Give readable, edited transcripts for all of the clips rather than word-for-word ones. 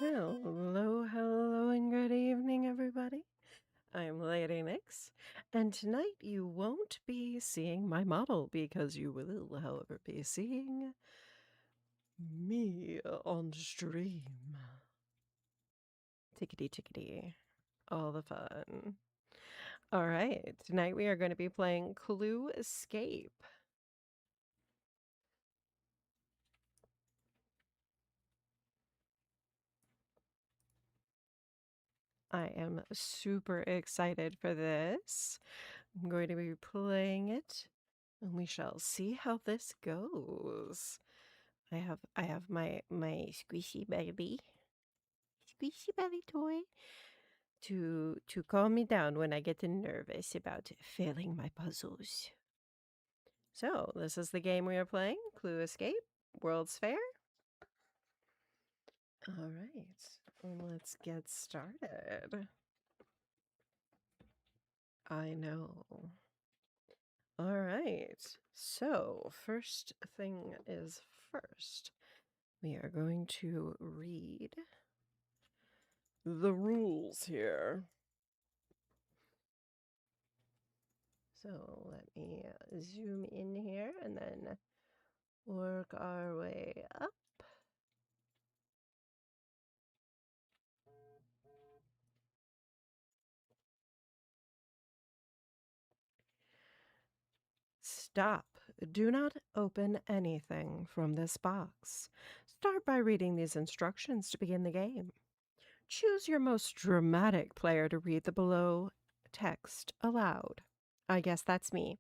Hello, and good evening, everybody. I'm Lady Nix, and tonight you won't be seeing my model because you will, however, be seeing me on stream. Tickety tickety, all the fun. All right, tonight we are going to be playing Clue Escape. I am super excited for this. I'm going to be playing it, and we shall see how this goes. I have my squishy baby toy to calm me down when I get nervous about failing my puzzles. So this is the game we are playing: Clue Escape, World's Fair. All right, let's get started. I know. All right. So first thing is first. We are going to read the rules here. So let me zoom in here and then work our way up. Stop. Do not open anything from this box. Start by reading these instructions to begin the game. Choose your most dramatic player to read the below text aloud. I guess that's me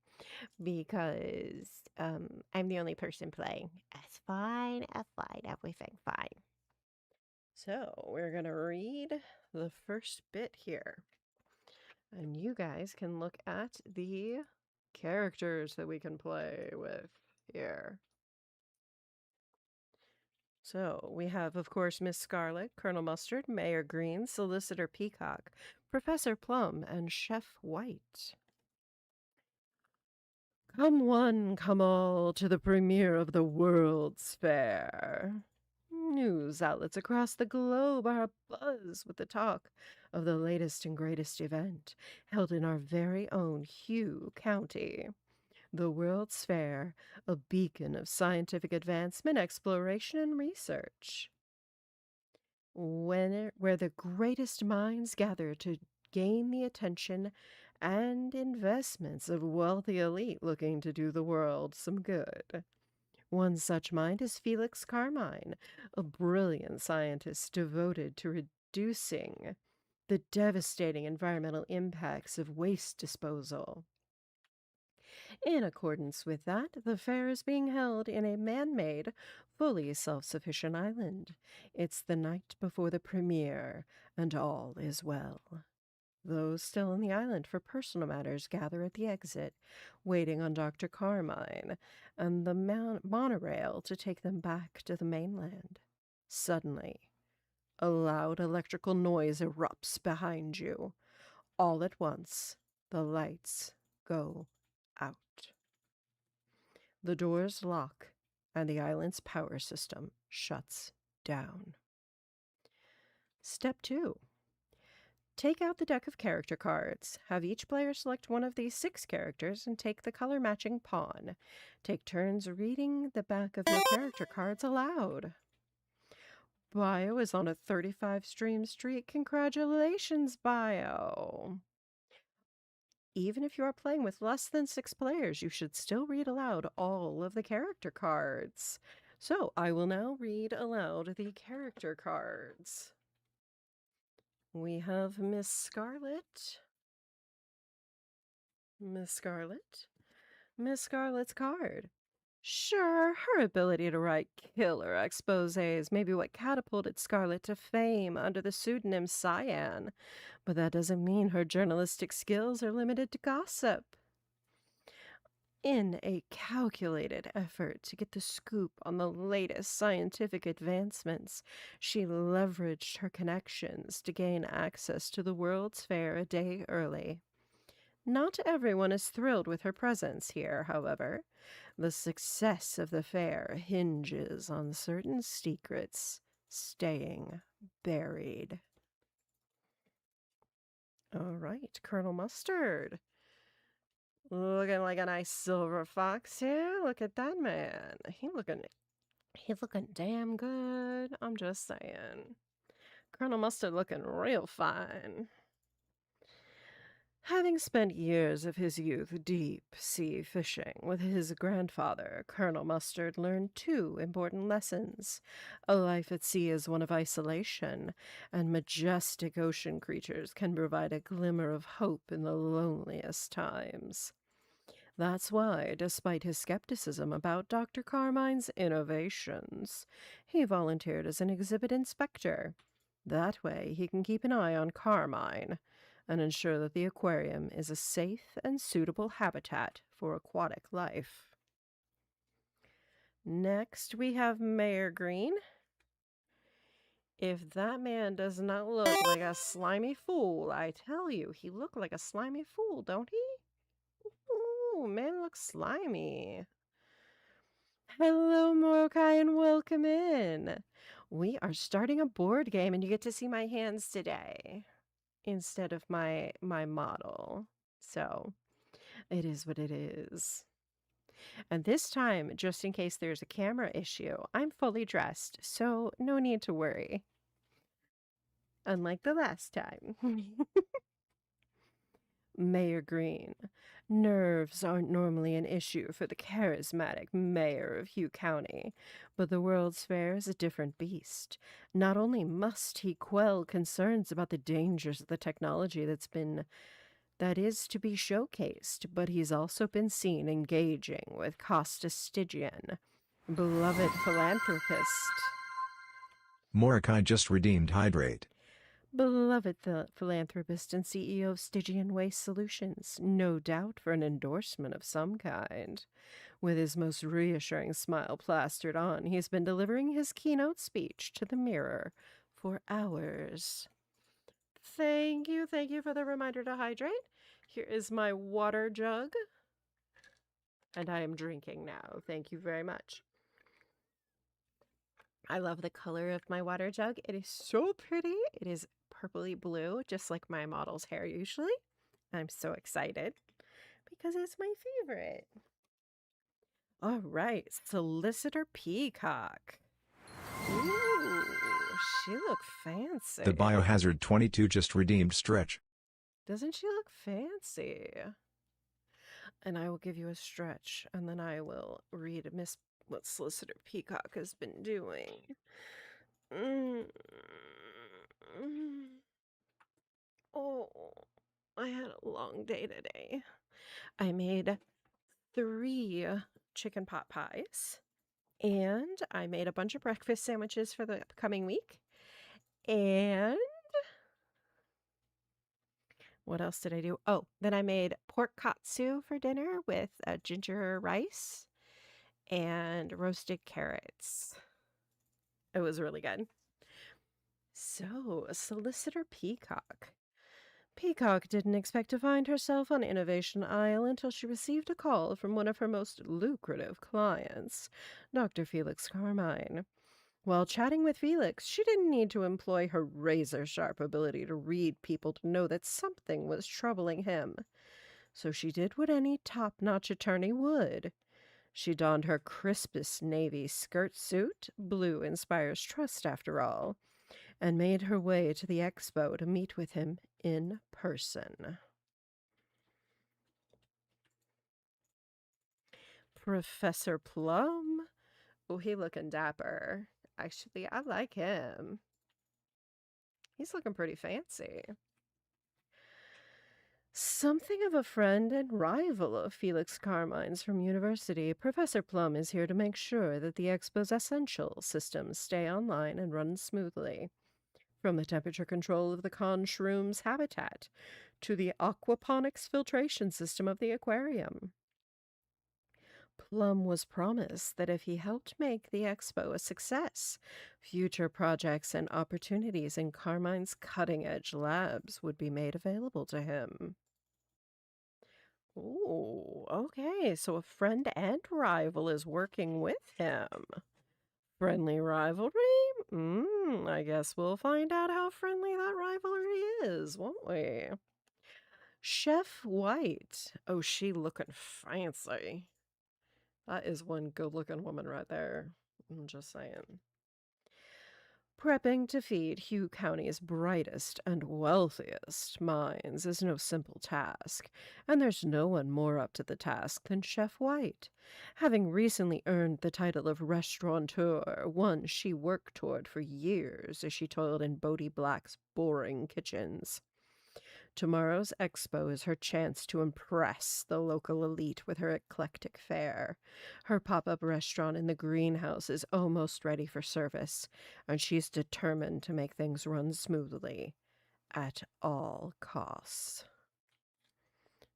because I'm the only person playing. That's fine, everything fine. So we're going to read the first bit here. And you guys can look at the characters that we can play with here. So we have, of course, Miss Scarlet, Colonel Mustard, Mayor Green, Solicitor Peacock, Professor Plum, and Chef White. Come one, come all to the premiere of the World's Fair. News outlets across the globe are abuzz with the talk of the latest and greatest event held in our very own Hugh County. The World's Fair, a beacon of scientific advancement, exploration, and research. Where the greatest minds gather to gain the attention and investments of wealthy elite looking to do the world some good. One such mind is Felix Carmine, a brilliant scientist devoted to reducing the devastating environmental impacts of waste disposal. In accordance with that, the fair is being held in a man-made, fully self-sufficient island. It's the night before the premiere, and all is well. Those still on the island for personal matters gather at the exit, waiting on Dr. Carmine and the monorail to take them back to the mainland. Suddenly, a loud electrical noise erupts behind you. All at once, the lights go out. The doors lock, and the island's power system shuts down. Step 2. Take out the deck of character cards. Have each player select one of these 6 characters and take the color-matching pawn. Take turns reading the back of your character cards aloud. Bio is on a 35-stream streak. Congratulations, Bio! Even if you are playing with less than 6 players, you should still read aloud all of the character cards. So I will now read aloud the character cards. We have Miss Scarlet. Miss Scarlet's card. Sure, her ability to write killer exposés may be what catapulted Scarlet to fame under the pseudonym Cyan, but that doesn't mean her journalistic skills are limited to gossip. In a calculated effort to get the scoop on the latest scientific advancements, she leveraged her connections to gain access to the World's Fair a day early. Not everyone is thrilled with her presence here, however. The success of the fair hinges on certain secrets staying buried. All right, Colonel Mustard. Looking like a nice silver fox here. Look at that man. He's looking damn good. I'm just saying. Colonel Mustard looking real fine. Having spent years of his youth deep-sea fishing with his grandfather, Colonel Mustard learned two important lessons. A life at sea is one of isolation, and majestic ocean creatures can provide a glimmer of hope in the loneliest times. That's why, despite his skepticism about Dr. Carmine's innovations, he volunteered as an exhibit inspector. That way, he can keep an eye on Carmine and ensure that the aquarium is a safe and suitable habitat for aquatic life. Next, we have Mayor Green. If that man does not look like a slimy fool, I tell you, he looked like a slimy fool, don't he? Ooh, man looks slimy. Hello, Morokai, and welcome in. We are starting a board game, and you get to see my hands today instead of my model. So, it is what it is. And this time, just in case there's a camera issue, I'm fully dressed, so no need to worry. Unlike the last time. Mayor Green. Nerves aren't normally an issue for the charismatic mayor of Hugh County, but the World's Fair is a different beast. Not only must he quell concerns about the dangers of the technology that is to be showcased, but he's also been seen engaging with Costa Stygian, beloved philanthropist. Morokai just redeemed Hydrate. Beloved philanthropist and CEO of Stygian Waste Solutions, no doubt for an endorsement of some kind. With his most reassuring smile plastered on, he's been delivering his keynote speech to the mirror for hours. Thank you for the reminder to hydrate. Here is my water jug. And I am drinking now. Thank you very much. I love the color of my water jug. It is so pretty. It is purpley blue, just like my model's hair usually. I'm so excited because it's my favorite. All right, Solicitor Peacock. Ooh, she look fancy. The Biohazard 22 just redeemed Stretch. Doesn't she look fancy? And I will give you a stretch, and then I will read what Solicitor Peacock has been doing. Oh, I had a long day today. I made 3 chicken pot pies, and I made a bunch of breakfast sandwiches for the upcoming week. And what else did I do? Oh, then I made pork katsu for dinner with ginger rice and roasted carrots. It was really good. So, Solicitor Peacock. Peacock didn't expect to find herself on Innovation Isle until she received a call from one of her most lucrative clients, Dr. Felix Carmine. While chatting with Felix, she didn't need to employ her razor-sharp ability to read people to know that something was troubling him. So she did what any top-notch attorney would. She donned her crispest navy skirt suit, blue inspires trust after all, and made her way to the expo to meet with him in person. Professor Plum? Oh, he looking dapper. Actually, I like him. He's looking pretty fancy. Something of a friend and rival of Felix Carmine's from university, Professor Plum is here to make sure that the expo's essential systems stay online and run smoothly. From the temperature control of the conchroom's habitat to the aquaponics filtration system of the aquarium. Plum was promised that if he helped make the expo a success, future projects and opportunities in Carmine's cutting-edge labs would be made available to him. Ooh, okay, so a friend and rival is working with him. Friendly rivalry? I guess we'll find out how friendly that rivalry is, won't we? Chef White. Oh, she looking fancy. That is one good-looking woman right there. I'm just saying. Prepping to feed Hugh County's brightest and wealthiest minds is no simple task, and there's no one more up to the task than Chef White. Having recently earned the title of restaurateur, one she worked toward for years as she toiled in Bodie Black's boring kitchens. Tomorrow's expo is her chance to impress the local elite with her eclectic fare. Her pop-up restaurant in the greenhouse is almost ready for service, and she's determined to make things run smoothly at all costs.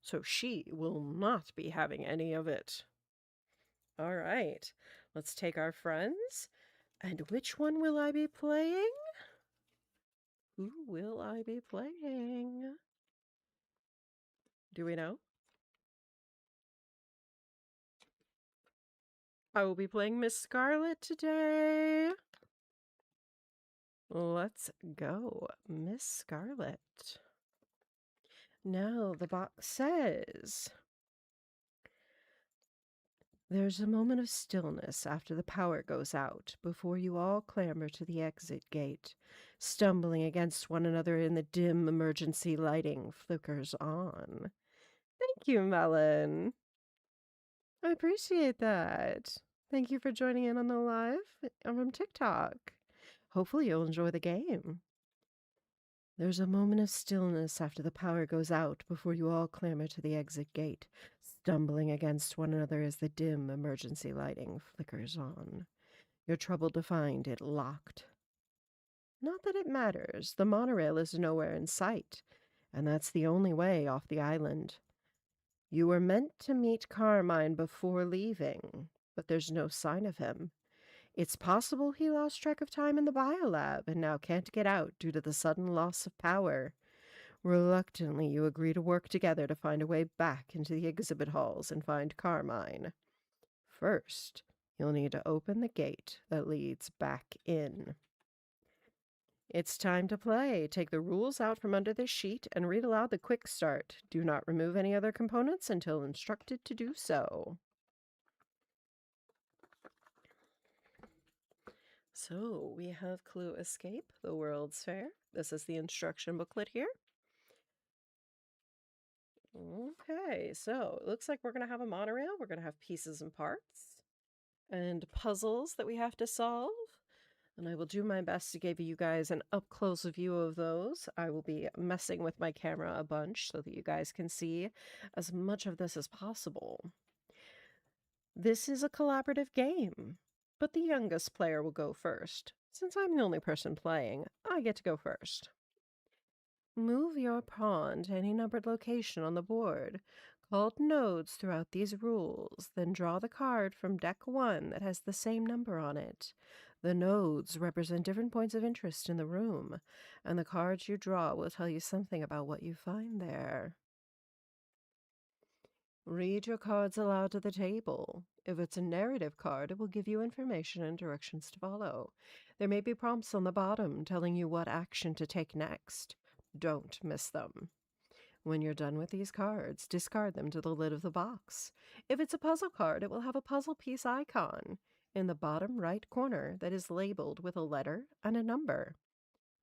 So she will not be having any of it. All right, let's take our friends. And which one will I be playing? Who will I be playing? Do we know? I will be playing Miss Scarlet today. Let's go, Miss Scarlet. Now the box says, there's a moment of stillness after the power goes out before you all clamber to the exit gate. Stumbling against one another in the dim emergency lighting flickers on. Thank you, Melon. I appreciate that. Thank you for joining in on the live. I'm from TikTok. Hopefully you'll enjoy the game. There's a moment of stillness after the power goes out before you all clamber to the exit gate, stumbling against one another as the dim emergency lighting flickers on. You're troubled to find it locked. Not that it matters. The monorail is nowhere in sight, and that's the only way off the island. You were meant to meet Carmine before leaving, but there's no sign of him. It's possible he lost track of time in the biolab and now can't get out due to the sudden loss of power. Reluctantly, you agree to work together to find a way back into the exhibit halls and find Carmine. First, you'll need to open the gate that leads back in. It's time to play. Take the rules out from under this sheet and read aloud the quick start. Do not remove any other components until instructed to do so. So we have Clue Escape, the World's Fair. This is the instruction booklet here. Okay, so it looks like we're going to have a monorail. We're going to have pieces and parts and puzzles that we have to solve. And I will do my best to give you guys an up-close view of those. I will be messing with my camera a bunch so that you guys can see as much of this as possible. This is a collaborative game, but the youngest player will go first. Since I'm the only person playing, I get to go first. Move your pawn to any numbered location on the board, called nodes throughout these rules, then draw the card from deck 1 that has the same number on it. The nodes represent different points of interest in the room, and the cards you draw will tell you something about what you find there. Read your cards aloud to the table. If it's a narrative card, it will give you information and directions to follow. There may be prompts on the bottom telling you what action to take next. Don't miss them. When you're done with these cards, discard them to the lid of the box. If it's a puzzle card, it will have a puzzle piece icon in the bottom right corner that is labeled with a letter and a number.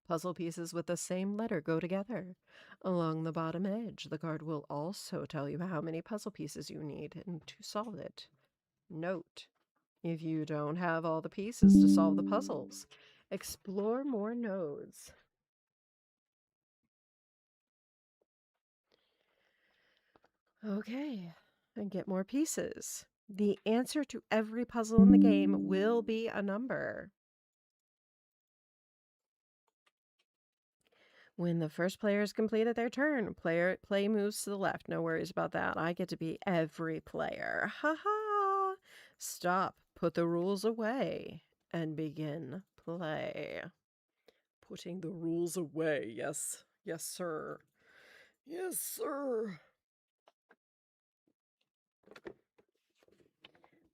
Puzzle pieces with the same letter go together. Along the bottom edge, the card will also tell you how many puzzle pieces you need and to solve it. Note, if you don't have all the pieces to solve the puzzles, explore more nodes. Okay, and get more pieces. The answer to every puzzle in the game will be a number. When the first player has completed their turn, play moves to the left. No worries about that. I get to be every player. Ha ha! Stop. Put the rules away and begin play. Putting the rules away. Yes. Yes, sir. Yes, sir.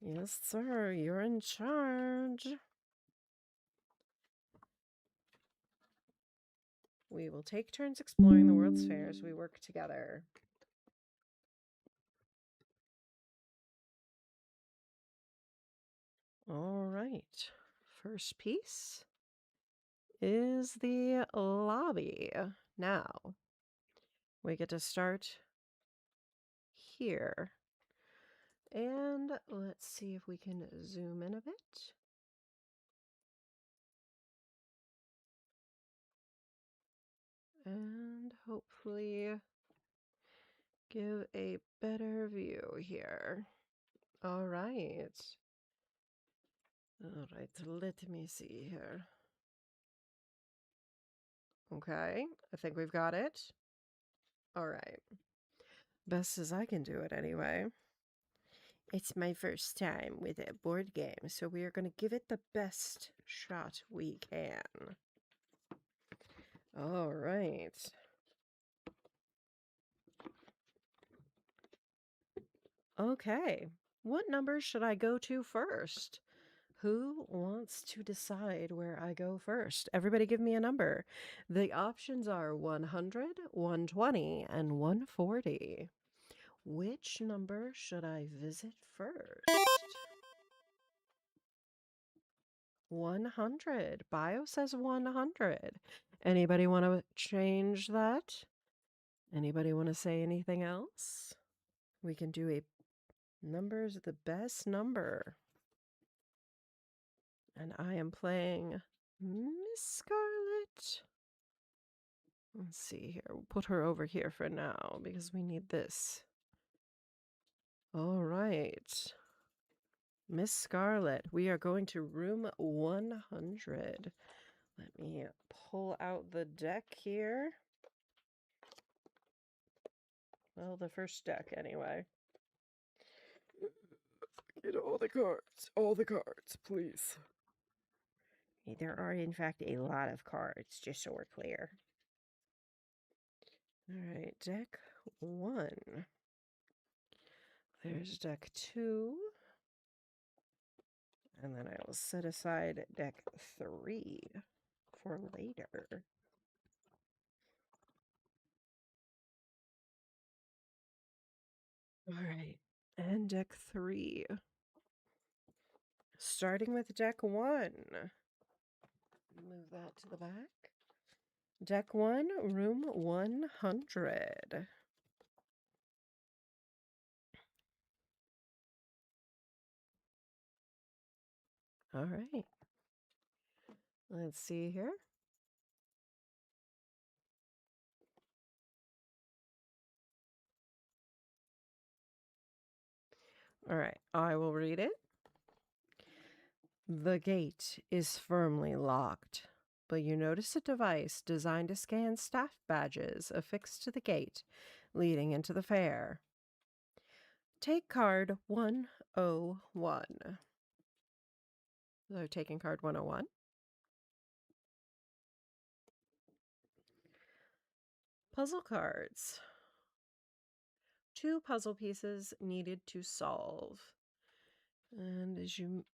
Yes, sir. You're in charge. We will take turns exploring the World's Fair as we work together. All right. First piece is the lobby. Now, we get to start here. And let's see if we can zoom in a bit. And hopefully give a better view here. All right. All right, let me see here. Okay, I think we've got it. All right. Best as I can do it anyway. It's my first time with a board game, so we are going to give it the best shot we can. All right. Okay, what number should I go to first? Who wants to decide where I go first? Everybody give me a number. The options are 100, 120, and 140. Which number should I visit first? 100. Bio says 100. Anybody want to change that? Anybody want to say anything else? We can do a number's the best number. And I am playing Miss Scarlet. Let's see here. We'll put her over here for now because we need this. All right. Miss Scarlet, we are going to room 100. Let me pull out the deck here. Well, the first deck anyway. Get all the cards, please. There are, in fact, a lot of cards, just so we're clear. All right, deck 1. There's deck 2. And then I will set aside deck 3 for later. All right, and deck 3. Starting with deck 1. Move that to the back. Deck 1, room 100. All right. Let's see here. All right, I will read it. The gate is firmly locked, but you notice a device designed to scan staff badges affixed to the gate leading into the fair. Take card 101. So taking card 101. Puzzle cards. 2 puzzle pieces needed to solve. And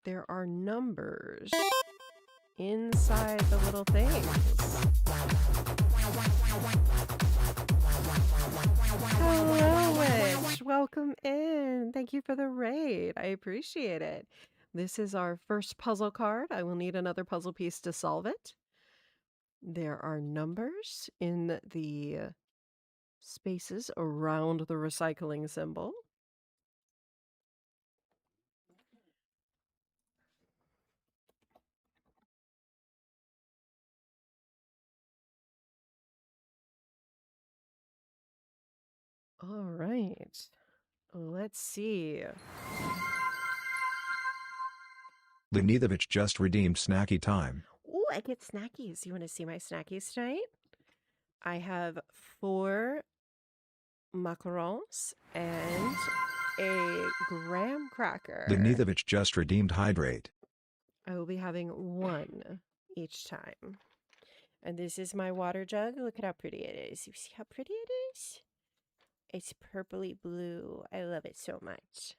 there are numbers inside the little things. Hello, Witch. Welcome in. Thank you for the raid. I appreciate it. This is our first puzzle card. I will need another puzzle piece to solve it. There are numbers in the spaces around the recycling symbol. All right. Let's see. Lenithevich just redeemed snacky time. Ooh, I get snackies. You want to see my snackies tonight? I have 4 macarons and a graham cracker. Lenithevich just redeemed hydrate. I will be having 1 each time. And this is my water jug. Look at how pretty it is. You see how pretty it is? It's purpley blue. I love it so much.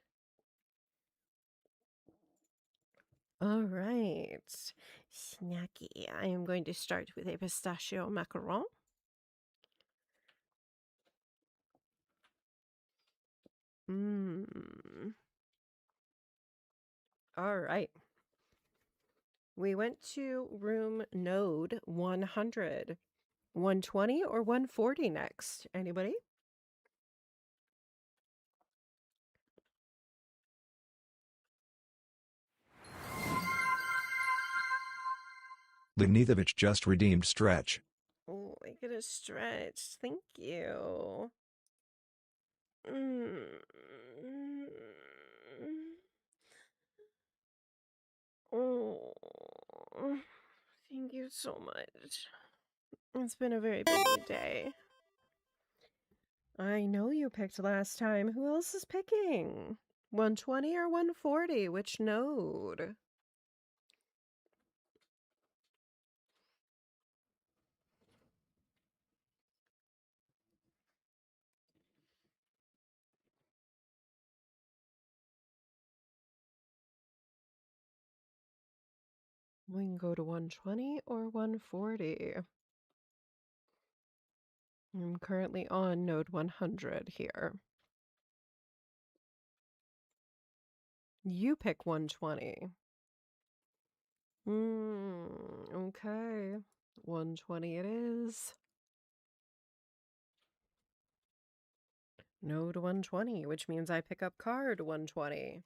All right. Snacky. I am going to start with a pistachio macaron. Mm. All right. We went to room node 100. 120 or 140 next? Anybody? Lenithevich just redeemed stretch. Oh, I get a stretch. Thank you. Mm. Oh, thank you so much. It's been a very busy day. I know you picked last time. Who else is picking? 120 or 140? Which node? We can go to 120 or 140. I'm currently on node 100 here. You pick 120. Okay. 120 it is. Node 120, which means I pick up card 120.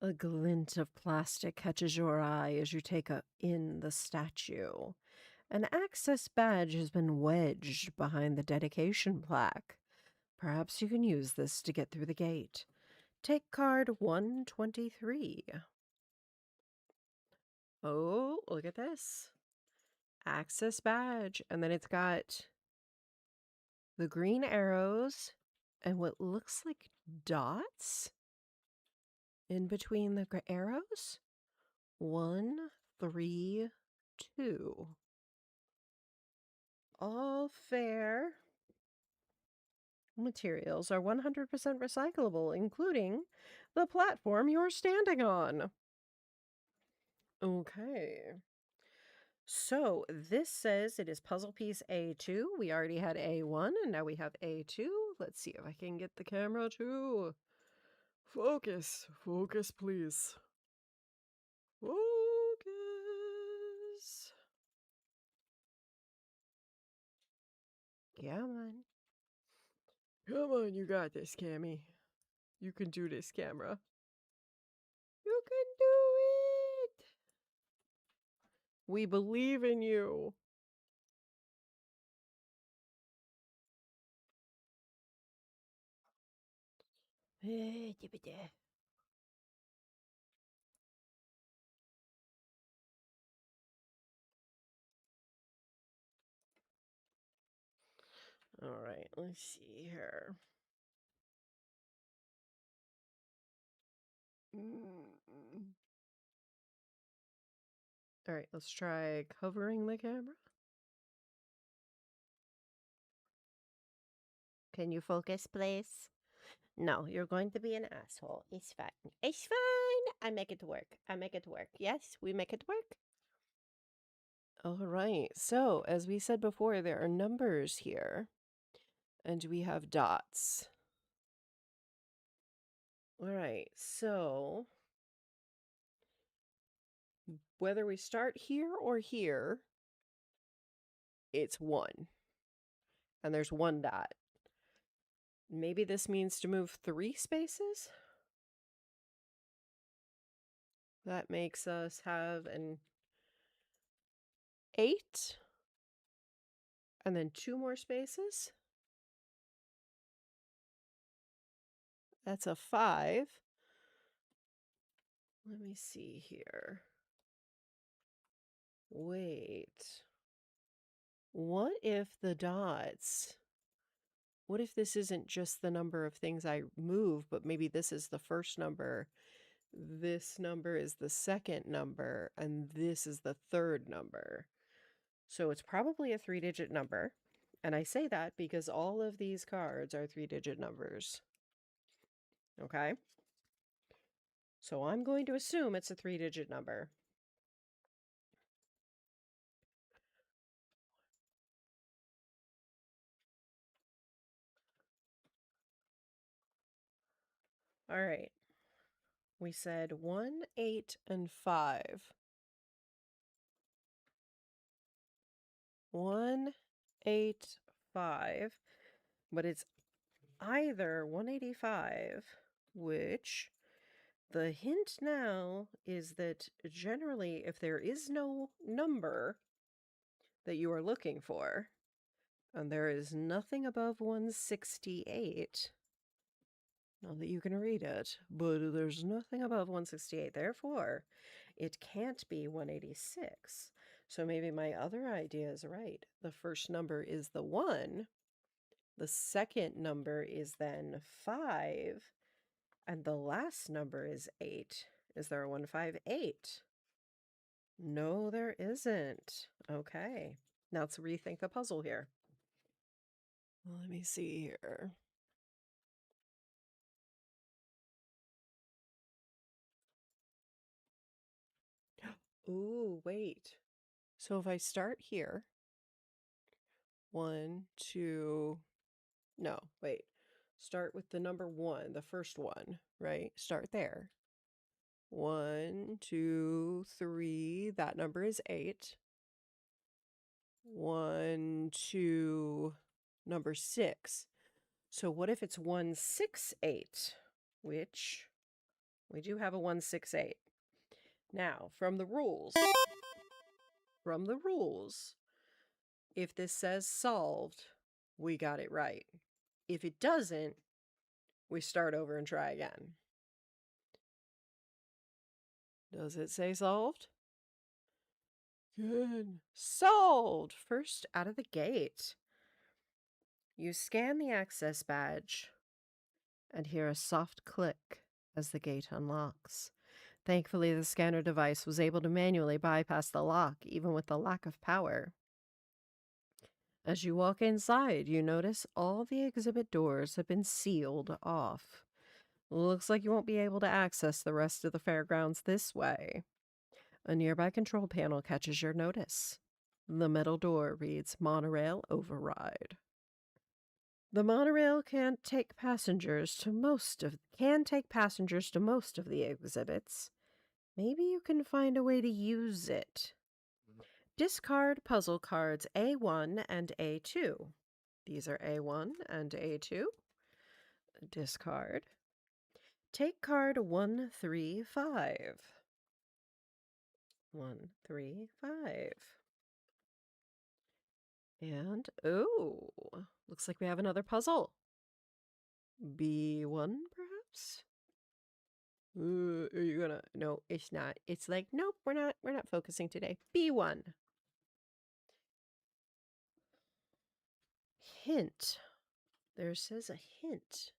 A glint of plastic catches your eye as you take in the statue. An access badge has been wedged behind the dedication plaque. Perhaps you can use this to get through the gate. Take card 123. Oh, look at this. Access badge. And then it's got the green arrows and what looks like dots in between the arrows. 1, 3, 2. All fair. Materials are 100% recyclable, including the platform you're standing on. Okay. So this says it is puzzle piece A2. We already had A1, and now we have A2. Let's see if I can get the camera to focus. Focus, please. Focus. Come on. Come on, you got this, Cammy. You can do this, camera. You can do it. We believe in you. All right, let's see here. All right, let's try covering the camera. Can you focus, please? No, you're going to be an asshole. It's fine. It's fine. I make it work. I make it work. Yes, we make it work. All right. So, as we said before, there are numbers here, and we have dots. All right. So, whether we start here or here, it's 1. And there's 1 dot. Maybe this means to move 3 spaces? That makes us have an 8. And then 2 more spaces. That's a 5. Let me see here. Wait. What if the dots... What if this isn't just the number of things I move, but maybe this is the first number, this number is the second number, and this is the third number. So it's probably a 3-digit number. And I say that because all of these cards are 3-digit numbers. Okay? So I'm going to assume it's a 3-digit number. All right. We said 1, 8, and 5. 1, 8, 5. But it's either 185, which the hint now is that generally, if there is no number that you are looking for, and there is nothing above 168, not that you can read it, but there's nothing above 168. Therefore, it can't be 186. So maybe my other idea is right. The first number is the 1. The second number is then 5. And the last number is 8. Is there a 158? No, there isn't. Okay. Now let's rethink the puzzle here. Let me see here. Ooh, wait. So if I start here, 1, 2, no, wait. Start with the number 1, the first one, right? Start there. 1, 2, 3. That number is 8. 1, 2, number 6. So what if it's 168, which we do have a 168. Now, from the rules, if this says solved, we got it right. If it doesn't, we start over and try again. Does it say solved? Good. Solved! First out of the gate. You scan the access badge and hear a soft click as the gate unlocks. Thankfully, the scanner device was able to manually bypass the lock, even with the lack of power. As you walk inside, you notice all the exhibit doors have been sealed off. Looks like you won't be able to access the rest of the fairgrounds this way. A nearby control panel catches your notice. The metal door reads Monorail Override. The monorail can take passengers to most of the exhibits. Maybe you can find a way to use it. Discard puzzle cards A1 and A2. These are A1 and A2. Discard. Take card 135. 135. And, oh, looks like we have another puzzle. B1, perhaps? Are you gonna... No, it's not. It's like, nope, we're not focusing today. B1. Hint. There says a hint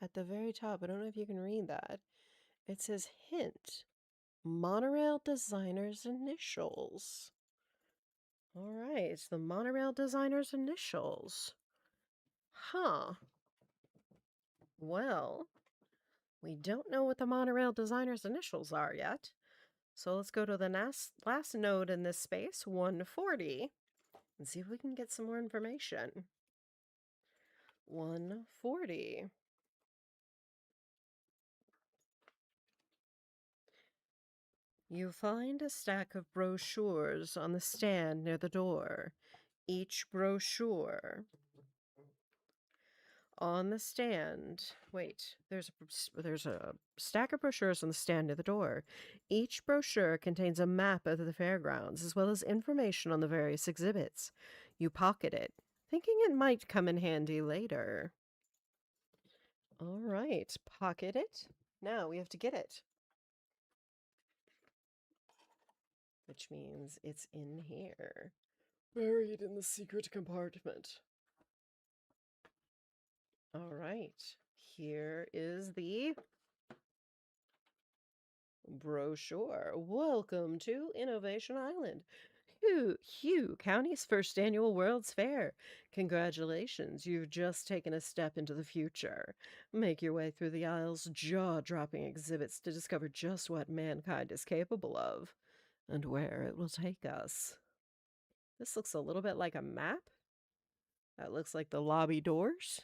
at the very top. I don't know if you can read that. It says hint. Monorail designer's initials. All right, it's the monorail designer's initials. Huh. Well, we don't know what the monorail designer's initials are yet. So let's go to the last node in this space, 140, and see if we can get some more information. 140. You find a stack of brochures on the stand near the door. Each brochure on the stand. Wait, there's a stack of brochures on the stand near the door. Each brochure contains a map of the fairgrounds as well as information on the various exhibits. You pocket it, thinking it might come in handy later. All right, pocket it. Now we have to get it. Which means it's in here. Buried in the secret compartment. All right, here is the brochure. Welcome to Innovation Island. Hugh County's first annual World's Fair. Congratulations, you've just taken a step into the future. Make your way through the aisle's jaw-dropping exhibits to discover just what mankind is capable of and where it will take us. This looks a little bit like a map. That looks like the lobby doors.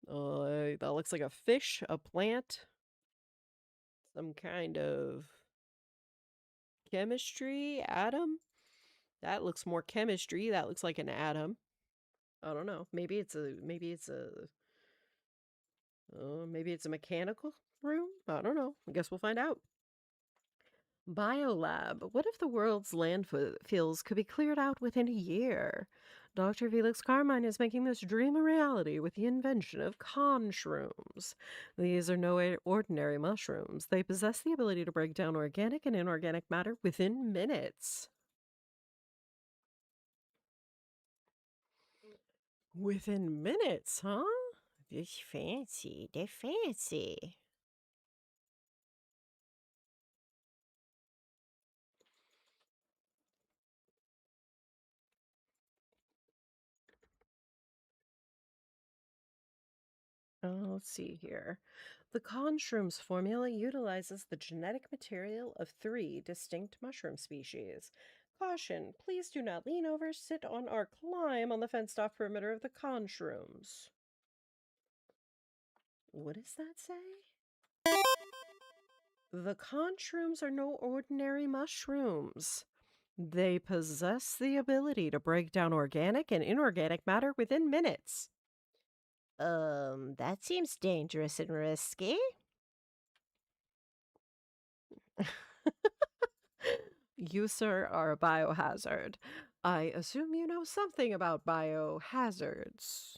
That looks like a fish, a plant, some kind of chemistry atom. That looks more chemistry. That looks like an atom. I don't know. Maybe it's a mechanical room. I don't know. I guess we'll find out. Biolab. What if the world's landfills could be cleared out within a year? Dr. Felix Carmine is making this dream a reality with the invention of conshrooms. These are no ordinary mushrooms. They possess the ability to break down organic and inorganic matter within minutes. Within minutes, huh? It's fancy. They're fancy. Let's see here. The Conshrooms formula utilizes the genetic material of 3 distinct mushroom species. Caution, please do not lean over, sit on, or climb on the fenced-off perimeter of the Conshrooms. What does that say? The Conshrooms are no ordinary mushrooms. They possess the ability to break down organic and inorganic matter within minutes. That seems dangerous and risky. You, sir, are a biohazard. I assume you know something about biohazards.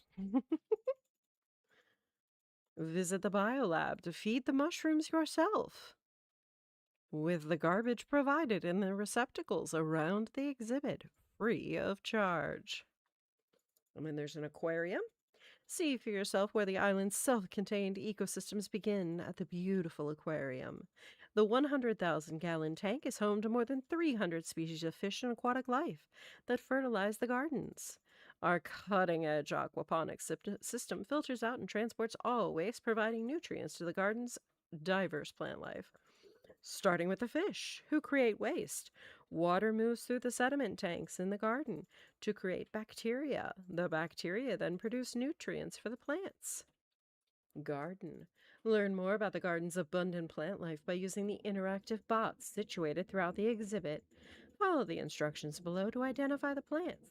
Visit the biolab to feed the mushrooms yourself. With the garbage provided in the receptacles around the exhibit, free of charge. There's an aquarium. See for yourself where the island's self-contained ecosystems begin at the beautiful aquarium. The 100,000-gallon tank is home to more than 300 species of fish and aquatic life that fertilize the gardens. Our cutting-edge aquaponics system filters out and transports all waste, providing nutrients to the garden's diverse plant life. Starting with the fish, who create waste. Water moves through the sediment tanks in the garden to create bacteria. The bacteria then produce nutrients for the plants. Garden. Learn more about the garden's abundant plant life by using the interactive bots situated throughout the exhibit. Follow the instructions below to identify the plants.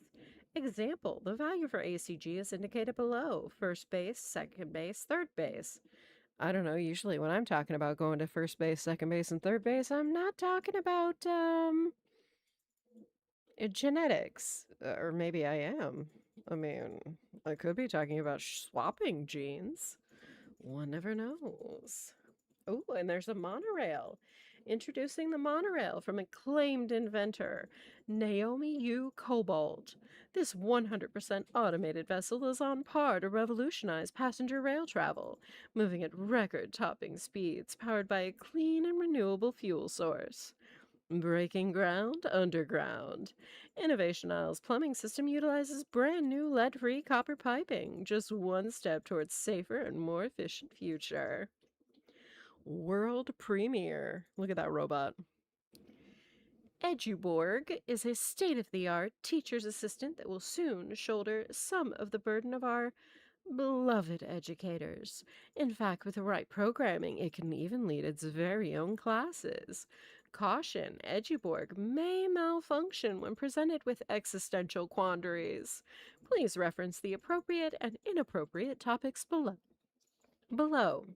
Example, the value for ACG is indicated below. First base, second base, third base. I don't know, usually when I'm talking about going to first base, second base, and third base, I'm not talking about, genetics. Or maybe I am. I could be talking about swapping genes. One never knows. Oh, and there's a monorail. Introducing the monorail from acclaimed inventor Naomi U. Cobalt. This 100% automated vessel is on par to revolutionize passenger rail travel, moving at record-topping speeds, powered by a clean and renewable fuel source. Breaking ground underground. Innovation Isles plumbing system utilizes brand new lead-free copper piping, just one step towards safer and more efficient future. World premiere. Look at that robot. Eduborg is a state-of-the-art teacher's assistant that will soon shoulder some of the burden of our beloved educators. In fact, with the right programming, it can even lead its very own classes. Caution, Eduborg may malfunction when presented with existential quandaries. Please reference the appropriate and inappropriate topics below.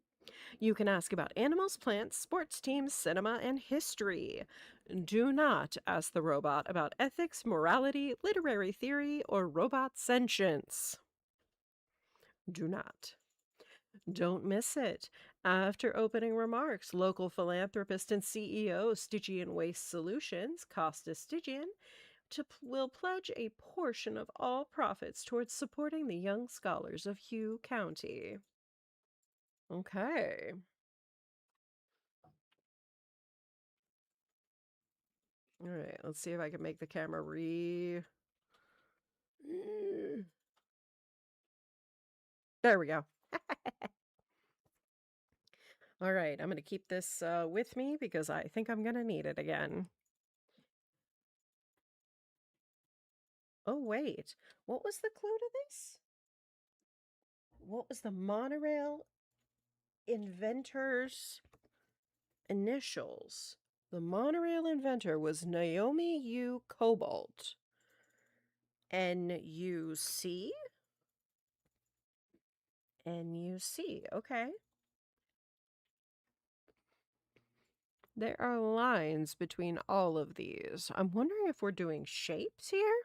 You can ask about animals, plants, sports teams, cinema, and history. Do not ask the robot about ethics, morality, literary theory, or robot sentience. Do not. Don't miss it. After opening remarks, local philanthropist and CEO Stygian Waste Solutions, Costa Stygian, will pledge a portion of all profits towards supporting the young scholars of Hugh County. Okay. All right, let's see if I can make the camera There we go. All right, I'm going to keep this with me because I think I'm going to need it again. Oh, wait. What was the clue to this? What was the monorail inventor's initials? The monorail inventor was Naomi U. Cobalt. N-U-C? N-U-C, okay. There are lines between all of these. I'm wondering if we're doing shapes here?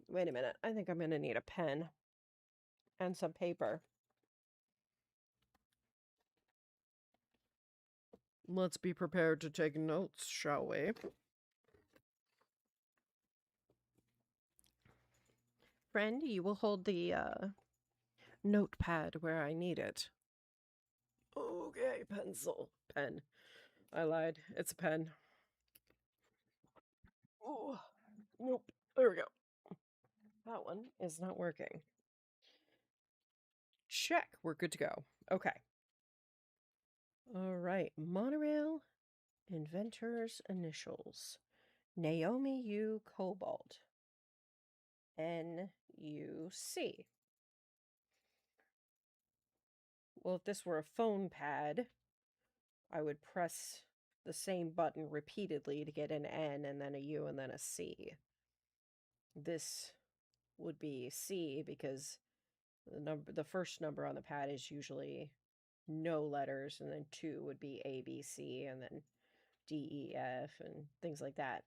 Wait a minute. I think I'm going to need a pen and some paper. Let's be prepared to take notes, shall we? Friend, you will hold the notepad where I need it. Okay, pen. I lied. It's a pen. Oh, nope. There we go. That one is not working. Check. We're good to go. Okay. All right. Monorail inventor's initials. Naomi U. Cobalt. N-U-C. Well, if this were a phone pad, I would press the same button repeatedly to get an N and then a U and then a C. This would be C because the first number on the pad is usually no letters, and then 2 would be A, B, C, and then D, E, F, and things like that.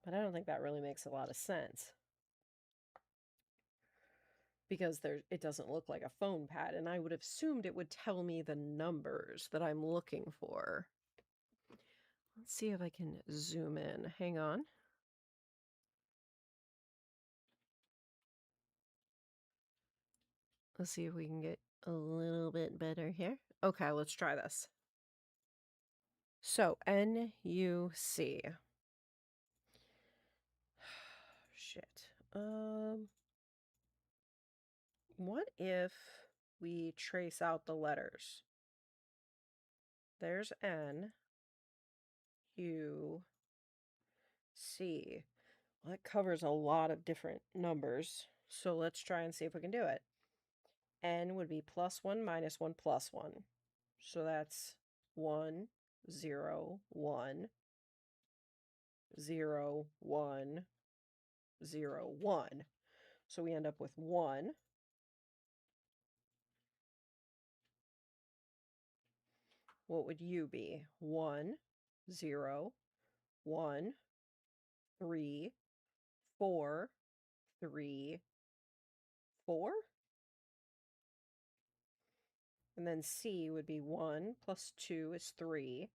But I don't think that really makes a lot of sense because it doesn't look like a phone pad, and I would have assumed it would tell me the numbers that I'm looking for. Let's see if I can zoom in. Hang on. Let's see if we can get a little bit better here. Okay, let's try this. So, N-U-C. Shit. What if we trace out the letters? There's N, U, C. Well, that covers a lot of different numbers. So let's try and see if we can do it. N would be +1 - 1 + 1. So that's 1, 0, 1, 0, 1, 0, 1. So we end up with 1. What would U be? 1, 0, 1, 3, 4, 3, 4. And then C would be 1 + 2 is 3,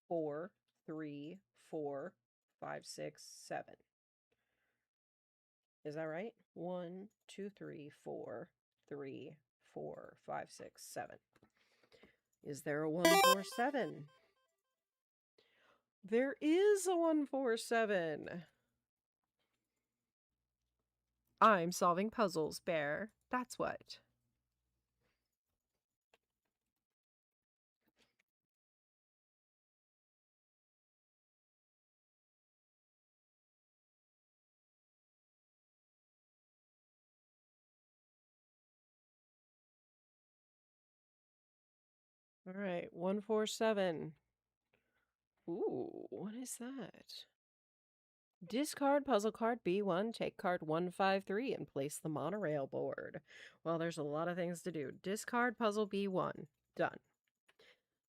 4, 3, 4, 5, 6, 7. Is that right? 1, 2, 3, 4, 3, 4, 5, 6, 7. Is there a 147? There is a 147. I'm solving puzzles, Bear. That's what. All right, 147. Ooh, what is that? Discard puzzle card B1, take card 153 and place the monorail board. Well, there's a lot of things to do. Discard puzzle B1. Done.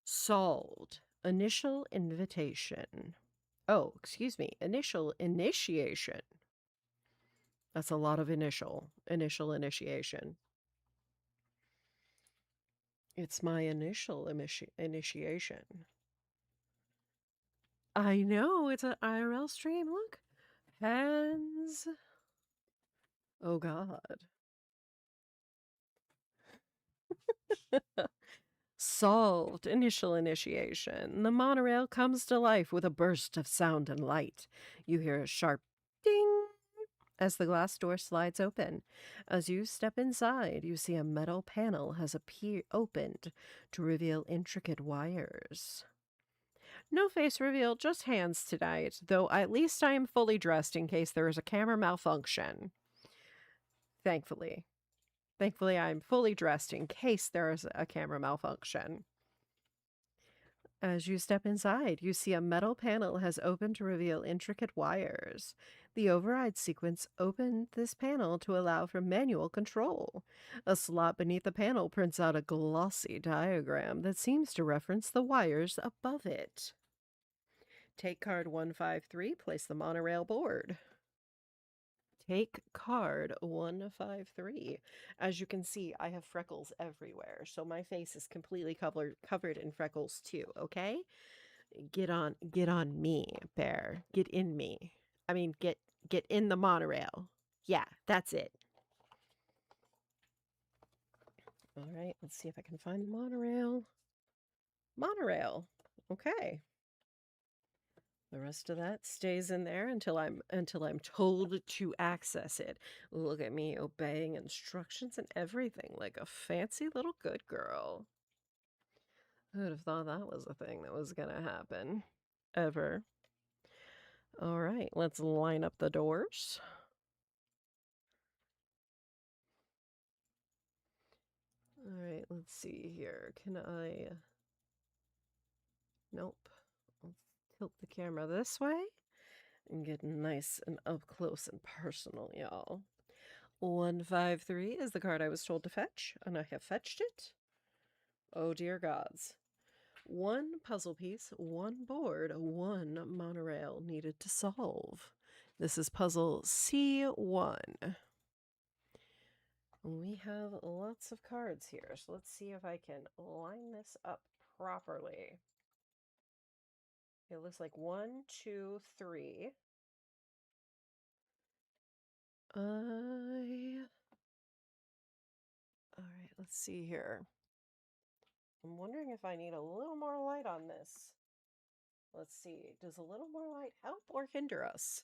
Solved. Initial invitation. Oh, excuse me. Initial initiation. That's a lot of initial initiation. It's my initial initiation. I know, it's an IRL stream. Look. Hands. Oh, God. Solved. Initial initiation. The monorail comes to life with a burst of sound and light. You hear a sharp ding as the glass door slides open. As you step inside, you see a metal panel has opened to reveal intricate wires. No face reveal, just hands tonight, though at least I am fully dressed in case there is a camera malfunction. Thankfully. Thankfully, I'm fully dressed in case there is a camera malfunction. As you step inside, you see a metal panel has opened to reveal intricate wires. The override sequence opened this panel to allow for manual control. A slot beneath the panel prints out a glossy diagram that seems to reference the wires above it. Take card 153, place the monorail board. Take card 153. As you can see, I have freckles everywhere, so my face is completely covered in freckles too, okay? Get on me, bear. Get in me. I mean, get in the monorail. Yeah, that's it. All right, let's see if I can find the monorail. Monorail. Okay. The rest of that stays in there until I'm told to access it. Look at me obeying instructions and everything like a fancy little good girl. Who would have thought that was a thing that was gonna happen? Ever. All right, let's line up the doors. All right, let's see here. Can I... Nope. Let's tilt the camera this way and get nice and up close and personal, y'all. 153 is the card I was told to fetch, and I have fetched it. Oh dear gods. One puzzle piece, one board, one monorail needed to solve. This is puzzle C1. We have lots of cards here, so let's see if I can line this up properly. It looks like 1, 2, 3. All right, let's see here. I'm wondering if I need a little more light on this. Let's see. Does a little more light help or hinder us?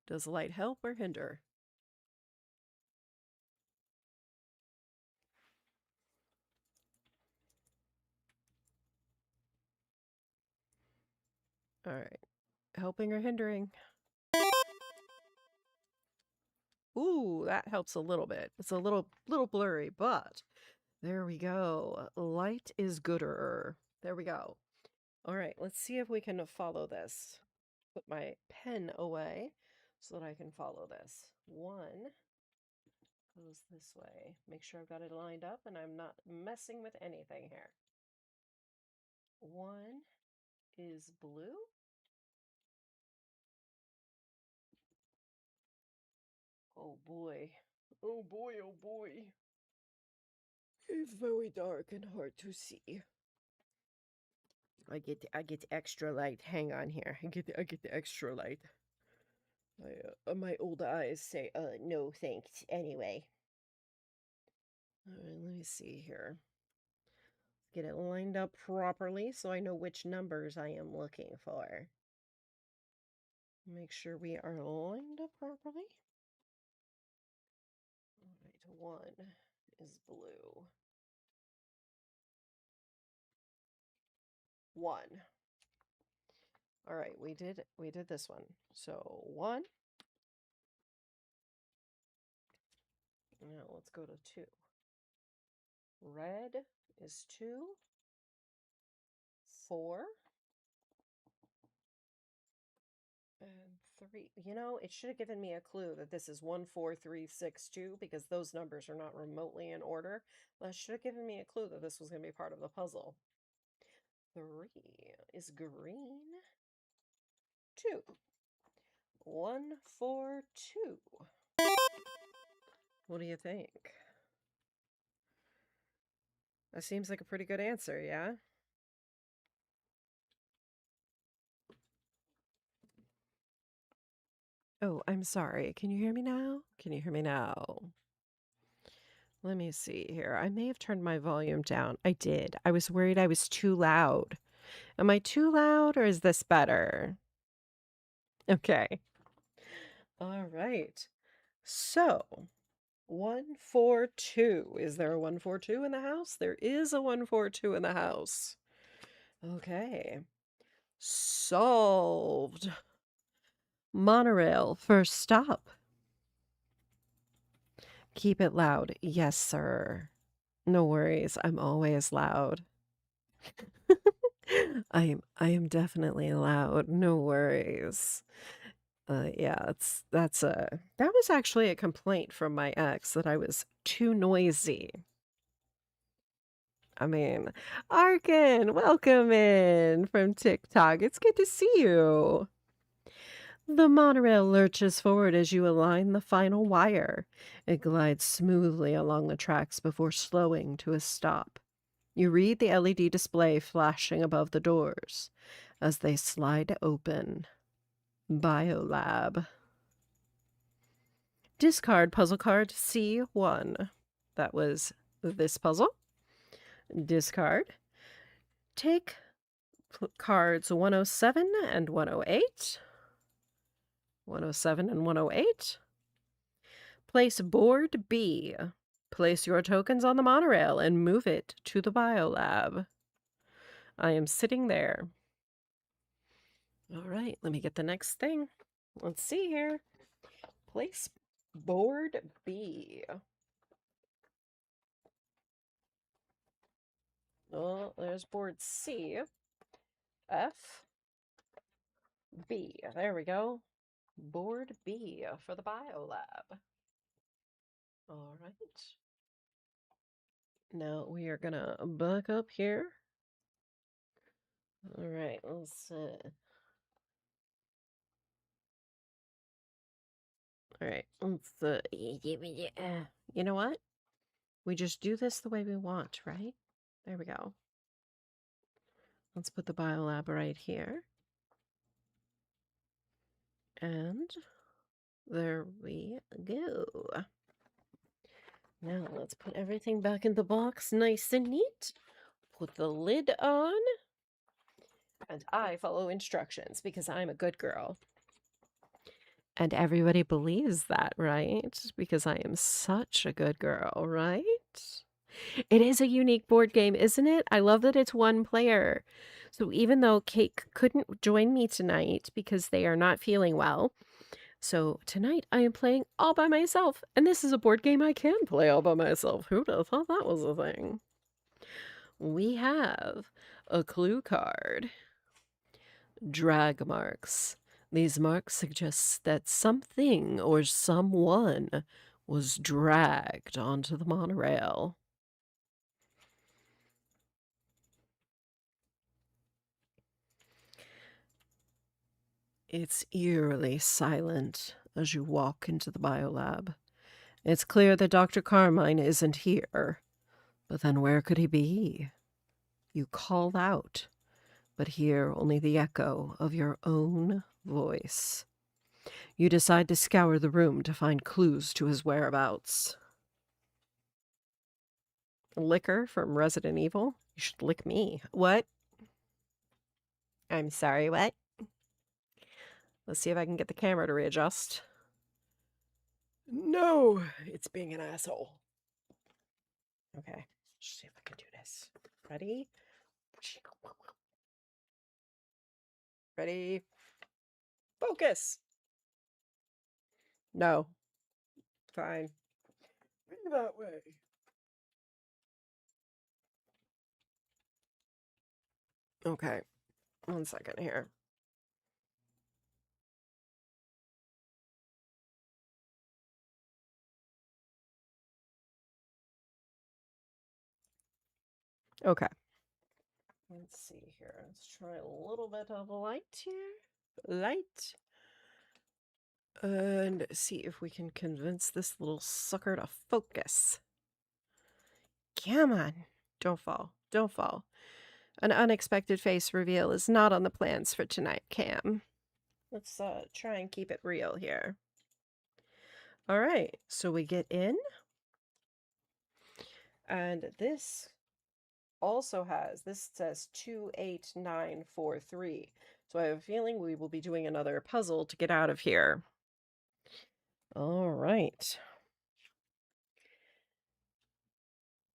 Does light help or hinder? All right. Helping or hindering? Ooh, that helps a little bit. It's a little blurry, but there we go. Light is gooder. There we go. All right, let's see if we can follow this. Put my pen away so that I can follow this. 1 goes this way. Make sure I've got it lined up and I'm not messing with anything here. 1 is blue. Oh boy. Oh boy, oh boy. It's very dark and hard to see. I get extra light. Hang on here. I get the extra light. My old eyes say, no thanks anyway. All right, let me see here. Get it lined up properly so I know which numbers I am looking for. Make sure we are lined up properly. All right, 1 is blue. 1. All right, we did this one. So 1. Now let's go to 2. Red is 2. 4. And 3. You know, it should have given me a clue that this is 1, 4, 3, 6, 2 because those numbers are not remotely in order. That should have given me a clue that this was going to be part of the puzzle. 3 is green. 2. 1, 4, 2. What do you think? That seems like a pretty good answer, yeah? Oh, I'm sorry. Can you hear me now? Can you hear me now? Let me see here. I may have turned my volume down. I did. I was worried I was too loud. Am I too loud or is this better? Okay. All right. So, 142. Is there a 142 in the house? There is a 142 in the house. Okay. Solved. Monorail, first stop. Keep it loud. Yes, sir. No worries. I'm always loud. I am definitely loud. No worries. Yeah, that was actually a complaint from my ex that I was too noisy. I mean, Arkin, welcome in from TikTok. It's good to see you. The monorail lurches forward as you align the final wire. It glides smoothly along the tracks before slowing to a stop. You read the LED display flashing above the doors as they slide open. Biolab. Discard puzzle card C1. That was this puzzle. Discard. Take cards 107 and 108. 107 and 108. Place board B. Place your tokens on the monorail and move it to the biolab. I am sitting there. All right, let me get the next thing. Let's see here. Place board B. Oh, there's board C. F. B. There we go. Board B for the biolab. All right. Now we are gonna back up here. All right, let's all right, let's you know what? We just do this the way we want, right? There we go. Let's put the biolab right here. And there we go. Now let's put everything back in the box nice and neat. Put the lid on. And I follow instructions because I'm a good girl. And everybody believes that, right? Because I am such a good girl, right? It is a unique board game, isn't it? I love that it's one player. So even though Kate couldn't join me tonight because they are not feeling well, so tonight I am playing all by myself. And this is a board game I can play all by myself. Who'd have thought that was a thing? We have a clue card. Drag marks. These marks suggest that something or someone was dragged onto the monorail. It's eerily silent as you walk into the biolab. It's clear that Dr. Carmine isn't here. But then where could he be? You call out, but hear only the echo of your own voice. You decide to scour the room to find clues to his whereabouts. Liquor from Resident Evil? You should lick me. What? I'm sorry, what? Let's see if I can get the camera to readjust. No, it's being an asshole. Okay, let's see if I can do this. Ready? Ready? Focus! No. Fine. Be that way. Okay, 1 second here. Okay. Let's see here. Let's try a little bit of light here. Light. And see if we can convince this little sucker to focus. Come on. Don't fall. Don't fall. An unexpected face reveal is not on the plans for tonight, Cam. Let's try and keep it real here. All right, so we get in, and this this says 28943. So I have a feeling we will be doing another puzzle to get out of here. All right.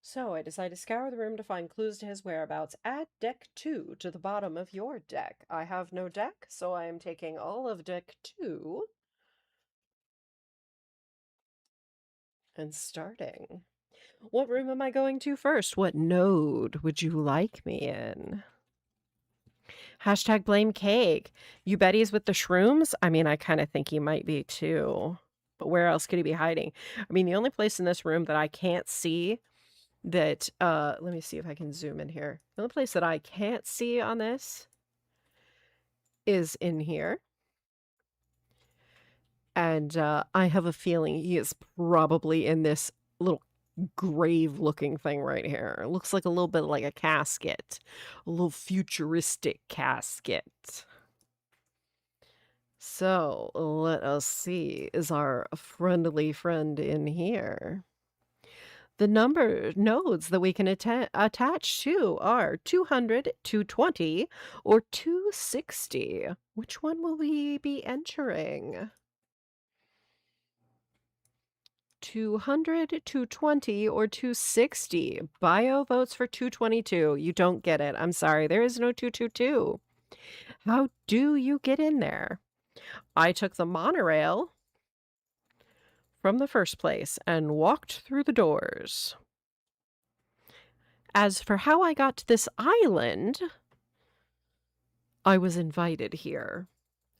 So I decide to scour the room to find clues to his whereabouts. Add deck 2 to the bottom of your deck. I have no deck, so I am taking all of deck 2 and starting. What room am I going to first? What node would you like me in? Hashtag blame cake. You bet he's with the shrooms? I mean, I kind of think he might be too. But where else could he be hiding? I mean, the only place in this room that I can't see that, let me see if I can zoom in here. The only place that I can't see on this is in here. And I have a feeling he is probably in this little grave-looking thing right here. It looks like a little bit like a casket, a little futuristic casket. So let us see. Is our friendly friend in here? The number nodes that we can attach to are 200, 220, or 260. Which one will we be entering? 200, 220, or 260. Bio votes for 222. You don't get it. I'm sorry. There is no 222. How do you get in there? I took the monorail from the first place and walked through the doors. As for how I got to this island, I was invited here.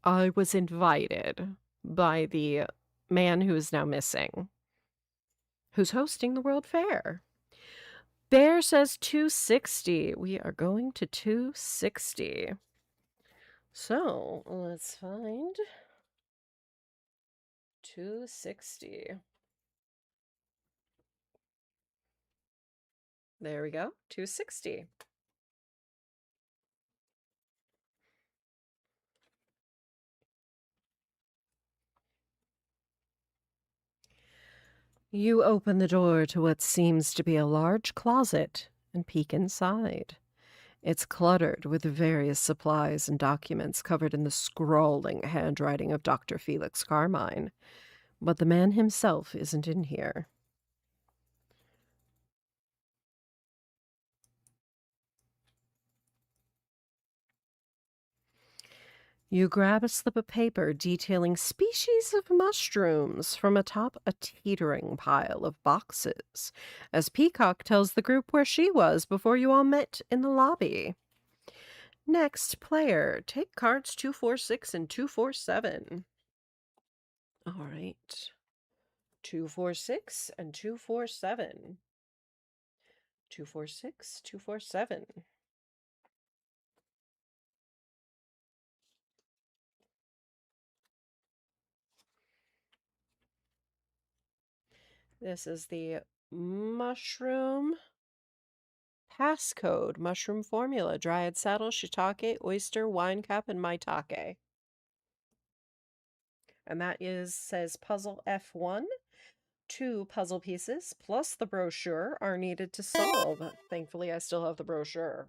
I was invited by the man who is now missing, who's hosting the World Fair. Bear says 260. We are going to 260. So let's find 260. There we go, 260. You open the door to what seems to be a large closet and peek inside. It's cluttered with various supplies and documents covered in the scrawling handwriting of Dr. Felix Carmine. But the man himself isn't in here. You grab a slip of paper detailing species of mushrooms from atop a teetering pile of boxes, as Peacock tells the group where she was before you all met in the lobby. Next, player, take cards 246 and 247. All right. 246 and 247. 246, 247. This is the mushroom passcode, mushroom formula, dryad saddle, shiitake, oyster, wine cup, and maitake. And that says puzzle F1. 2 puzzle pieces plus the brochure are needed to solve. Thankfully, I still have the brochure.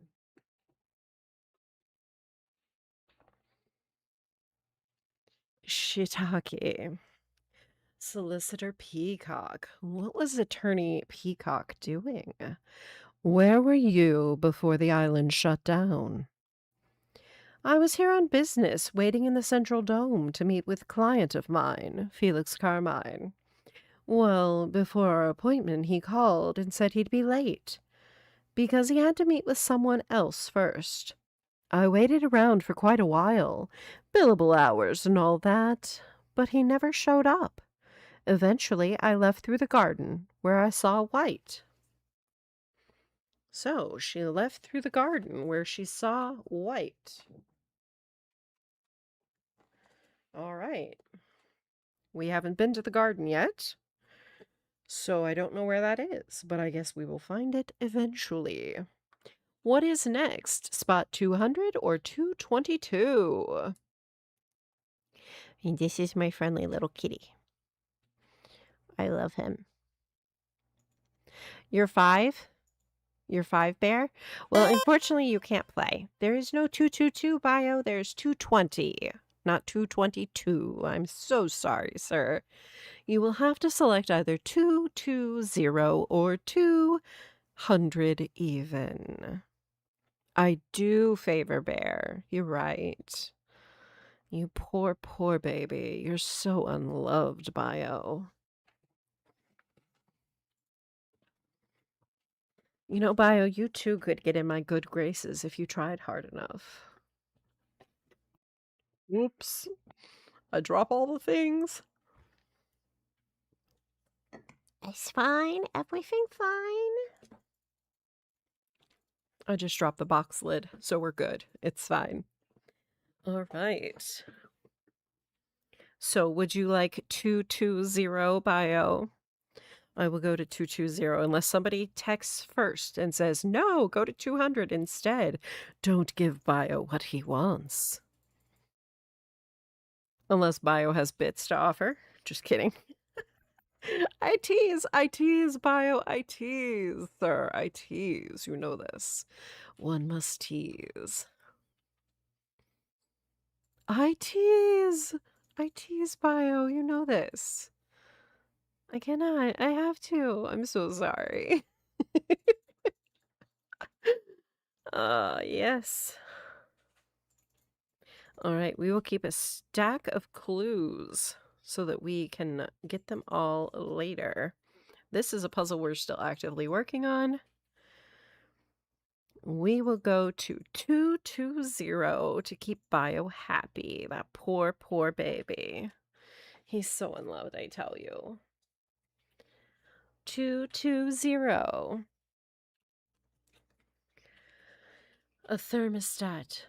Shiitake. Solicitor Peacock. What was Attorney Peacock doing? Where were you before the island shut down? I was here on business, waiting in the Central Dome to meet with a client of mine, Felix Carmine. Well, before our appointment, he called and said he'd be late, because he had to meet with someone else first. I waited around for quite a while, billable hours and all that, but he never showed up. Eventually, I left through the garden, where I saw White. So, she left through the garden, where she saw White. All right. We haven't been to the garden yet, so I don't know where that is, but I guess we will find it eventually. What is next? Spot 200 or 222? And this is my friendly little kitty. I love him. You're 5? You're 5, Bear? Well, unfortunately, you can't play. There is no 222 bio, there's 220, not 222. I'm so sorry, sir. You will have to select either 220 or 200 even. I do favor Bear. You're right. You poor, poor baby. You're so unloved, bio. You know, bio, you too could get in my good graces if you tried hard enough. Whoops. I drop all the things. It's fine. Everything fine. I just dropped the box lid, so we're good. It's fine. All right. So would you like 220 bio? I will go to 220 unless somebody texts first and says, no, go to 200 instead. Don't give bio what he wants. Unless bio has bits to offer. Just kidding. I tease, bio, I tease, sir, I tease. You know this. One must tease. I tease, bio, you know this. I cannot, I have to. I'm so sorry. Yes. All right, we will keep a stack of clues so that we can get them all later. This is a puzzle we're still actively working on. We will go to 220 to keep bio happy. That poor, poor baby. He's so unloved, I tell you. 220. A thermostat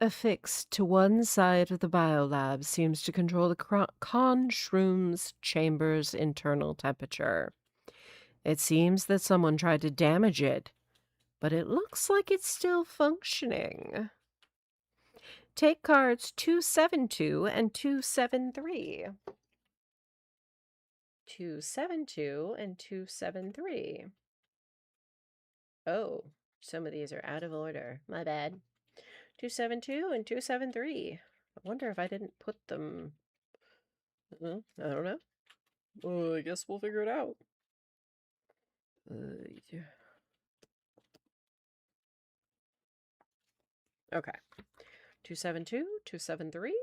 affixed to one side of the biolab seems to control the Conshroom's chamber's internal temperature. It seems that someone tried to damage it, but it looks like it's still functioning. Take cards 272 and 273. 272 and 273. Oh, some of these are out of order. My bad. 272 and 273. I wonder if I didn't put them. I don't know. I guess we'll figure it out. Yeah. Okay. 272, 273.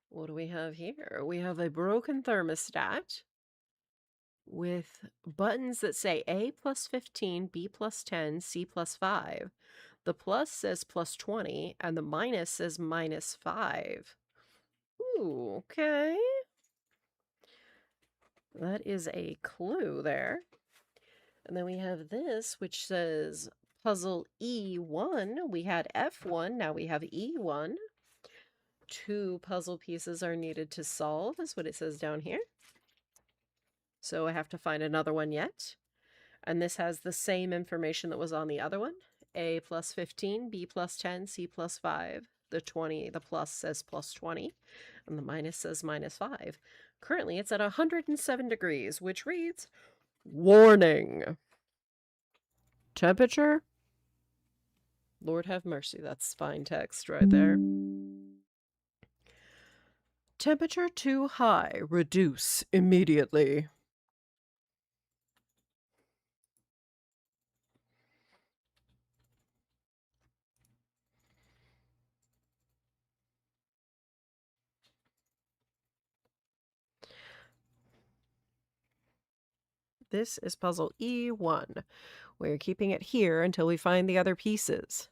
What do we have here? We have a broken thermostat with buttons that say A plus 15, B plus 10, C plus 5. The plus says plus 20, and the minus says minus 5. Ooh, okay. That is a clue there. And then we have this, which says puzzle E1. We had F1, now we have E1. 2 puzzle pieces are needed to solve, is what it says down here. So I have to find another one yet. And this has the same information that was on the other one. A plus 15, B plus 10, C plus 5. The plus says plus 20, and the minus says minus 5. Currently, it's at 107 degrees, which reads, warning. Temperature? Lord have mercy, that's fine text right there. Temperature too high. Reduce immediately. This is puzzle E1. We're keeping it here until we find the other pieces.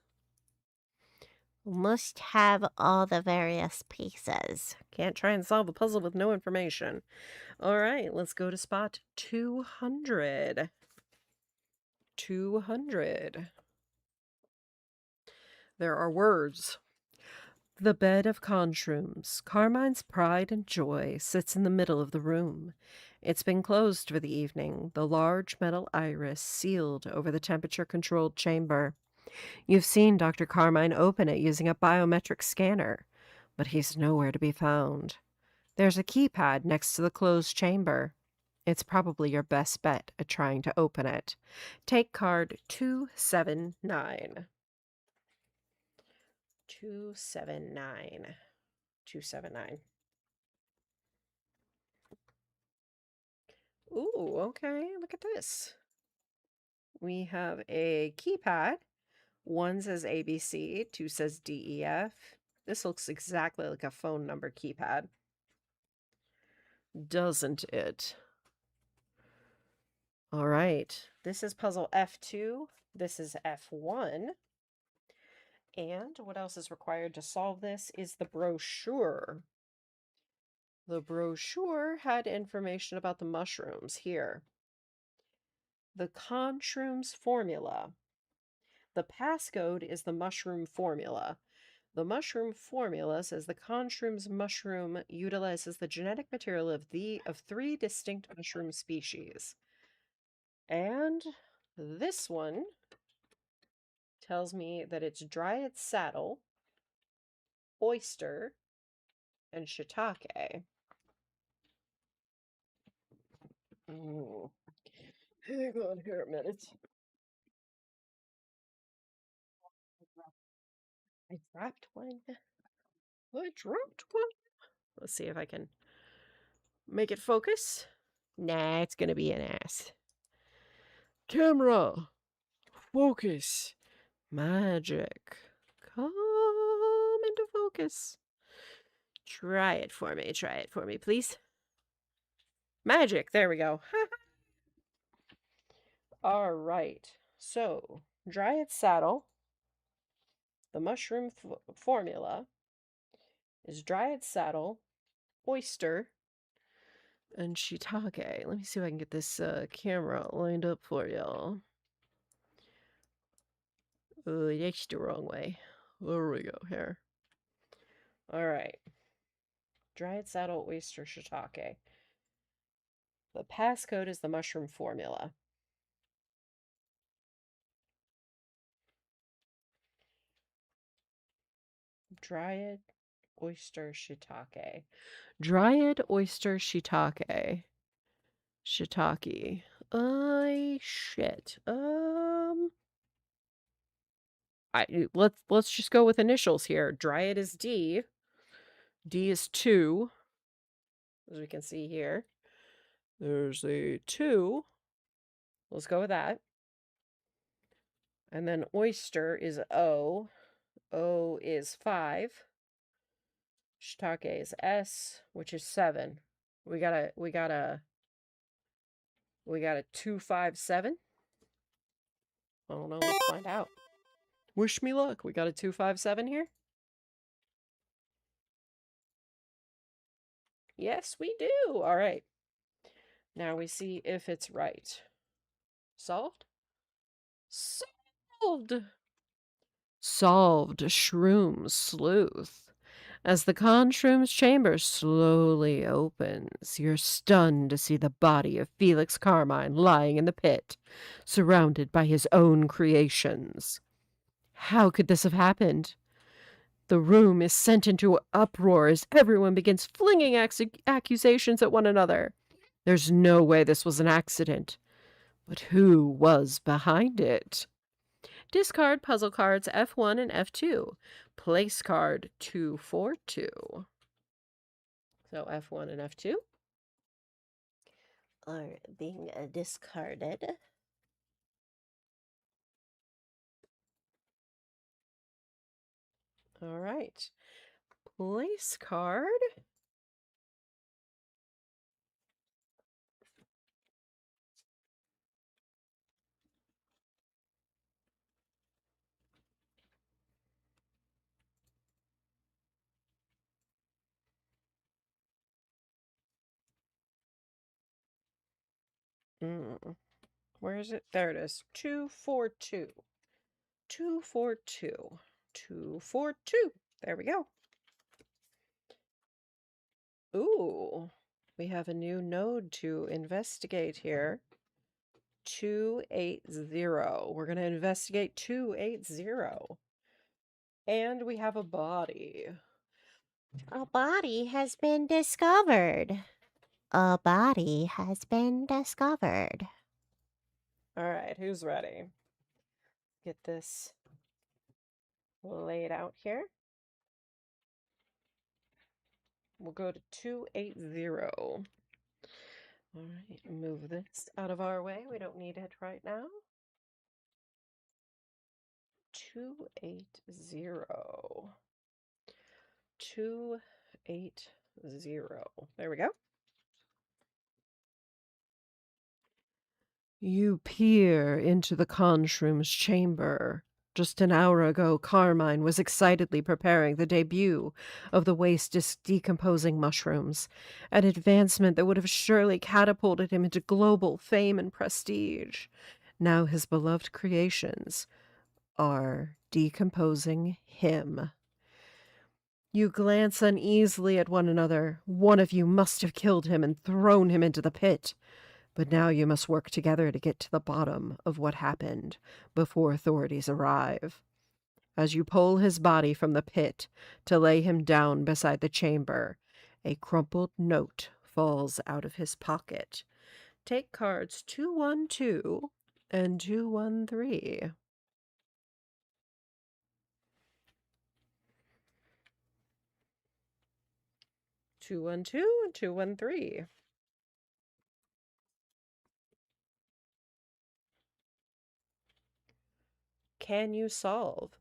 Must have all the various pieces. Can't try and solve a puzzle with no information. All right, let's go to spot 200. 200. There are words. The bed of Conshrooms, Carmine's pride and joy, sits in the middle of the room. It's been closed for the evening, the large metal iris sealed over the temperature-controlled chamber. You've seen Dr. Carmine open it using a biometric scanner. but he's nowhere to be found. There's a keypad next to the closed chamber. It's probably your best bet at trying to open it. Take card 279. 279. 279. Ooh, okay, look at this. We have a keypad. One says ABC, two says DEF. This looks exactly like a phone number keypad. Doesn't it? All right. This is puzzle F2. This is F1. And what else is required to solve this is the brochure. The brochure had information about the mushrooms here. The Conshrooms formula. The passcode is the mushroom formula. The mushroom formula says the Conshrooms mushroom utilizes the genetic material of three distinct mushroom species. And this one tells me that it's Dryad saddle, oyster, and shiitake. Ooh. Hang on here a minute. I dropped one. I dropped one. Let's see if I can make it focus. Nah, it's gonna be an ass. Camera, focus. Magic. Come into focus. Try it for me, please. Magic, there we go. All right, so Dryad saddle, the mushroom formula is Dryad saddle, oyster, and shiitake. Let me see if I can get this camera lined up for y'all. Oh, that's the wrong way. There we go, here. All right. Dryad saddle, oyster, shiitake. The passcode is the mushroom formula. Dryad, oyster, shiitake. Dryad, oyster, shiitake. Shiitake. Shit. Let's just go with initials here. Dryad is D. D is 2, as we can see here. There's a 2. Let's go with that. And then oyster is O. O is 5. Shiitake is S, which is 7. We got a 257. I don't know. Let's find out. Wish me luck. We got a 257 here. Yes, we do. All right. Now we see if it's right. Solved? Solved! Solved. Shroom sleuth. As the Conshrooms chamber slowly opens, you're stunned to see the body of Felix Carmine lying in the pit, surrounded by his own creations. How could this have happened? The room is sent into uproar as everyone begins flinging accusations at one another. There's no way this was an accident. But who was behind it? Discard puzzle cards F1 and F2. Place card 242. So F1 and F2 are being discarded. All right. Place card. Where is it? There it is. 242. 242. 242. There we go. Ooh, we have a new node to investigate here. 280. We're going to investigate 280. And we have a body. A body has been discovered. A body has been discovered. All right, who's ready? Get this laid out here. We'll go to 280. All right, move this out of our way. We don't need it right now. 280. 280. There we go. You peer into the Conshroom's chamber. Just an hour ago, Carmine was excitedly preparing the debut of the waste decomposing mushrooms, an advancement that would have surely catapulted him into global fame and prestige. Now his beloved creations are decomposing him. You glance uneasily at one another. One of you must have killed him and thrown him into the pit. But now you must work together to get to the bottom of what happened before authorities arrive. As you pull his body from the pit to lay him down beside the chamber, a crumpled note falls out of his pocket. Take cards 212 and 213. 212 and 213. Can you solve?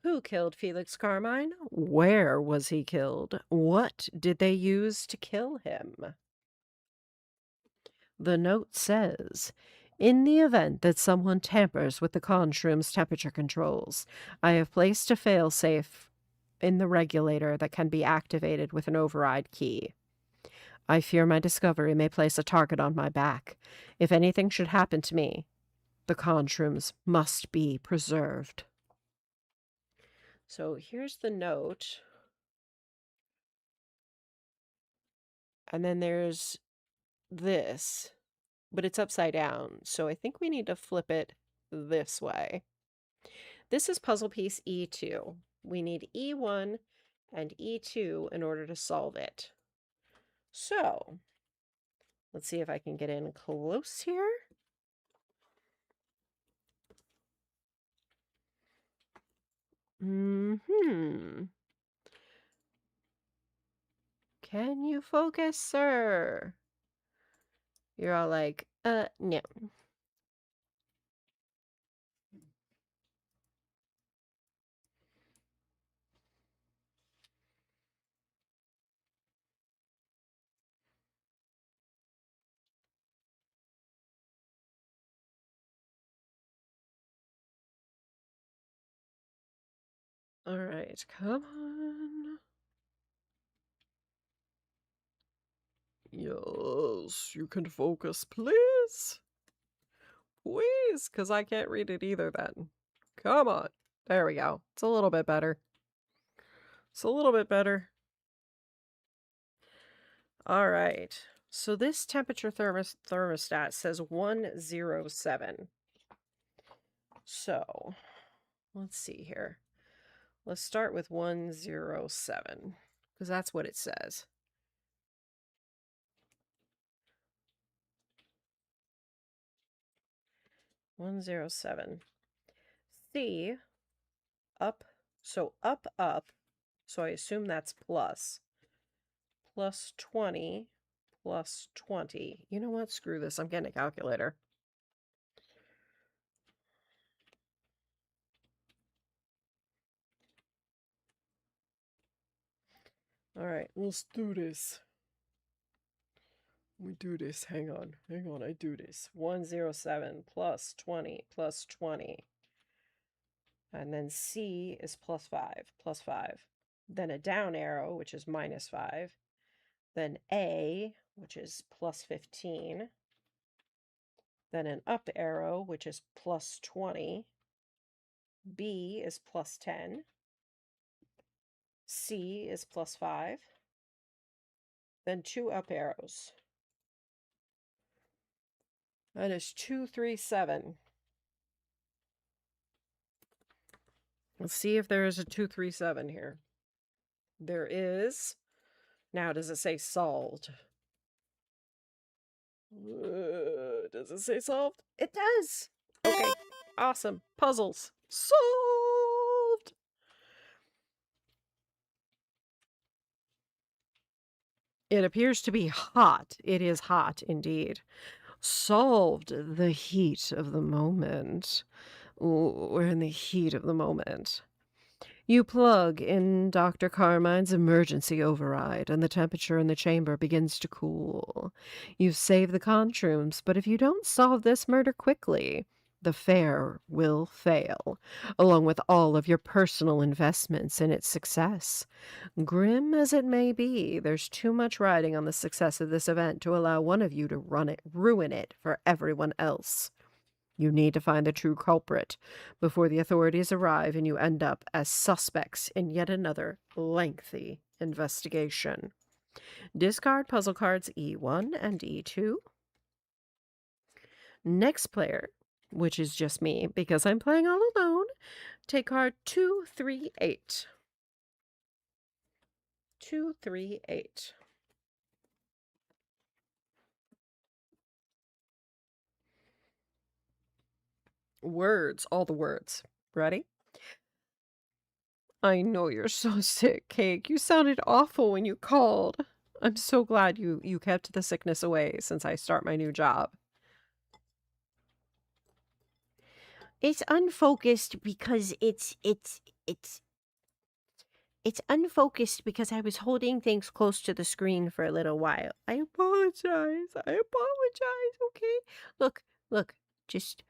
Who killed Felix Carmine? Where was he killed? What did they use to kill him? The note says, in the event that someone tampers with the Conshroom's temperature controls, I have placed a failsafe in the regulator that can be activated with an override key. I fear my discovery may place a target on my back. If anything should happen to me, the Conshrooms must be preserved. So here's the note. And then there's this, but it's upside down. So I think we need to flip it this way. This is puzzle piece E2. We need E1 and E2 in order to solve it. So let's see if I can get in close here. Can you focus, sir? You're all like, no. All right, come on. Yes, you can focus, please. Please, because I can't read it either then. Come on. There we go. It's a little bit better. It's a little bit better. All right. So this temperature thermostat says 107. So let's see here. Let's start with 107 because that's what it says. (107) C up, so up. So I assume that's plus 20 plus 20. You know what? Screw this. I'm getting a calculator. All right, let's do this. We do this. Hang on. I do this. 107 plus 20 plus 20. And then C is plus 5. Then a down arrow, which is minus 5. Then A, which is plus 15. Then an up arrow, which is plus 20. B is plus 10. C is plus 5. Then 2 up arrows. That is 237. Let's see if there is a 237 here. There is. Now, does it say solved? Does it say solved? It does. Okay. Awesome. Puzzles. Solved. It appears to be hot. It is hot indeed. Solved the heat of the moment. Ooh, we're in the heat of the moment. You plug in Dr. Carmine's emergency override, and the temperature in the chamber begins to cool. You save the conshrooms, but if you don't solve this murder quickly, the fair will fail, along with all of your personal investments in its success. Grim as it may be, there's too much riding on the success of this event to allow one of you to ruin it for everyone else. You need to find the true culprit before the authorities arrive and you end up as suspects in yet another lengthy investigation. Discard puzzle cards E1 and E2. Next player, which is just me because I'm playing all alone, take card 238. 238. Words, all the words. Ready? I know you're so sick, Cake. You sounded awful when you called. I'm so glad you kept the sickness away since I start my new job. It's unfocused because it's unfocused because I was holding things close to the screen for a little while. I apologize. I apologize, okay? Look, just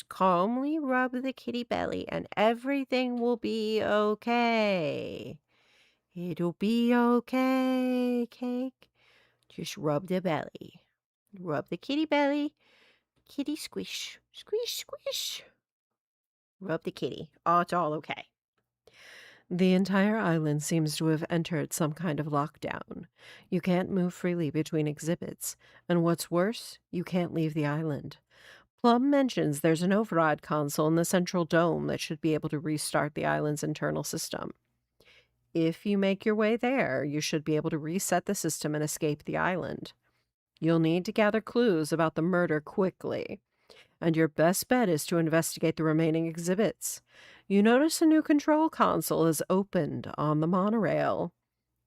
calmly rub the kitty belly and everything will be okay. It'll be okay, Cake. Just rub the belly. Rub the kitty belly. Kitty squish. Squish, squish. Rub the kitty. Oh, it's all okay. The entire island seems to have entered some kind of lockdown. You can't move freely between exhibits, and what's worse, you can't leave the island. Plum mentions there's an override console in the central dome that should be able to restart the island's internal system. If you make your way there, you should be able to reset the system and escape the island. You'll need to gather clues about the murder quickly, and your best bet is to investigate the remaining exhibits. You notice a new control console is opened on the monorail.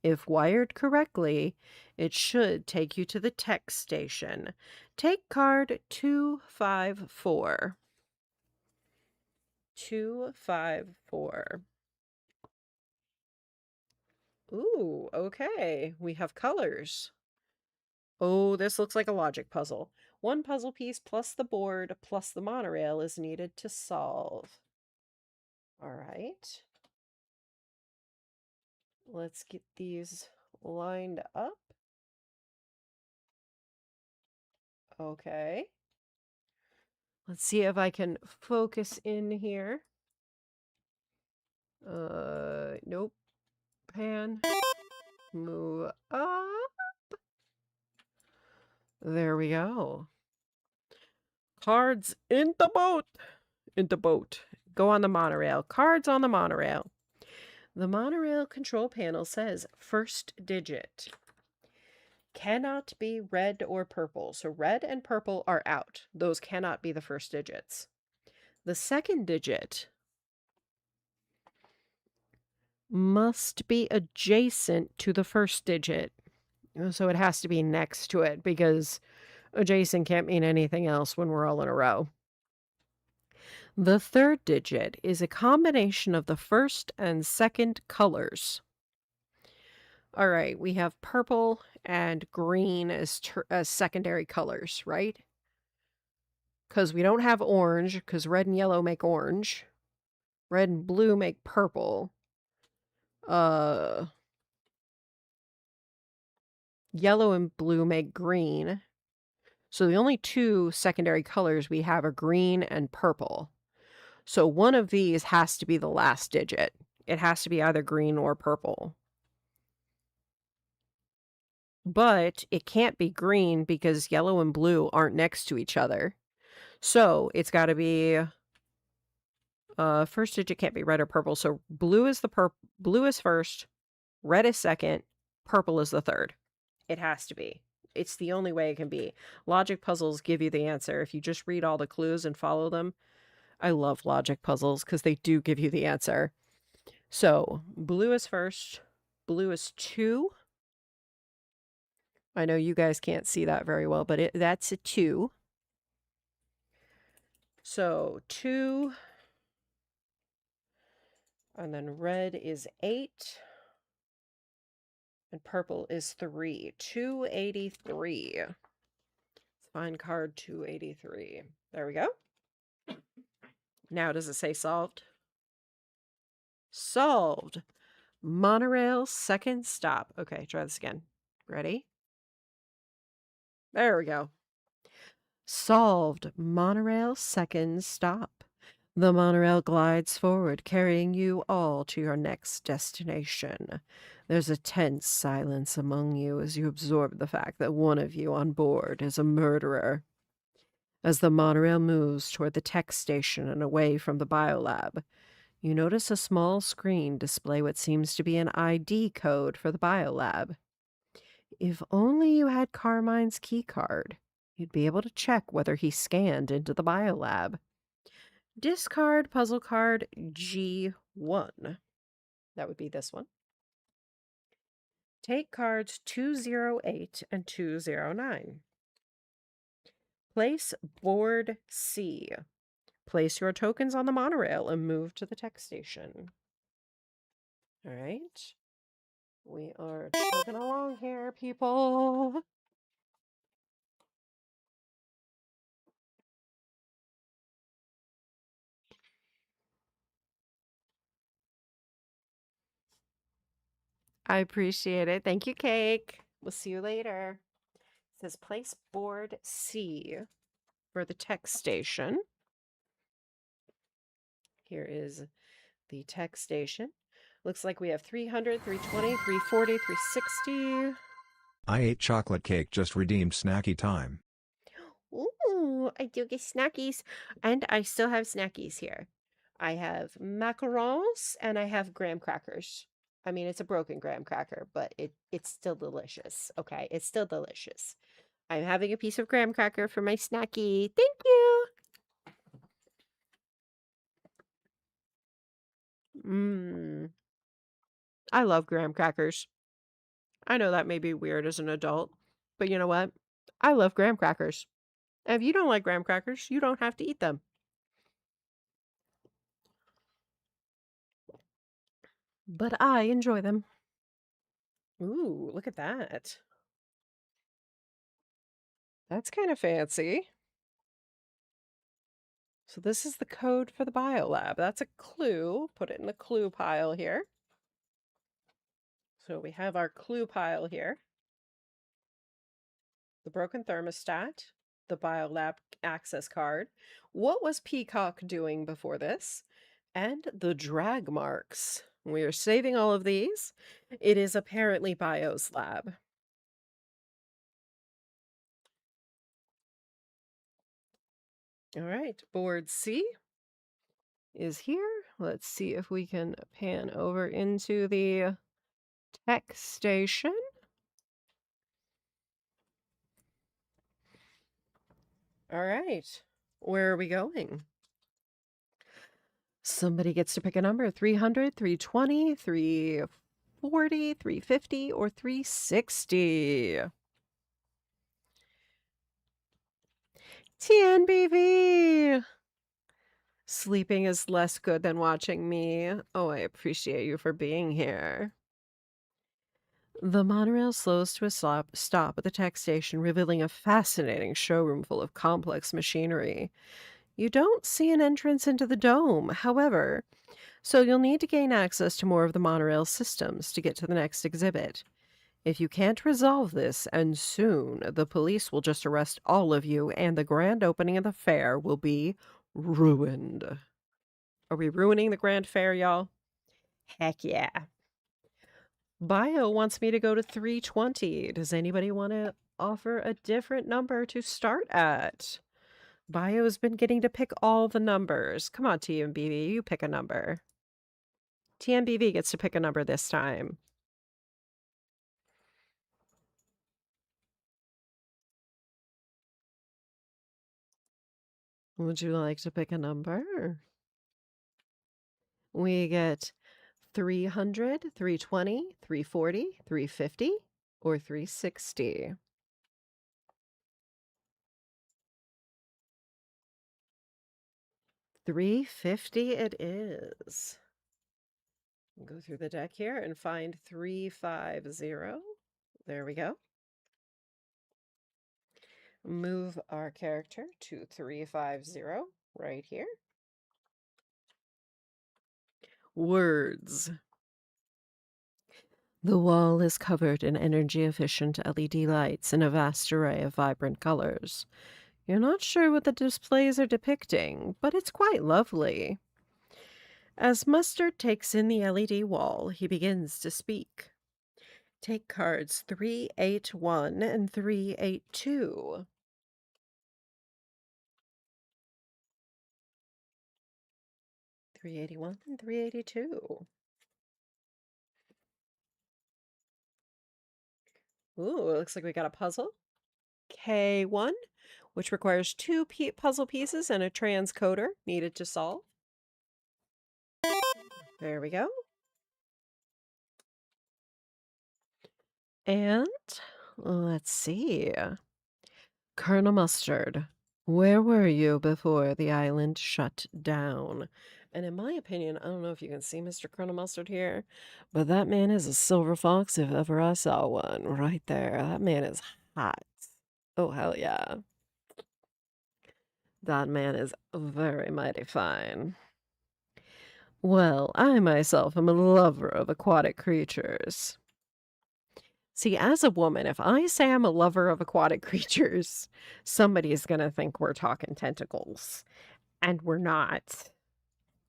If wired correctly, it should take you to the tech station. Take card 254. 254. Ooh, okay. We have colors. Oh, this looks like a logic puzzle. One puzzle piece plus the board plus the monorail is needed to solve. All right. Let's get these lined up. Okay. Let's see if I can focus in here. Nope. Pan. Move up. There we go. Cards in the boat. In the boat. Go on the monorail. Cards on the monorail. The monorail control panel says first digit. Cannot be red or purple. So red and purple are out. Those cannot be the first digits. The second digit must be adjacent to the first digit. So it has to be next to it because adjacent can't mean anything else when we're all in a row. The third digit is a combination of the first and second colors. All right, we have purple and green as secondary colors, right? Because we don't have orange, because red and yellow make orange. Red and blue make purple. Yellow and blue make green. So the only two secondary colors we have are green and purple. So one of these has to be the last digit. It has to be either green or purple. But it can't be green because yellow and blue aren't next to each other. So it's got to be first digit can't be red or purple. So blue is first. red is second, purple is the third. It has to be. It's the only way it can be. Logic puzzles give you the answer. If you just read all the clues and follow them, I love logic puzzles because they do give you the answer. So, blue is first. Blue is 2. I know you guys can't see that very well, but that's a 2. So, 2. And then red is 8. And purple is 3. 283. Let's find card 283. There we go. Now, does it say solved? Solved. Monorail second stop. Okay, try this again. Ready? There we go. Solved. Monorail second stop. The monorail glides forward, carrying you all to your next destination. There's a tense silence among you as you absorb the fact that one of you on board is a murderer. As the monorail moves toward the tech station and away from the biolab, you notice a small screen display what seems to be an ID code for the biolab. If only you had Carmine's keycard, you'd be able to check whether he scanned into the biolab. Discard puzzle card G1. That would be this one. Take cards 208 and 209. Place board C. Place your tokens on the monorail and move to the tech station. All right. We are chugging along here, people. I appreciate it. Thank you, Cake. We'll see you later. It says place board C for the tech station. Here is the tech station. Looks like we have 300, 320, 340, 360. I ate chocolate cake, just redeemed snacky time. Ooh, I do get snackies. And I still have snackies here. I have macarons and I have graham crackers. I mean, it's a broken graham cracker, but it's still delicious. Okay, it's still delicious. I'm having a piece of graham cracker for my snacky. Thank you. Mmm. I love graham crackers. I know that may be weird as an adult, but you know what? I love graham crackers. And if you don't like graham crackers, you don't have to eat them. But I enjoy them. Ooh, look at that. That's kind of fancy. So this is the code for the biolab. That's a clue. Put it in the clue pile here. So we have our clue pile here. The broken thermostat, the biolab access card. What was Peacock doing before this? And the drag marks. We are saving all of these. It is apparently Bio's lab. All right, board C is here. Let's see if we can pan over into the tech station. All right, where are we going? Somebody gets to pick a number, 300, 320, 340, 350, or 360. TNBV! Sleeping is less good than watching me. Oh, I appreciate you for being here. The monorail slows to a stop at the tech station, revealing a fascinating showroom full of complex machinery. You don't see an entrance into the dome, however, so you'll need to gain access to more of the monorail systems to get to the next exhibit. If you can't resolve this, and soon, the police will just arrest all of you, and the grand opening of the fair will be ruined. Are we ruining the grand fair, y'all? Heck yeah. Bio wants me to go to 320. Does anybody want to offer a different number to start at? Bio's been getting to pick all the numbers. Come on, TMBV, you pick a number. TMBV gets to pick a number this time. Would you like to pick a number? We get 300, 320, 340, 350, or 360. 350 it is. Go through the deck here and find 350. There we go. Move our character to 350 right here. Words. The wall is covered in energy-efficient LED lights in a vast array of vibrant colors. You're not sure what the displays are depicting, but it's quite lovely. As Mustard takes in the LED wall, he begins to speak. Take cards 381 and 382. 381 and 382. Ooh, it looks like we got a puzzle. K1, which requires two puzzle pieces and a transcoder needed to solve. There we go. And let's see. Colonel Mustard, where were you before the island shut down? And in my opinion, I don't know if you can see Mr. Colonel Mustard here, but that man is a silver fox if ever I saw one. Right there. That man is hot. Oh, hell yeah. That man is very mighty fine. Well, I myself am a lover of aquatic creatures. See, as a woman, if I say I'm a lover of aquatic creatures, somebody is going to think we're talking tentacles. And we're not.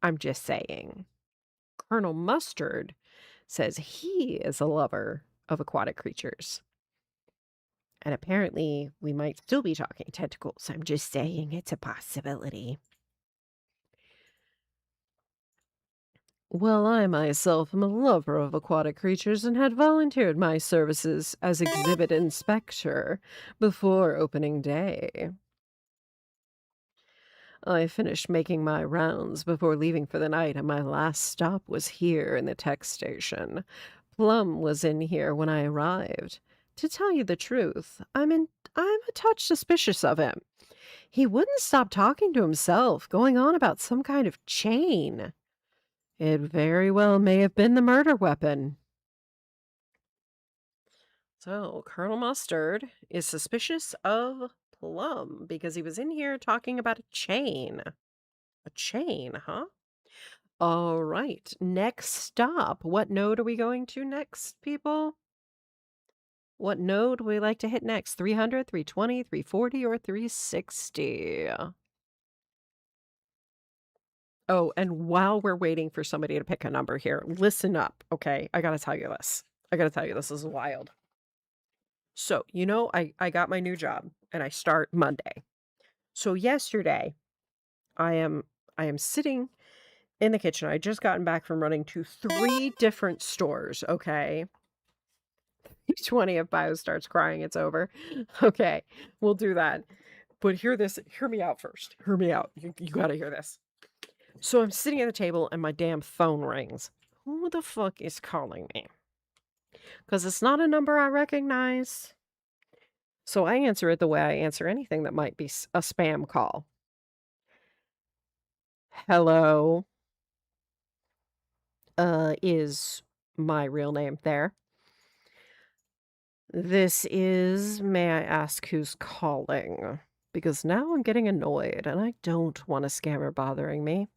I'm just saying. Colonel Mustard says he is a lover of aquatic creatures. And apparently, we might still be talking tentacles. I'm just saying it's a possibility. Well, I myself am a lover of aquatic creatures and had volunteered my services as exhibit inspector before opening day. I finished making my rounds before leaving for the night, and my last stop was here in the tech station. Plum was in here when I arrived. To tell you the truth, I'm a touch suspicious of him. He wouldn't stop talking to himself, going on about some kind of chain. It very well may have been the murder weapon. So, Colonel Mustard is suspicious of Plum because he was in here talking about a chain. A chain, huh? All right. Next stop. What node are we going to next, people? What node would we like to hit next? 300, 320, 340, or 360? Oh, and while we're waiting for somebody to pick a number here, listen up, okay? I gotta tell you this. This is wild. So, I got my new job and I start Monday. So yesterday, I am sitting in the kitchen. I just gotten back from running to 3 different stores, okay? 20 if Bio starts crying, it's over. Okay, we'll do that. But hear me out first. Hear me out. You gotta hear this. So I'm sitting at the table and my damn phone rings. Who the fuck is calling me? Because it's not a number I recognize. So I answer it the way I answer anything that might be a spam call. Hello. Is my real name there? This is, may I ask who's calling? Because now I'm getting annoyed and I don't want a scammer bothering me.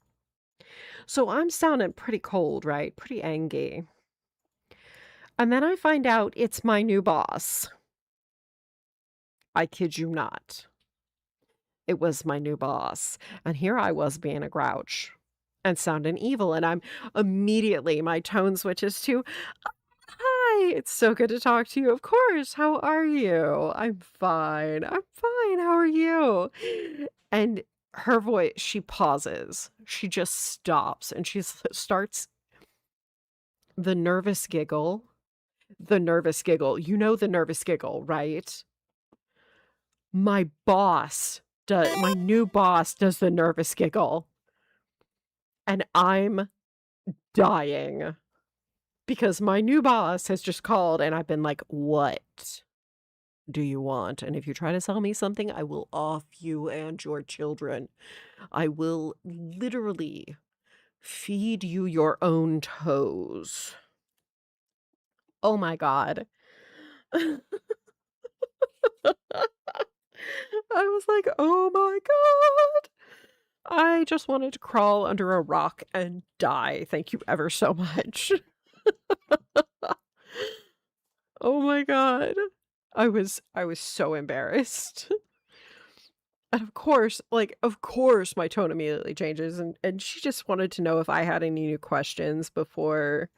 So I'm sounding pretty cold, right? Pretty angry. And then I find out it's my new boss. I kid you not. It was my new boss. And here I was being a grouch and sounding evil. And my tone switches to, hi, it's so good to talk to you. Of course. How are you? I'm fine. How are you? And her voice, she pauses. She just stops and she starts the nervous giggle. The nervous giggle. You know the nervous giggle, right? My boss my new boss does the nervous giggle, and I'm dying because my new boss has just called and I've been like, "What do you want? And if you try to sell me something, I will off you and your children. I will literally feed you your own toes." Oh my god. I was like, "Oh my god." I just wanted to crawl under a rock and die. Thank you ever so much. Oh my god. I was so embarrassed. And of course my tone immediately changes and she just wanted to know if I had any new questions before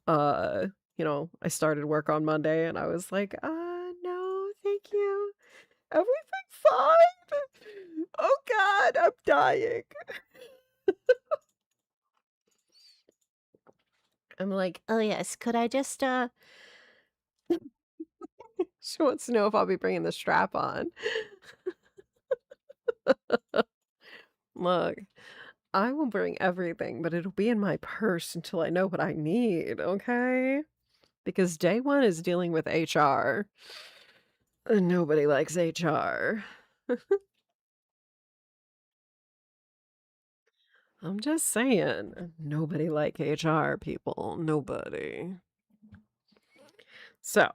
uh I started work on Monday and I was like, no, thank you. Everything's fine. Oh god, I'm dying." I'm like, "Oh yes, could I just she wants to know if I'll be bringing the strap on. Look, I will bring everything, but it'll be in my purse until I know what I need, okay? Because day one is dealing with HR. And nobody likes HR. I'm just saying, nobody like HR people. Nobody. So,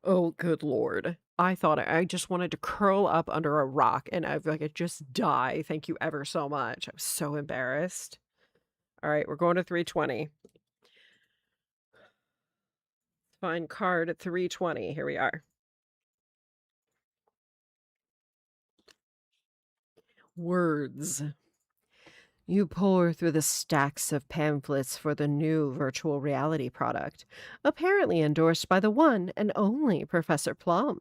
oh, good lord. I thought I just wanted to curl up under a rock and I could just die. Thank you ever so much. I was so embarrassed. All right, we're going to 320. Find card at 320. Here we are. Words. You pore through the stacks of pamphlets for the new virtual reality product, apparently endorsed by the one and only Professor Plum.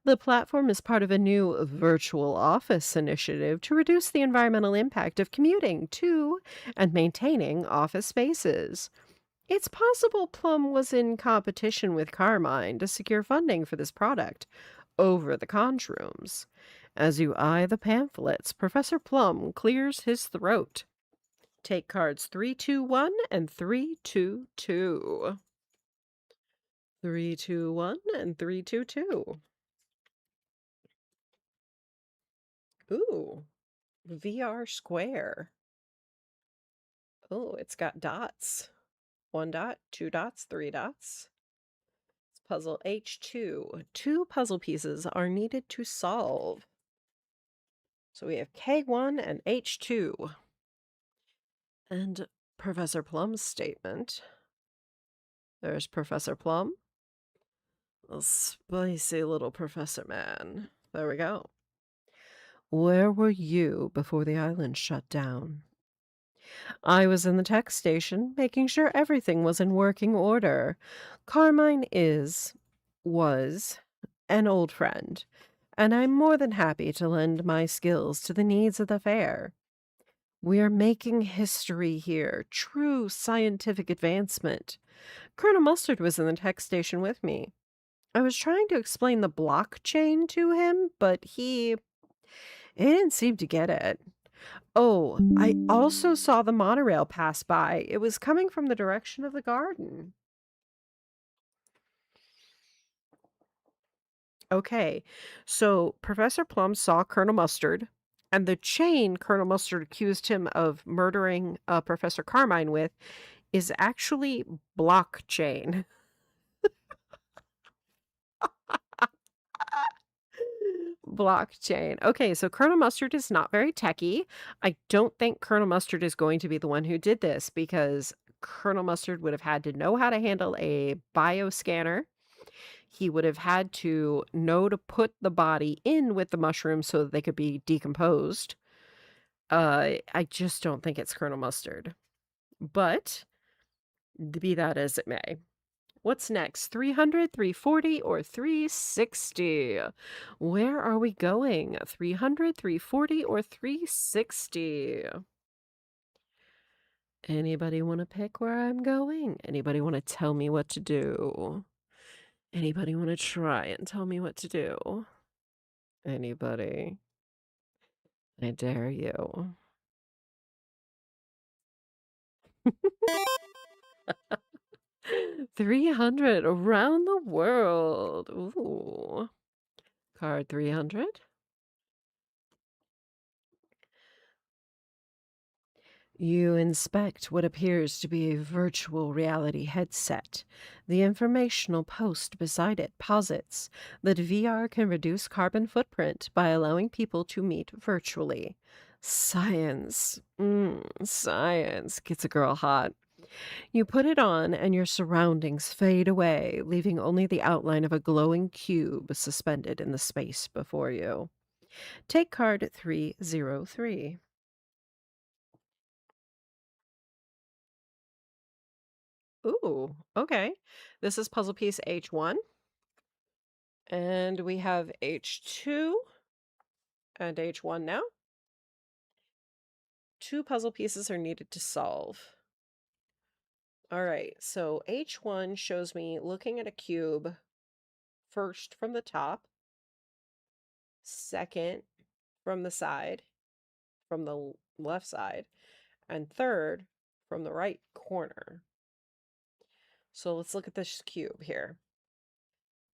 The platform is part of a new virtual office initiative to reduce the environmental impact of commuting to and maintaining office spaces. It's possible Plum was in competition with Carmine to secure funding for this product over the conch rooms. As you eye the pamphlets, Professor Plum clears his throat. Take cards 321 and 322. 321 and 322. Ooh, VR square. Oh, it's got dots. 1 dot, 2 dots, 3 dots. It's puzzle H2. 2 puzzle pieces are needed to solve. So we have K1 and H2. And Professor Plum's statement. There's Professor Plum. A spicy little Professor Man. There we go. Where were you before the island shut down? I was in the tech station, making sure everything was in working order. Carmine was, an old friend, and I'm more than happy to lend my skills to the needs of the fair. We are making history here, true scientific advancement. Colonel Mustard was in the tech station with me. I was trying to explain the blockchain to him, but he didn't seem to get it. Oh, I also saw the monorail pass by. It was coming from the direction of the garden. Okay, so Professor Plum saw Colonel Mustard, and the chain Colonel Mustard accused him of murdering Professor Carmine with is actually blockchain. Blockchain. Okay, so Colonel Mustard is not very techy. I don't think Colonel Mustard is going to be the one who did this because Colonel Mustard would have had to know how to handle a bioscanner. He would have had to know to put the body in with the mushrooms so that they could be decomposed. I just don't think it's Colonel Mustard. But be that as it may. What's next? 300, 340, or 360? Where are we going? 300, 340, or 360? Anybody want to pick where I'm going? Anybody want to tell me what to do? Anybody want to try and tell me what to do? Anybody? I dare you. 300 around the world. Ooh. Card 300. You inspect what appears to be a virtual reality headset. The informational post beside it posits that VR can reduce carbon footprint by allowing people to meet virtually. Science. Science gets a girl hot. You put it on, and your surroundings fade away, leaving only the outline of a glowing cube suspended in the space before you. Take card 303. Ooh, okay. This is puzzle piece H1, and we have H2 and H1 now. 2 puzzle pieces are needed to solve. All right, so H1 shows me looking at a cube first from the top, second from the side, from the left side, and third from the right corner. So let's look at this cube here.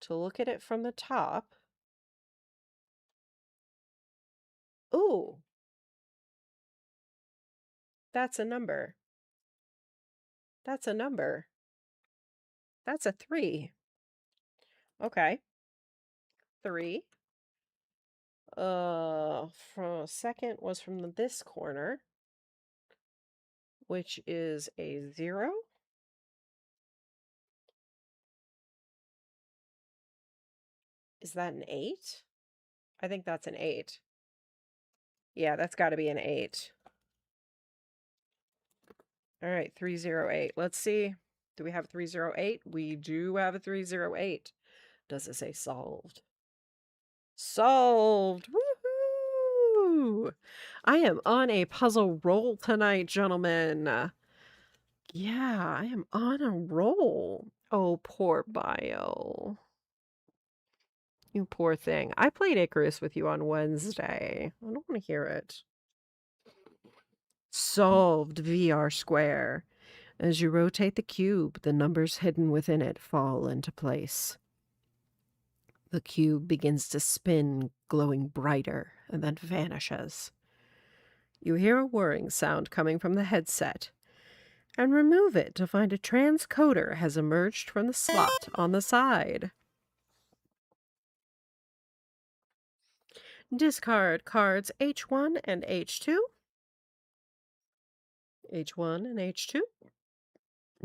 To look at it from the top, ooh, that's a number. That's a number. That's a 3. Okay. 3. From second was from this corner, which is a 0. Is that an 8? I think that's an 8. Yeah, that's got to be an 8. All right, 308. Let's see. Do we have 308? We do have a 308. Does it say solved? Solved! Woohoo! I am on a puzzle roll tonight, gentlemen. Yeah, I am on a roll. Oh, poor Bio. You poor thing. I played Icarus with you on Wednesday. I don't want to hear it. Solved VR square. As you rotate the cube, the numbers hidden within it fall into place. The cube begins to spin, glowing brighter, and then vanishes. You hear a whirring sound coming from the headset, and remove it to find a transcoder has emerged from the slot on the side. Discard cards H1 and H2. H1 and H2.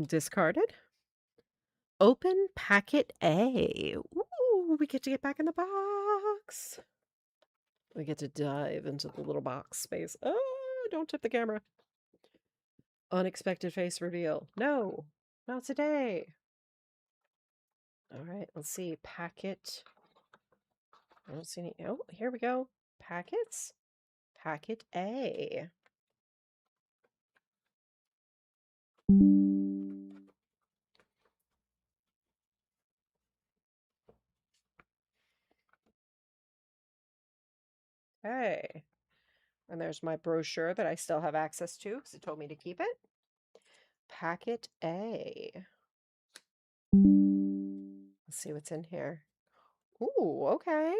Discarded. Open packet A. Ooh, we get to get back in the box. We get to dive into the little box space. Oh, don't tip the camera. Unexpected face reveal. No, not today. All right, let's see. Packet. I don't see any. Oh, here we go. Packets. Packet A. Okay. And there's my brochure that I still have access to because it told me to keep it. Packet A. Let's see what's in here. Ooh, okay.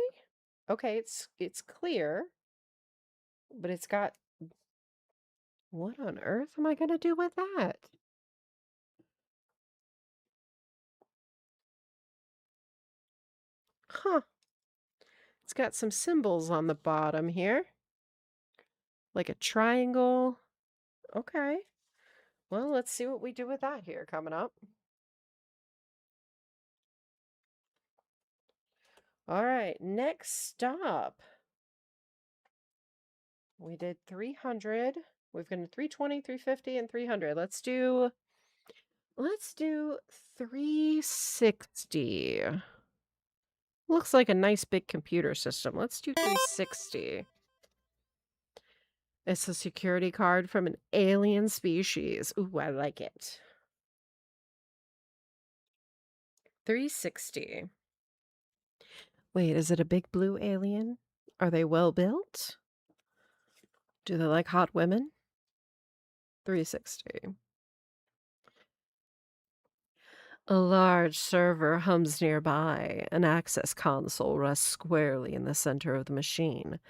Okay, it's clear, but it's got, what on earth am I gonna do with that? Huh. It's got some symbols on the bottom here, like a triangle. Okay. Well, let's see what we do with that here coming up. All right, next stop. We did 300. We've got 320, 350, and 300. Let's do 360. Looks like a nice big computer system. Let's do 360. It's a security card from an alien species. Ooh, I like it. 360. Wait, is it a big blue alien? Are they well built? Do they like hot women? 360. A large server hums nearby. An access console rests squarely in the center of the machine,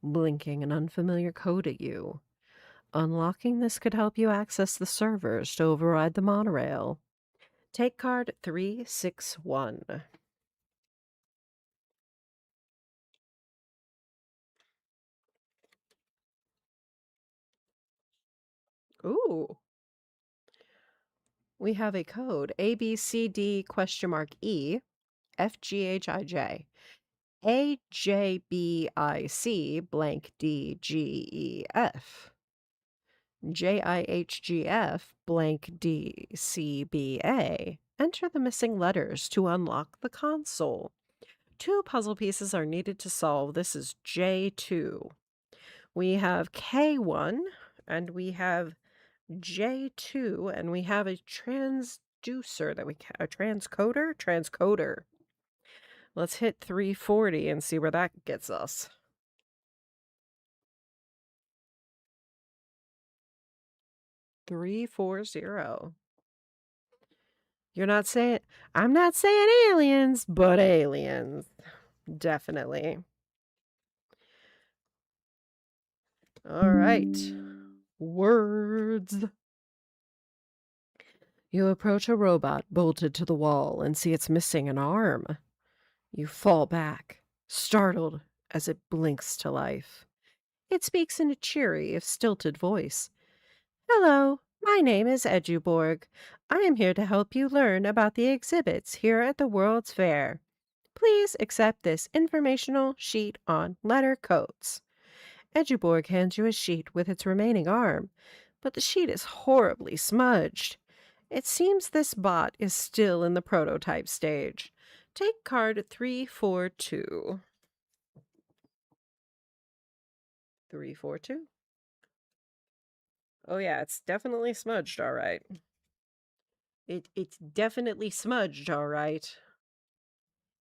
blinking an unfamiliar code at you. Unlocking this could help you access the servers to override the monorail. Take card 361. Ooh, we have a code ABCD question mark E FGHIJ AJBIC blank DGEF JIHGF blank DCBA. Enter the missing letters to unlock the console. 2 puzzle pieces are needed to solve. This is J2. We have K1 and we have J2 and we have a transducer that a transcoder. Let's hit 340 and see where that gets us. 340. You're not saying I'm not saying aliens, but aliens. Definitely. All right. Words. You approach a robot bolted to the wall and see it's missing an arm. You fall back, startled as it blinks to life. It speaks in a cheery, if stilted voice. Hello, my name is Eduborg. I am here to help you learn about the exhibits here at the World's Fair. Please accept this informational sheet on letter codes. Eduborg hands you a sheet with its remaining arm, but the sheet is horribly smudged. It seems this bot is still in the prototype stage. Take card 342. 342. Oh yeah, it's definitely smudged, all right. It's definitely smudged, all right.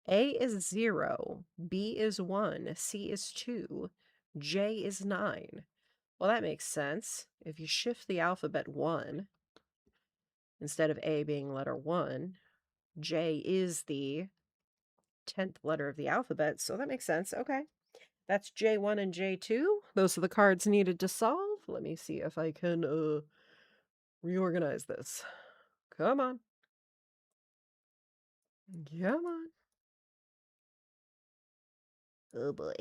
A is 0, B is 1, C is 2, J is 9. Well, that makes sense. If you shift the alphabet 1, instead of A being letter 1, J is the 10th letter of the alphabet, so that makes sense. Okay. That's J1 and J2. Those are the cards needed to solve. Let me see if I can reorganize this. Come on. Come on. Oh boy.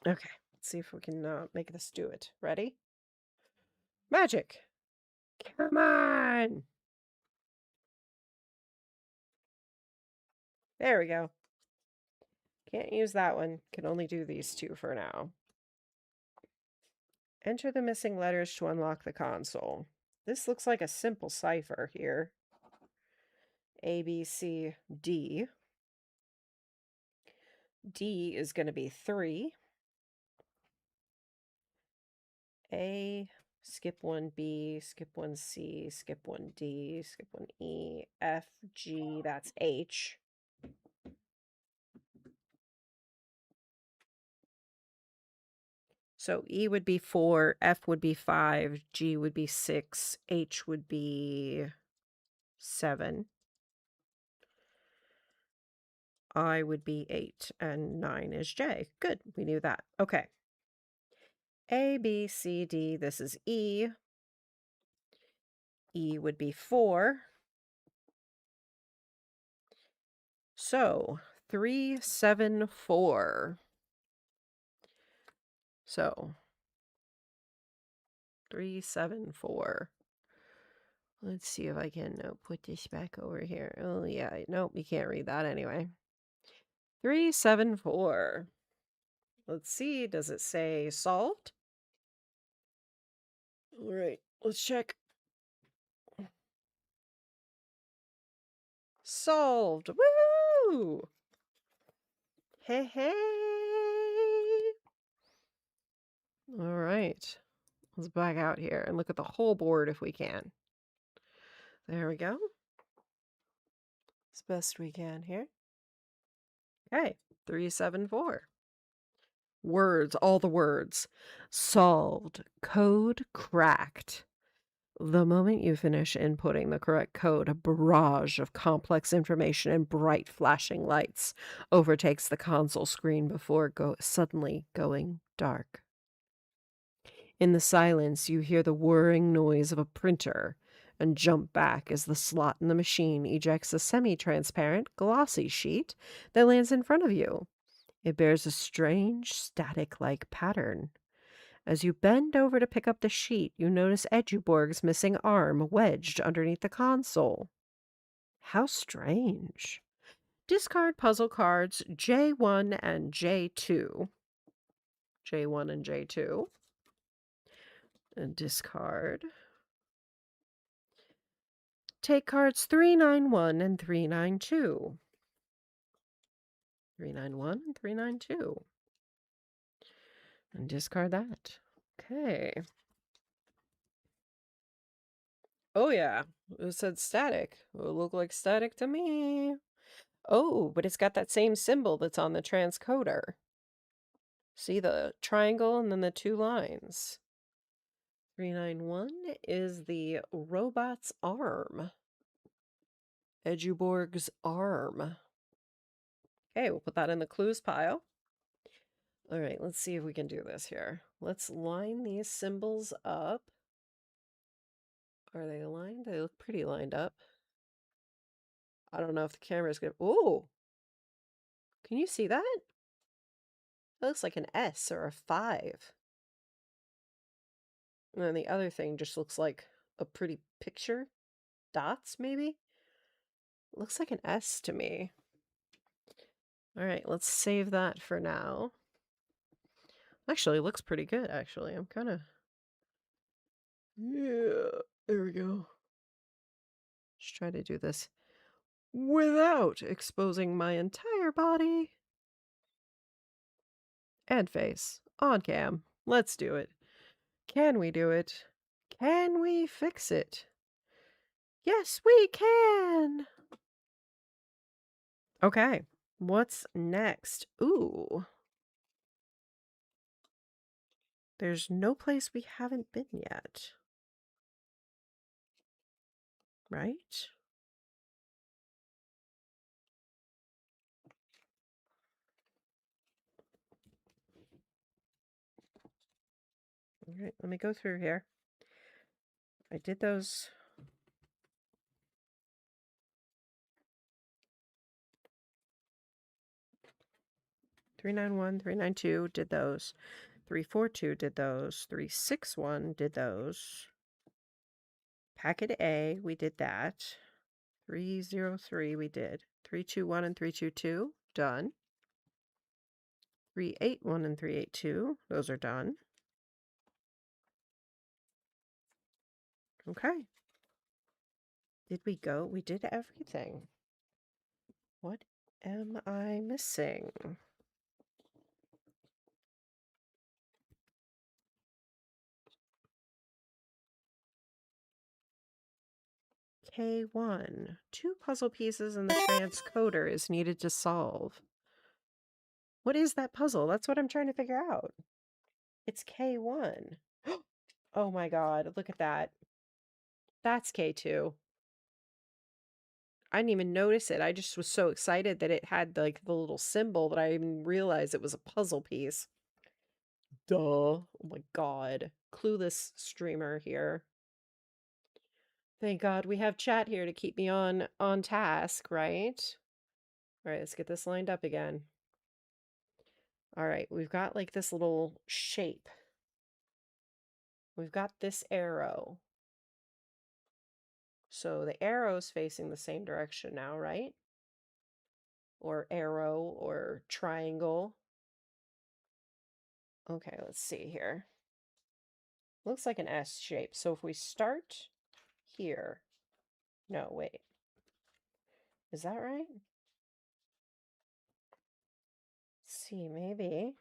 Okay. Let's see if we can make this do it. Ready? Magic. Come on. There we go. Can't use that one. Can only do these 2 for now. Enter the missing letters to unlock the console. This looks like a simple cipher here. A, B, C, D. D is going to be 3. A, skip 1 B, skip 1 C, skip 1 D, skip 1 E, F, G, that's H. So E would be 4, F would be 5, G would be 6, H would be 7. I would be 8, and 9 is J. Good, we knew that. Okay. A, B, C, D, this is E. E would be 4. So, 3, 7, 4. So, 3, 7, 4. Let's see if I can put this back over here. Oh, yeah. Nope, you can't read that anyway. 3, 7, 4. Let's see. Does it say solved? All right. Let's check. Solved. Woo! Hey, hey. All right. Let's back out here and look at the whole board if we can. There we go. As best we can here. Okay. 3, 7, 4. Words, all the words. Solved. Code cracked. The moment you finish inputting the correct code, a barrage of complex information and bright flashing lights overtakes the console screen before suddenly going dark. In the silence, you hear the whirring noise of a printer and jump back as the slot in the machine ejects a semi-transparent, glossy sheet that lands in front of you. It bears a strange, static-like pattern. As you bend over to pick up the sheet, you notice Eduborg's missing arm wedged underneath the console. How strange. Discard puzzle cards J1 and J2. J1 and J2. And discard. Take cards 391 and 392. 391 and 392. And discard that. Okay. Oh, yeah. It said static. It looked like static to me. Oh, but it's got that same symbol that's on the transcoder. See the triangle and then the two lines. 391 is the robot's arm. Eduborg's arm. Okay, we'll put that in the clues pile. All right, let's see if we can do this here. Let's line these symbols up. Are they aligned? They look pretty lined up. I don't know if the camera's good. Oh, can you see that? That looks like an S or a 5. And then the other thing just looks like a pretty picture. Dots, maybe? Looks like an S to me. All right, let's save that for now. Actually, it looks pretty good, actually. I'm kind of... Yeah, there we go. Just try to do this without exposing my entire body and face on cam. Let's do it. Can we do it? Can we fix it? Yes, we can! Okay, what's next? Ooh. There's no place we haven't been yet. Right? All right, let me go through here. I did those. Three nine one, 392 did those. 342 did those. 361 did those. Packet A, we did that. 303 we did. 321 and 322, done. 381 and 382, those are done. Okay. Did we go? We did everything. What am I missing? K1. 2 puzzle pieces and the transcoder is needed to solve. What is that puzzle? That's what I'm trying to figure out. It's K1. Oh my god, look at that. That's K2. I didn't even notice it. I just was so excited that it had like the little symbol that I didn't realize it was a puzzle piece. Duh. Oh my god. Clueless streamer here. Thank God we have chat here to keep me on task, right? All right, let's get this lined up again. All right, we've got like this little shape. We've got this arrow. So the arrow's facing the same direction now, right? Or arrow or triangle. Okay, let's see here. Looks like an S shape. So if we start here. No, wait. Is that right? Let's see, maybe.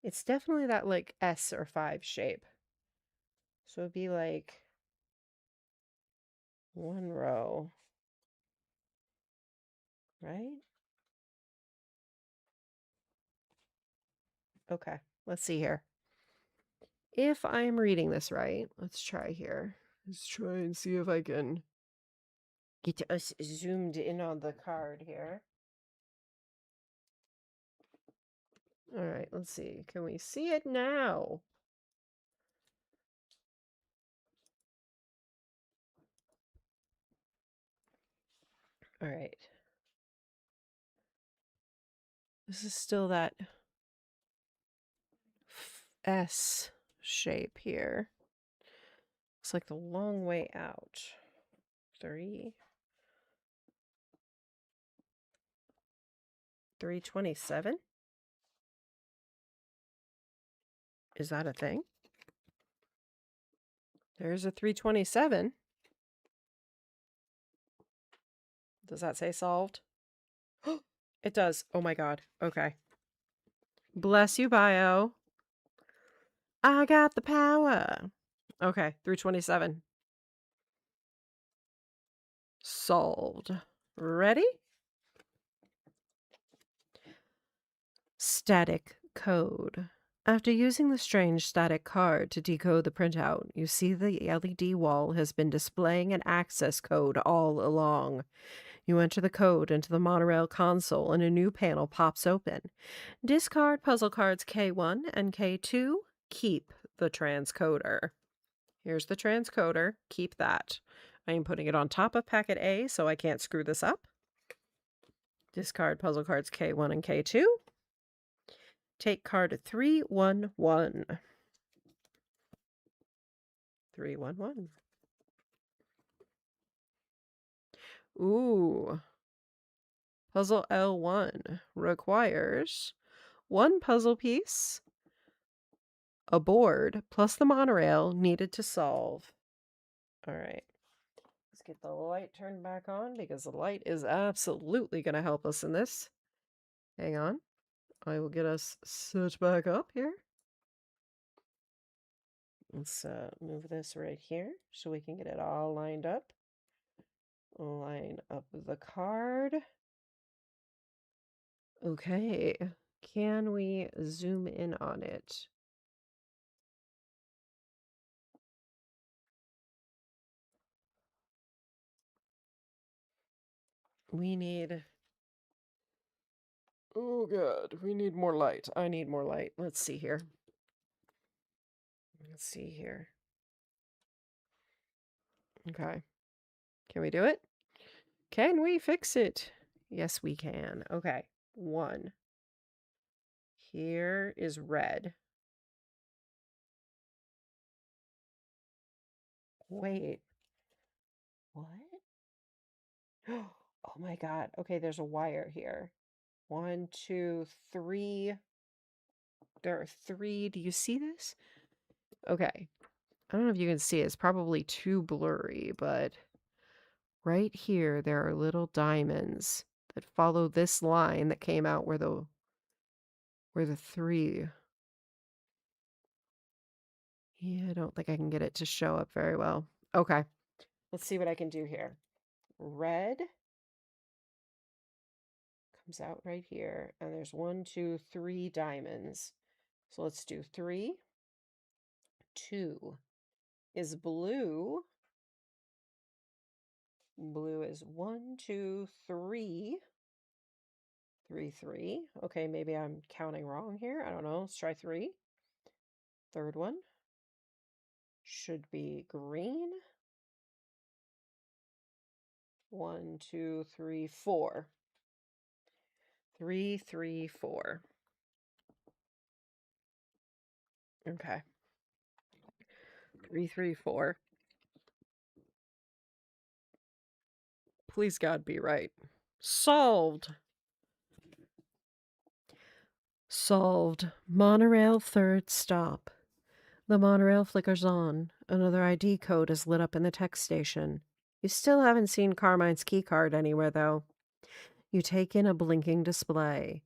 It's definitely that like S or 5 shape. So it'd be like 1 row, right? Okay, let's see here. If I'm reading this right, let's try here. Let's try and see if I can get us zoomed in on the card here. All right, let's see. Can we see it now? All right. This is still that S shape here. It's like the long way out. 327? Is that a thing? There's a 327. Does that say solved? It does. Oh my God. Okay. Bless you, bio. I got the power. Okay, 327. Solved. Ready? Static code. After using the strange static card to decode the printout, you see the LED wall has been displaying an access code all along. You enter the code into the monorail console and a new panel pops open. Discard puzzle cards K1 and K2. Keep the transcoder. Here's the transcoder. Keep that. I am putting it on top of packet A so I can't screw this up. Discard puzzle cards K1 and K2. Take card 311. 311. Ooh. Puzzle L1 requires one puzzle piece, a board, plus the monorail needed to solve. All right. Let's get the light turned back on because the light is absolutely going to help us in this. Hang on. I will get us set back up here. Let's move this right here so we can get it all lined up. Line up the card. Okay. Can we zoom in on it? We need... Oh God, we need more light. I need more light. Let's see here. Let's see here. Okay. Can we do it? Can we fix it? Yes, we can. Okay. 1. Here is red. Wait. What? Oh my God. Okay, there's a wire here. 1, 2, 3. There are 3. Do you see this? Okay. I don't know if you can see it. It's probably too blurry, but right here there are little diamonds that follow this line that came out where the 3. Yeah, I don't think I can get it to show up very well. Okay. Let's see what I can do here. Red comes out right here, and there's 1, 2, 3 diamonds. So let's do 3. 2 is blue. Blue is 1, 2, 3. 3, 3. Okay, maybe I'm counting wrong here. I don't know. Let's try 3. Third one should be green. 1, 2, 3, 4. 3, 3, 4. Okay. 3, 3, 4. Please God be right. Solved. Solved. Monorail third stop. The monorail flickers on. Another ID code is lit up in the tech station. You still haven't seen Carmine's keycard anywhere, though. You take in a blinking display.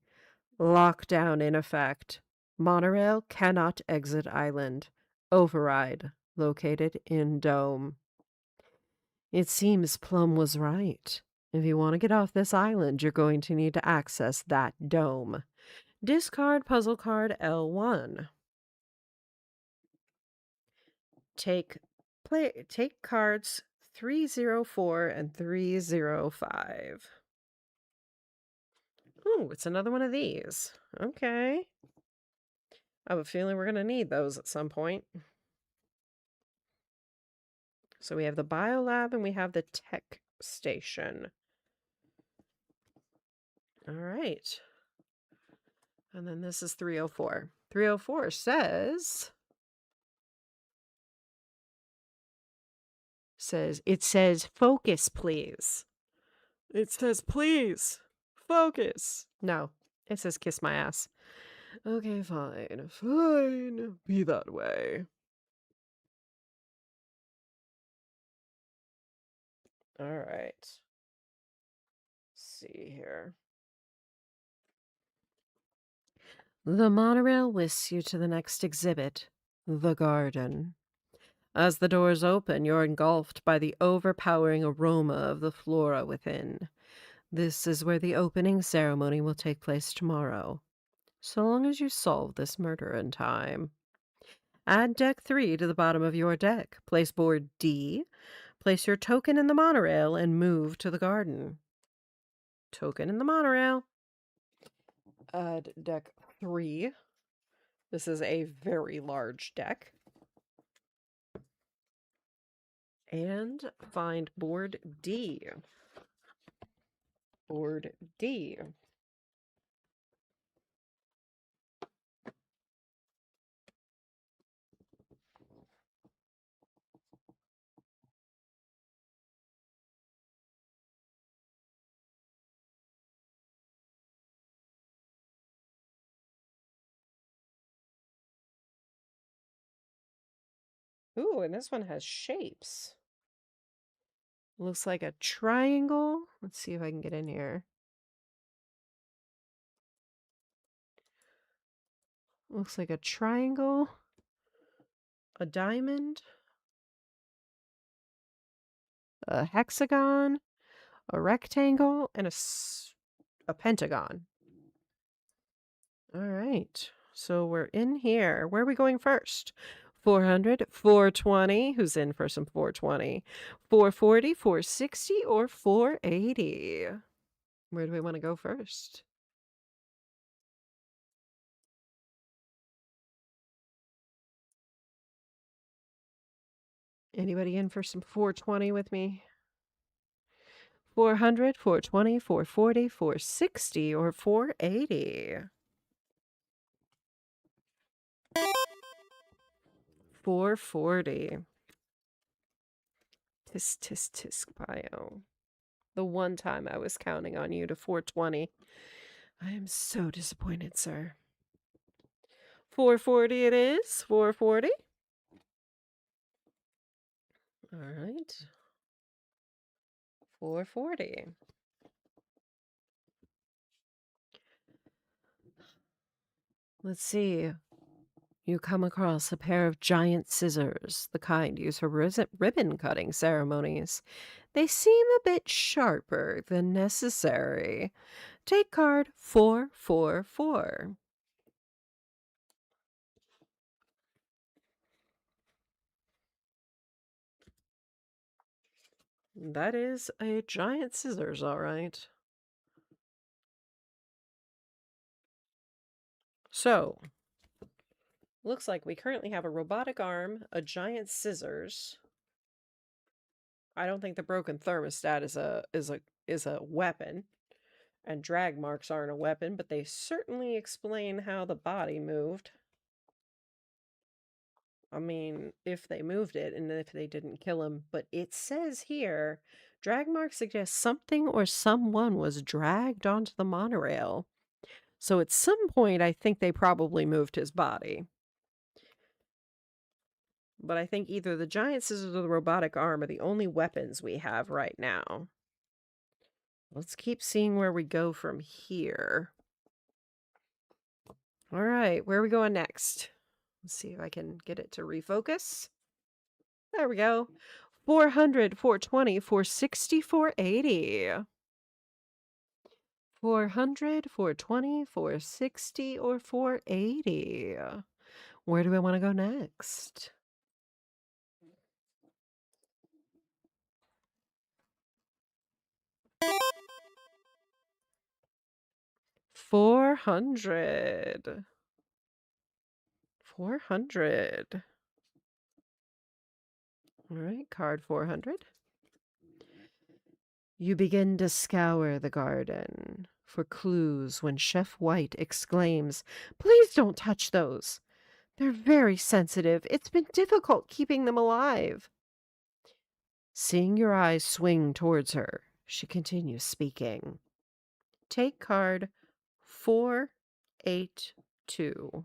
Lockdown in effect. Monorail cannot exit island. Override. Located in dome. It seems Plum was right. If you want to get off this island, you're going to need to access that dome. Discard puzzle card L1. Take cards 304 and 305. Ooh, it's another one of these. Okay. I have a feeling we're going to need those at some point. So we have the biolab and we have the tech station. All right. And then this is 304. 304 says it says focus, please. It says please focus. No, it says kiss my ass. Okay, fine. Fine. Be that way. All right. Let's see here. The monorail whisks you to the next exhibit, the garden. As the doors open, you're engulfed by the overpowering aroma of the flora within. This is where the opening ceremony will take place tomorrow, so long as you solve this murder in time. Add deck 3 to the bottom of your deck. Place board D. Place your token in the monorail and move to the garden. Token in the monorail. Add deck 3. This is a very large deck. And find board D. Board D. Ooh, and this one has shapes. Looks like a triangle. Let's see if I can get in here. Looks like a triangle, a diamond, a hexagon, a rectangle, and a pentagon. All right. So we're in here. Where are we going first? 400, 420. Who's in for some 420? 440, 460, or 480? Where do we want to go first? Anybody in for some 420 with me? 400, 420, 440, 460, or 480? 440. Tisk, tisk, tisk, bio. The one time I was counting on you to 420. I am so disappointed, sir. 440 it is. 440. All right. 440. Let's see. You come across a pair of giant scissors, the kind used for ribbon cutting ceremonies. They seem a bit sharper than necessary. Take card 444. That is a giant scissors, all right. So, looks like we currently have a robotic arm, a giant scissors. I don't think the broken thermostat is a weapon, and drag marks aren't a weapon, but they certainly explain how the body moved. I mean, if they moved it and if they didn't kill him, but it says here, drag marks suggest something or someone was dragged onto the monorail. So at some point, I think they probably moved his body. But I think either the giant scissors or the robotic arm are the only weapons we have right now. Let's keep seeing where we go from here. All right, where are we going next? Let's see if I can get it to refocus. There we go. 400, 420, 460, 480. 400, 420, 460, or 480? Where do I want to go next? 400. 400. All right, card 400. You begin to scour the garden for clues when Chef White exclaims, "Please don't touch those. They're very sensitive. It's been difficult keeping them alive." Seeing your eyes swing towards her, she continues speaking. Take card 482.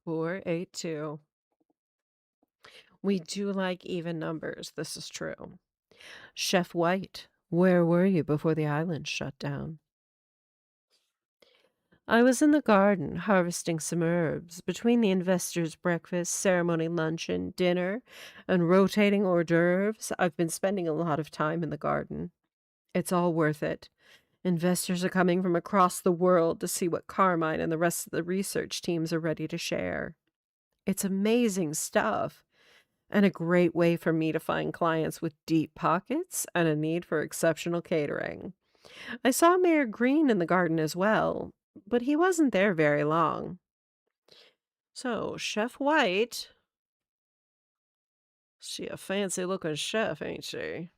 482. We do like even numbers. This is true. Chef White, where were you before the island shut down? I was in the garden harvesting some herbs. Between the investors' breakfast, ceremony luncheon, dinner, and rotating hors d'oeuvres, I've been spending a lot of time in the garden. It's all worth it. Investors are coming from across the world to see what Carmine and the rest of the research teams are ready to share. It's amazing stuff, and a great way for me to find clients with deep pockets and a need for exceptional catering. I saw Mayor Green in the garden as well, but he wasn't there very long. So, Chef White, she a fancy looking chef, ain't she?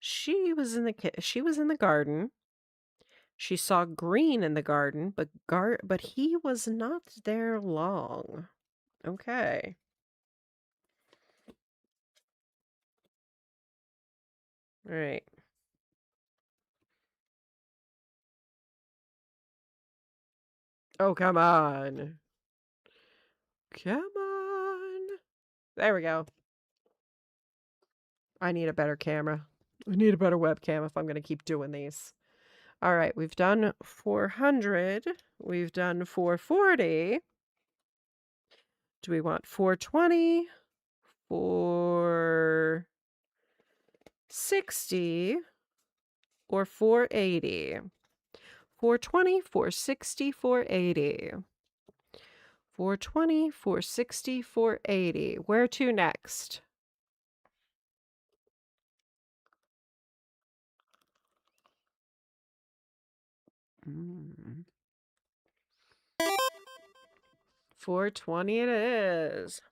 She was in the garden. She saw Green in the garden, but he was not there long. Okay. All right. Oh, come on. Come on. There we go. I need a better camera. I need a better webcam if I'm going to keep doing these. All right, we've done 400. We've done 440. Do we want 420? 460 or 480? 420, 460, 480. 420, 460, 480. Where to next? Mm. 420 it is.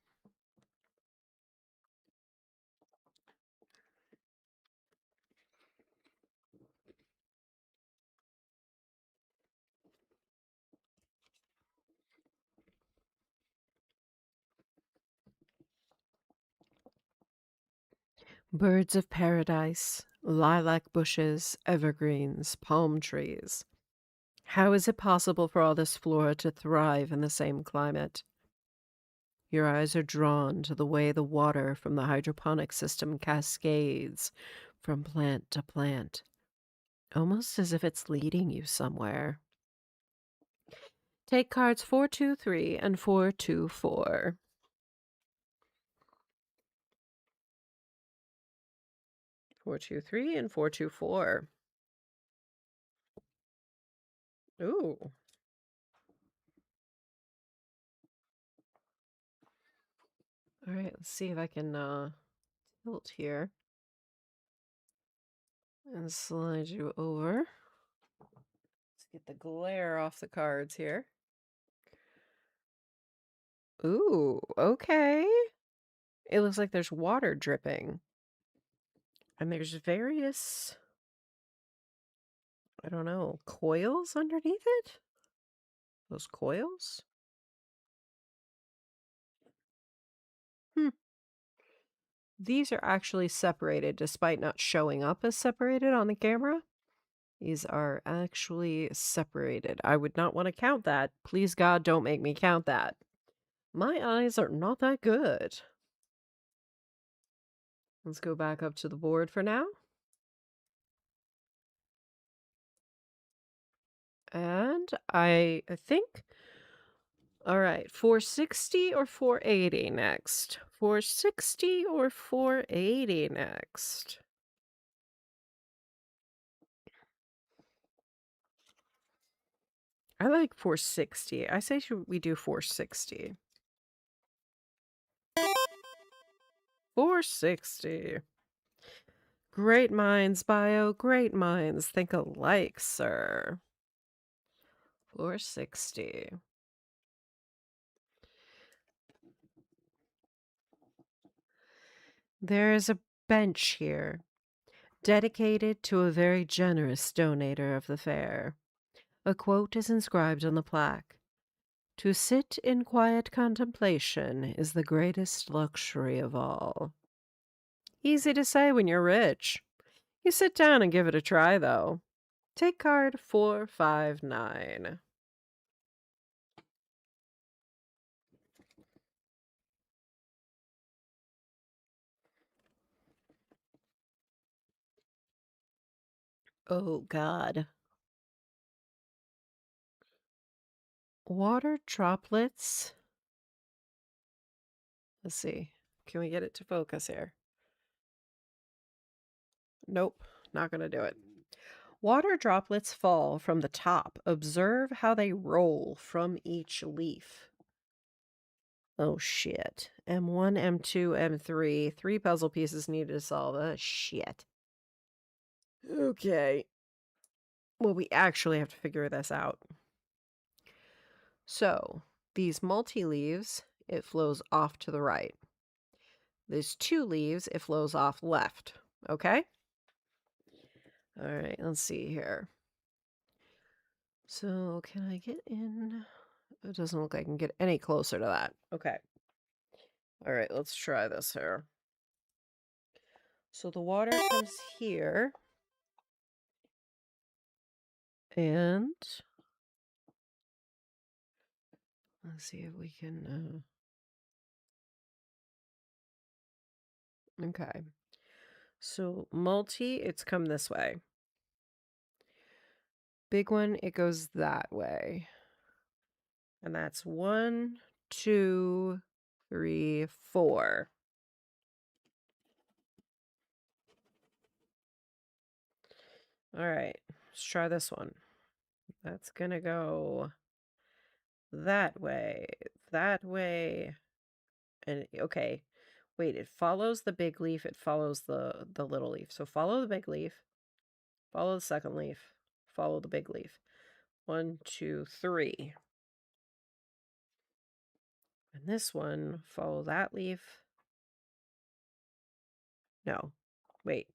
Birds of paradise, lilac bushes, evergreens, palm trees. How is it possible for all this flora to thrive in the same climate? Your eyes are drawn to the way the water from the hydroponic system cascades from plant to plant, almost as if it's leading you somewhere. Take cards 423 and 424. 423 and 424. Ooh. All right, let's see if I can tilt here and slide you over. Let's get the glare off the cards here. Ooh, okay. It looks like there's water dripping. And there's various, I don't know, coils underneath it? Those coils? Hmm. These are actually separated despite not showing up as separated on the camera. These are actually separated. I would not want to count that. Please, God, don't make me count that. My eyes are not that good. Let's go back up to the board for now. And I think All right, 460 or 480 next? 460 or 480 next? I like 460. I say should we do 460? 460. Great minds, Bio. Great minds think alike, sir. 460. There is a bench here, dedicated to a very generous donator of the fair. A quote is inscribed on the plaque. To sit in quiet contemplation is the greatest luxury of all. Easy to say when you're rich. You sit down and give it a try, though. Take card 459. Oh, God. Water droplets. Let's see. Can we get it to focus here? Nope, not going to do it. Water droplets fall from the top. Observe how they roll from each leaf. Oh, shit. M1, M2, M3. 3 puzzle pieces needed to solve. Shit. Okay. Well, we actually have to figure this out. So, these multi-leaves, it flows off to the right. There's 2 leaves, it flows off left. Okay? All right, let's see here. So, can I get in? It doesn't look like I can get any closer to that. Okay. All right, let's try this here. So the water comes here. And let's see if we can. Okay. So multi, it's come this way. Big one, it goes that way. And that's 1, 2, 3, 4. All right, let's try this one. That's gonna go that way, and okay. Wait, it follows the big leaf, it follows the little leaf. So follow the big leaf, follow the second leaf, follow the big leaf. 1, 2, 3. And this one, follow that leaf. No, wait.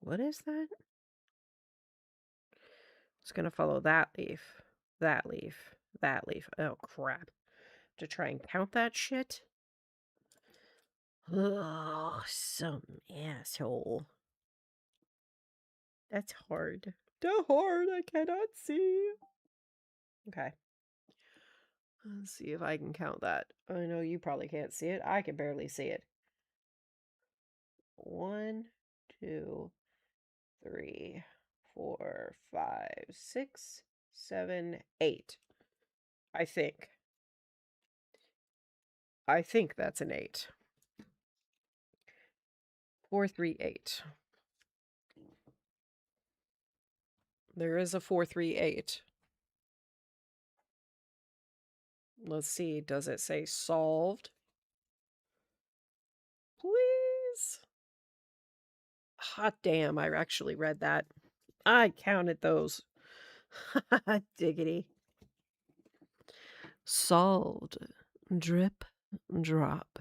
What is that? It's going to follow that leaf, that leaf, that leaf. Oh, crap. To try and count that shit? Ugh, some asshole. That's hard. Too hard, I cannot see. Okay. Let's see if I can count that. I know you probably can't see it. I can barely see it. 1, 2, 3, 4, 5, 6, 7, 8. I think. I think that's an 8. 4, 3, 8. There is a 4, 3, 8. Let's see. Does it say solved? Please. Hot damn, I actually read that. I counted those. Diggity. Solved. Drip, drop.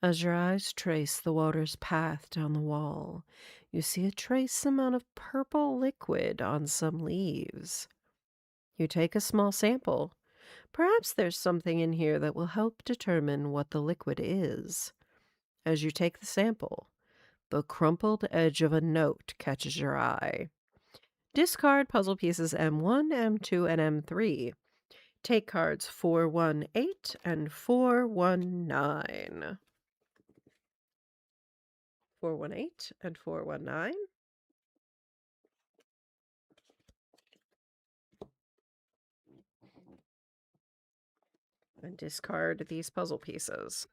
As your eyes trace the water's path down the wall, you see a trace amount of purple liquid on some leaves. You take a small sample. Perhaps there's something in here that will help determine what the liquid is. As you take the sample, the crumpled edge of a note catches your eye. Discard puzzle pieces M1, M2, and M3. Take cards 418 and 419. 418 and 419. and discard these puzzle pieces.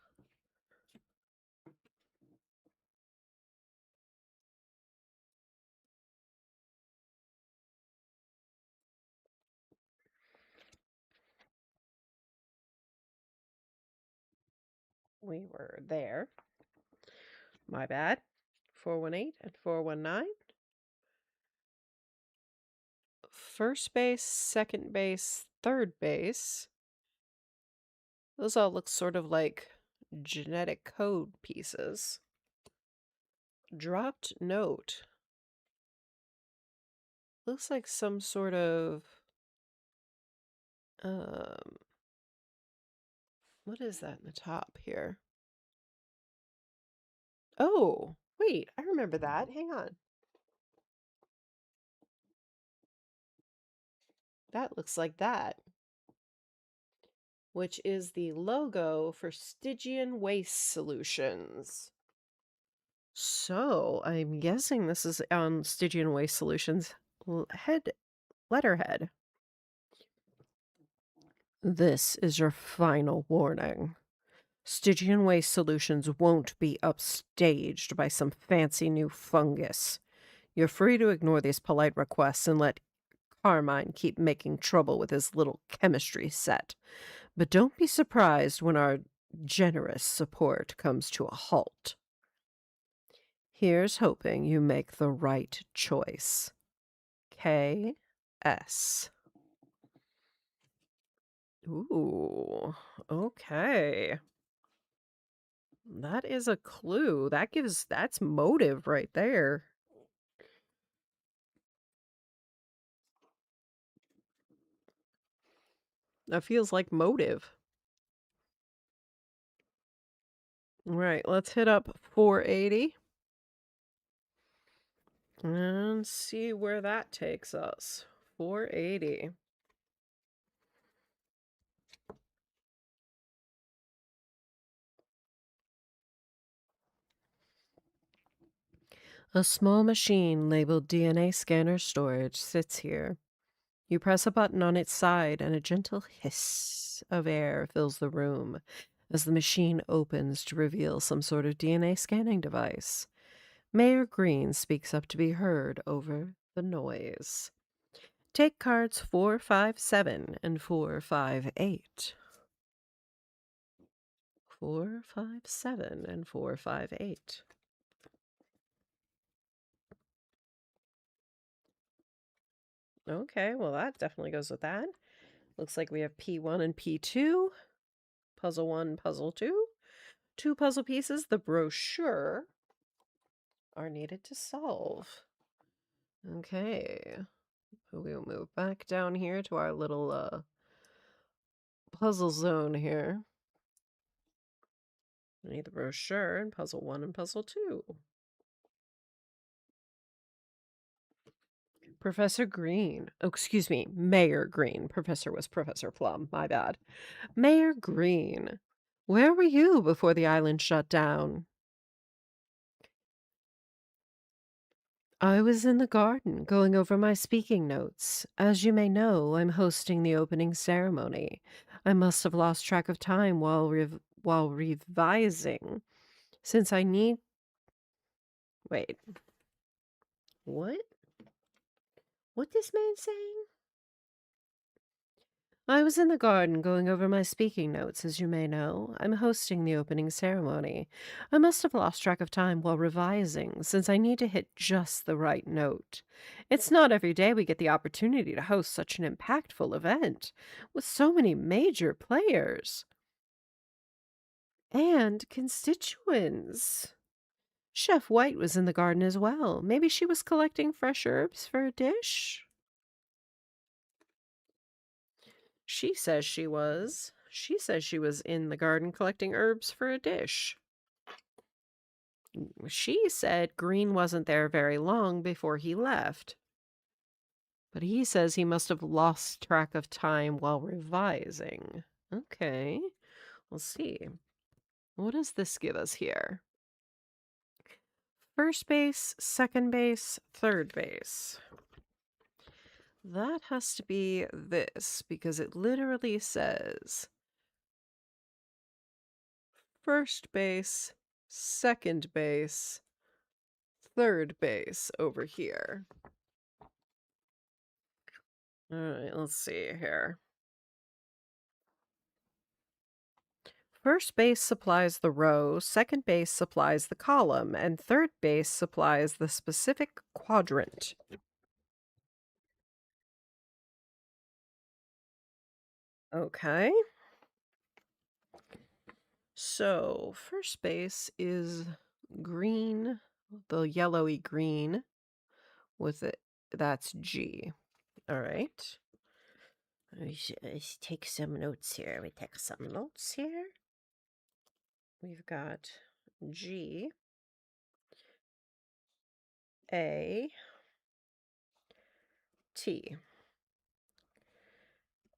We were there. My bad. 418 and 419. First base, second base, third base. Those all look sort of like genetic code pieces. Dropped note. Looks like some sort of what is that in the top here? Oh, wait, I remember that. Hang on. That looks like that, which is the logo for Stygian Waste Solutions. So, I'm guessing this is on Stygian Waste Solutions letterhead. This is your final warning. Stygian Waste Solutions won't be upstaged by some fancy new fungus. You're free to ignore these polite requests and let Carmine keep making trouble with his little chemistry set. But don't be surprised when our generous support comes to a halt. Here's hoping you make the right choice. K.S. Ooh, okay. That is a clue. That's motive right there. That feels like motive. All right, let's hit up 480 and see where that takes us. 480. A small machine labeled DNA scanner storage sits here. You press a button on its side, and a gentle hiss of air fills the room as the machine opens to reveal some sort of DNA scanning device. Mayor Green speaks up to be heard over the noise. Take cards 457 and 458. 457 and 458. Okay, well, that definitely goes with that. Looks like we have P1 and P2. Puzzle 1, Puzzle 2. 2 puzzle pieces, the brochure, are needed to solve. Okay. We'll move back down here to our little puzzle zone here. We need the brochure and Puzzle 1 and Puzzle 2. Professor Green. Oh, excuse me, Mayor Green. Professor was Professor Plum. My bad. Mayor Green. Where were you before the island shut down? I was in the garden going over my speaking notes. As you may know, I'm hosting the opening ceremony. I must have lost track of time while revising, since I need. Wait, what? What this man saying? I was in the garden going over my speaking notes, as you may know. I'm hosting the opening ceremony. I must have lost track of time while revising, since I need to hit just the right note. It's not every day we get the opportunity to host such an impactful event, with so many major players and constituents. Chef White was in the garden as well. Maybe she was collecting fresh herbs for a dish? She says she was. She says she was in the garden collecting herbs for a dish. She said Green wasn't there very long before he left. But he says he must have lost track of time while revising. Okay, we'll see. What does this give us here? First base, second base, third base. That has to be this, because it literally says first base, second base, third base over here. All right, let's see here. First base supplies the row, second base supplies the column, and third base supplies the specific quadrant. Okay. So, first base is green, the yellowy green with it. That's G. All right. Let's take some notes here. We've got G, A, T,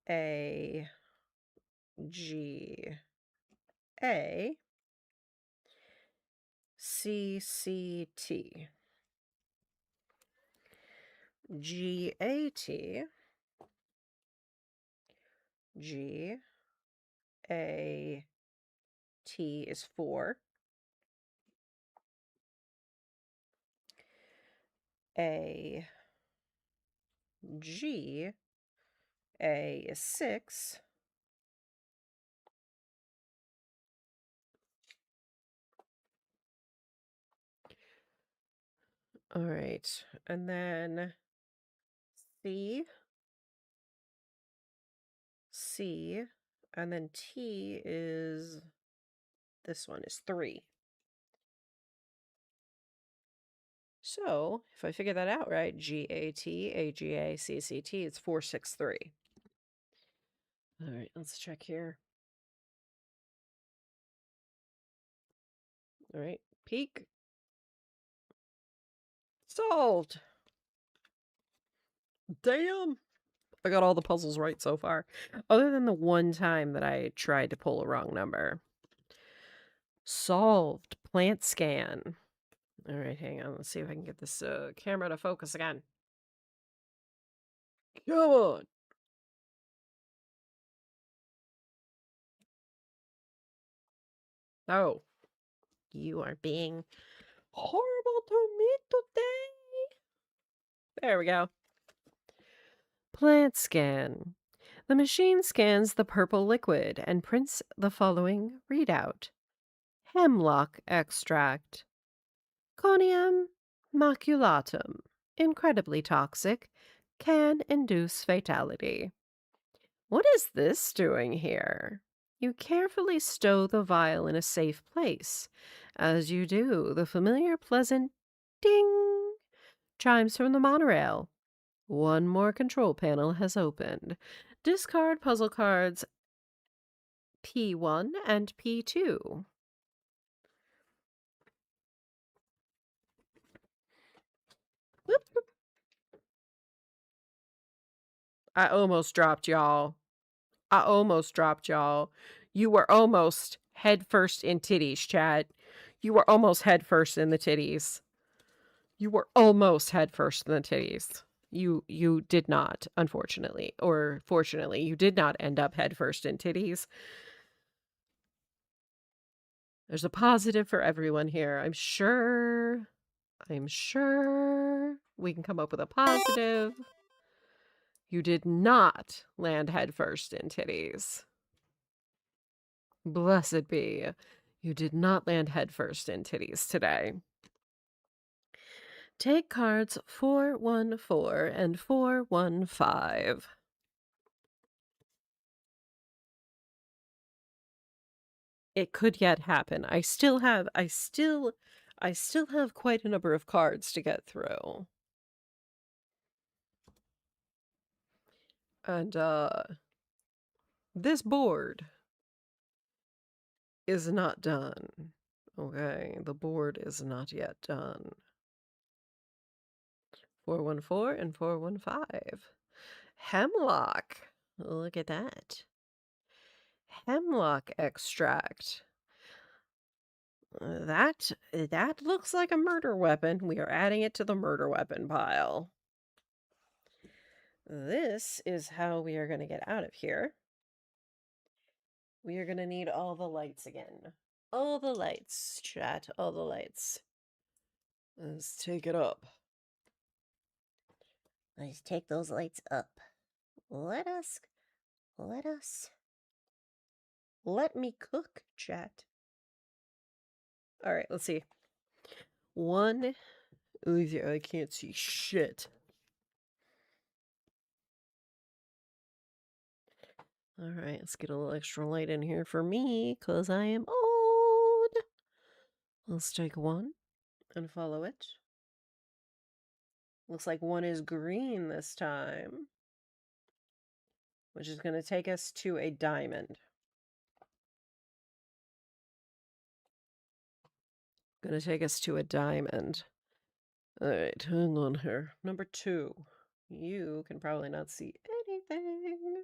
A, G, A, C, C, T, G, A, T, G, A, T is 4, A, G, A is 6, all right, and then C, C, and then T is, this one is 3. So, if I figure that out right, GAT, AGA, CCT, it's 463. All right, let's check here. All right, peek. Solved. Damn. I got all the puzzles right so far. Other than the one time that I tried to pull a wrong number. Solved. Plant scan. All right, hang on. Let's see if I can get this camera to focus again. Come on. Oh, you are being horrible to me today. There we go. Plant scan. The machine scans the purple liquid and prints the following readout. Hemlock extract. Conium maculatum. Incredibly toxic. Can induce fatality. What is this doing here? You carefully stow the vial in a safe place. As you do, the familiar pleasant ding chimes from the monorail. One more control panel has opened. Discard puzzle cards P1 and P2. Whoop, whoop. I almost dropped y'all. You were almost head first in titties, chat. You were almost head first in the titties. You were almost head first in the titties. You did not, unfortunately, or fortunately, you did not end up head first in titties. There's a positive for everyone here. I'm sure we can come up with a positive. You did not land head first in titties. Blessed be. You did not land head first in titties today. Take cards 414 and 415. It could yet happen. I still have quite a number of cards to get through. And this board is not done. Okay, the board is not yet done. 414 and 415. Hemlock. Look at that. Hemlock extract. That looks like a murder weapon. We are adding it to the murder weapon pile. This is how we are going to get out of here. We are going to need all the lights again. All the lights, chat. All the lights. Let's take it up. Let's take those lights up. Let me cook, chat. All right, let's see. One. Oh, yeah, I can't see shit. All right, let's get a little extra light in here for me, because I am old. Let's take one and follow it. Looks like one is green this time, which is going to take us to a diamond. Going to take us to a diamond. All right, hang on here. Number 2. You can probably not see anything.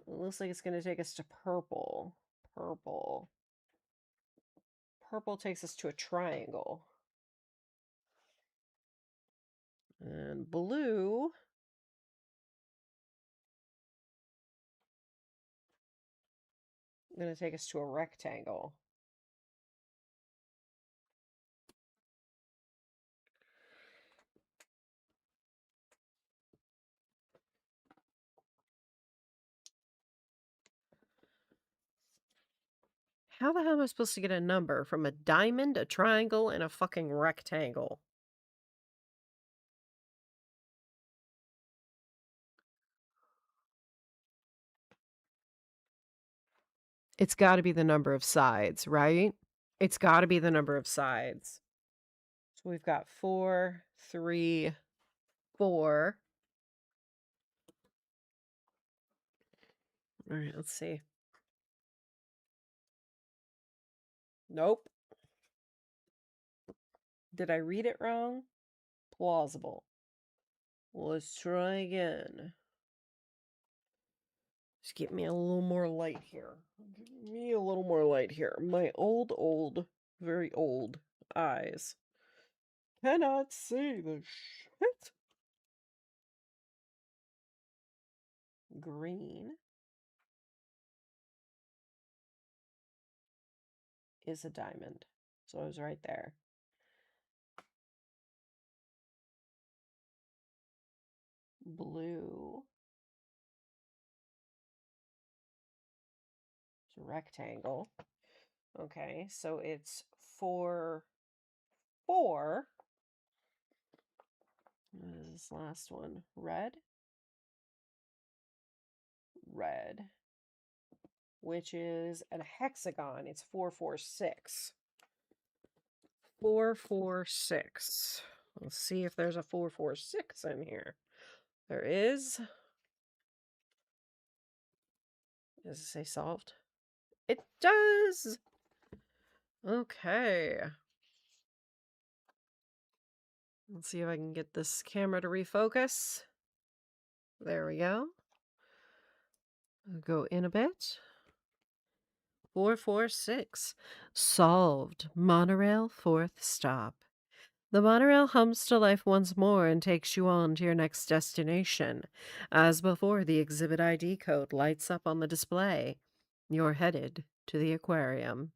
It looks like it's going to take us to purple. Purple. Purple takes us to a triangle. And blue going to take us to a rectangle. How the hell am I supposed to get a number from a diamond, a triangle, and a fucking rectangle? It's got to be the number of sides, right? It's got to be the number of sides. So we've got 4, 3, 4. All right, let's see. Nope. Did I read it wrong? Plausible. Well, let's try again. Just get me a little more light here. Give me a little more light here. My old, very old eyes cannot see the shit. Green is a diamond. So I was right there. Blue is a rectangle. Okay, so it's 4, 4. What is this last one? Red? Red. Which is a hexagon. It's 4, 4, 6. 4, 4, 6. Let's see if there's a 4, 4, 6 in here. There is. Does it say solved? It does! Okay. Let's see if I can get this camera to refocus. There we go. I'll go in a bit. 4, 4, 6. Solved. Monorail, 4th stop. The monorail hums to life once more and takes you on to your next destination. As before, the exhibit ID code lights up on the display. You're headed to the aquarium.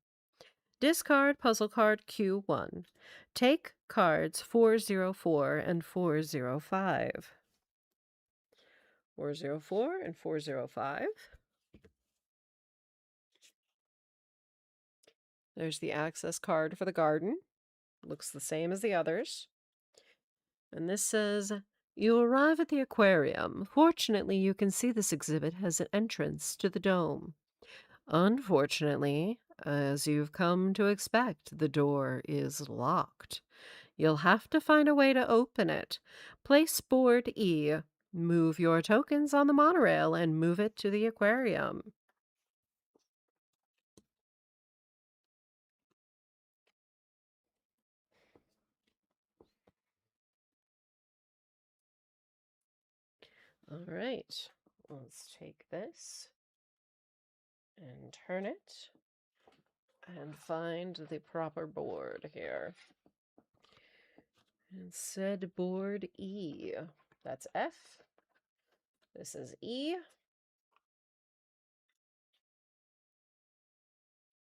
Discard puzzle card Q1. Take cards 404 and 405. 404 and 405. There's the access card for the garden. Looks the same as the others. And this says, you arrive at the aquarium. Fortunately, you can see this exhibit has an entrance to the dome. Unfortunately, as you've come to expect, the door is locked. You'll have to find a way to open it. Place board E. Move your tokens on the monorail and move it to the aquarium. All right, let's take this and turn it and find the proper board here. And said board E. That's F. This is E.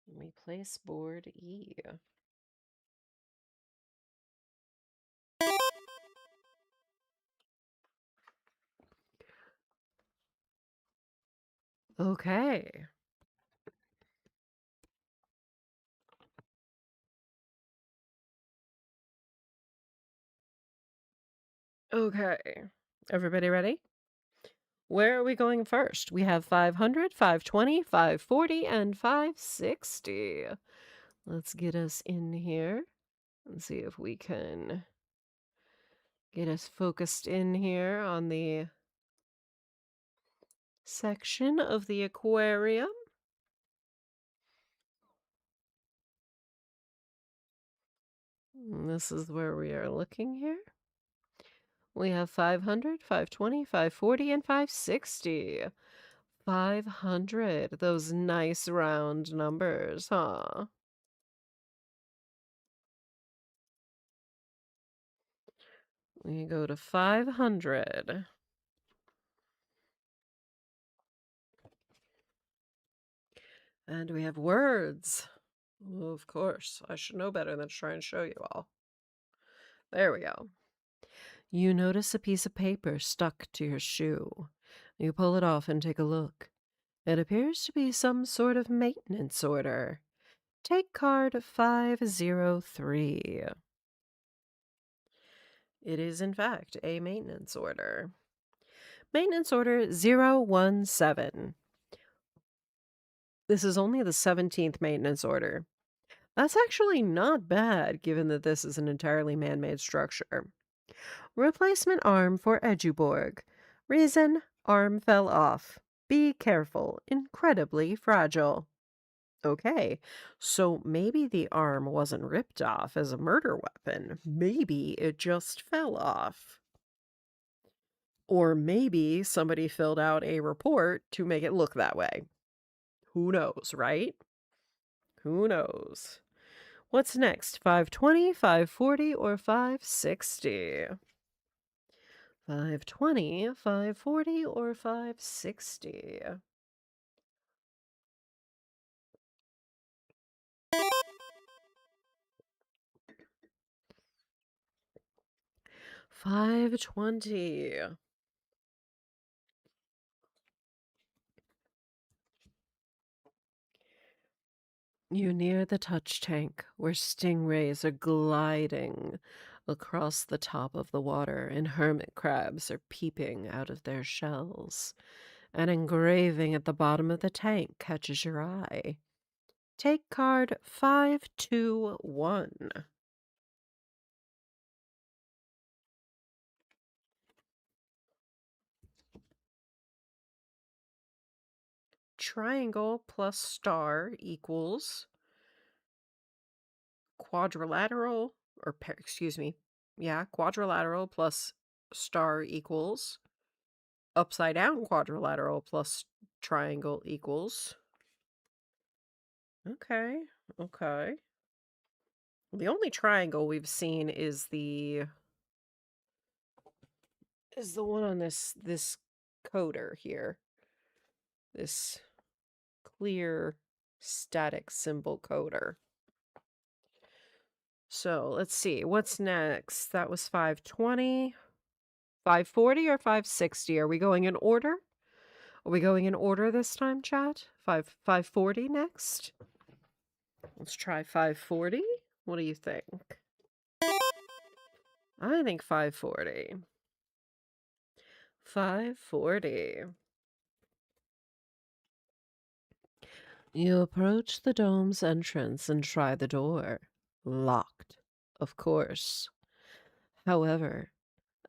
We place board E. Okay. Okay. Everybody ready? Where are we going first? We have 500, 520, 540, and 560. Let's get us in here and see if we can get us focused in here on the section of the aquarium. This is where we are looking here. We have 500, 520, 540, and 560. 500. Those nice round numbers, huh? We go to 500. And we have words. Well, of course, I should know better than to try and show you all. There we go. You notice a piece of paper stuck to your shoe. You pull it off and take a look. It appears to be some sort of maintenance order. Take card 503. It is, in fact, a maintenance order. Maintenance order 017. This is only the 17th maintenance order. That's actually not bad, given that this is an entirely man-made structure. Replacement arm for Eduborg. Reason, arm fell off. Be careful, incredibly fragile. Okay, so maybe the arm wasn't ripped off as a murder weapon. Maybe it just fell off. Or maybe somebody filled out a report to make it look that way. Who knows, right? Who knows? What's next? 520, 540, or 560? 520, 540, or 560? $520. You near the touch tank where stingrays are gliding across the top of the water and hermit crabs are peeping out of their shells. An engraving at the bottom of the tank catches your eye. Take card 521. Triangle plus star equals quadrilateral, or excuse me, yeah, quadrilateral plus star equals upside down quadrilateral plus triangle equals. Okay, okay. The only triangle we've seen is the one on this coder here. This clear static symbol coder. So let's see, what's next? That was 520, 540, or 560? Are we going in order? Are we going in order this time, chat? 540 next? Let's try 540. What do you think? I think 540. 540. You approach the dome's entrance and try the door. Locked, of course. However,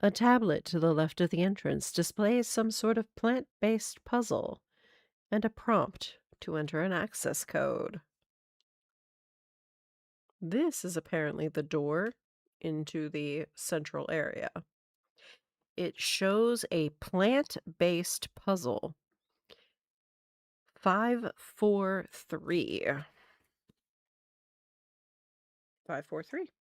a tablet to the left of the entrance displays some sort of plant-based puzzle and a prompt to enter an access code. This is apparently the door into the central area. It shows a plant-based puzzle. 543. 543.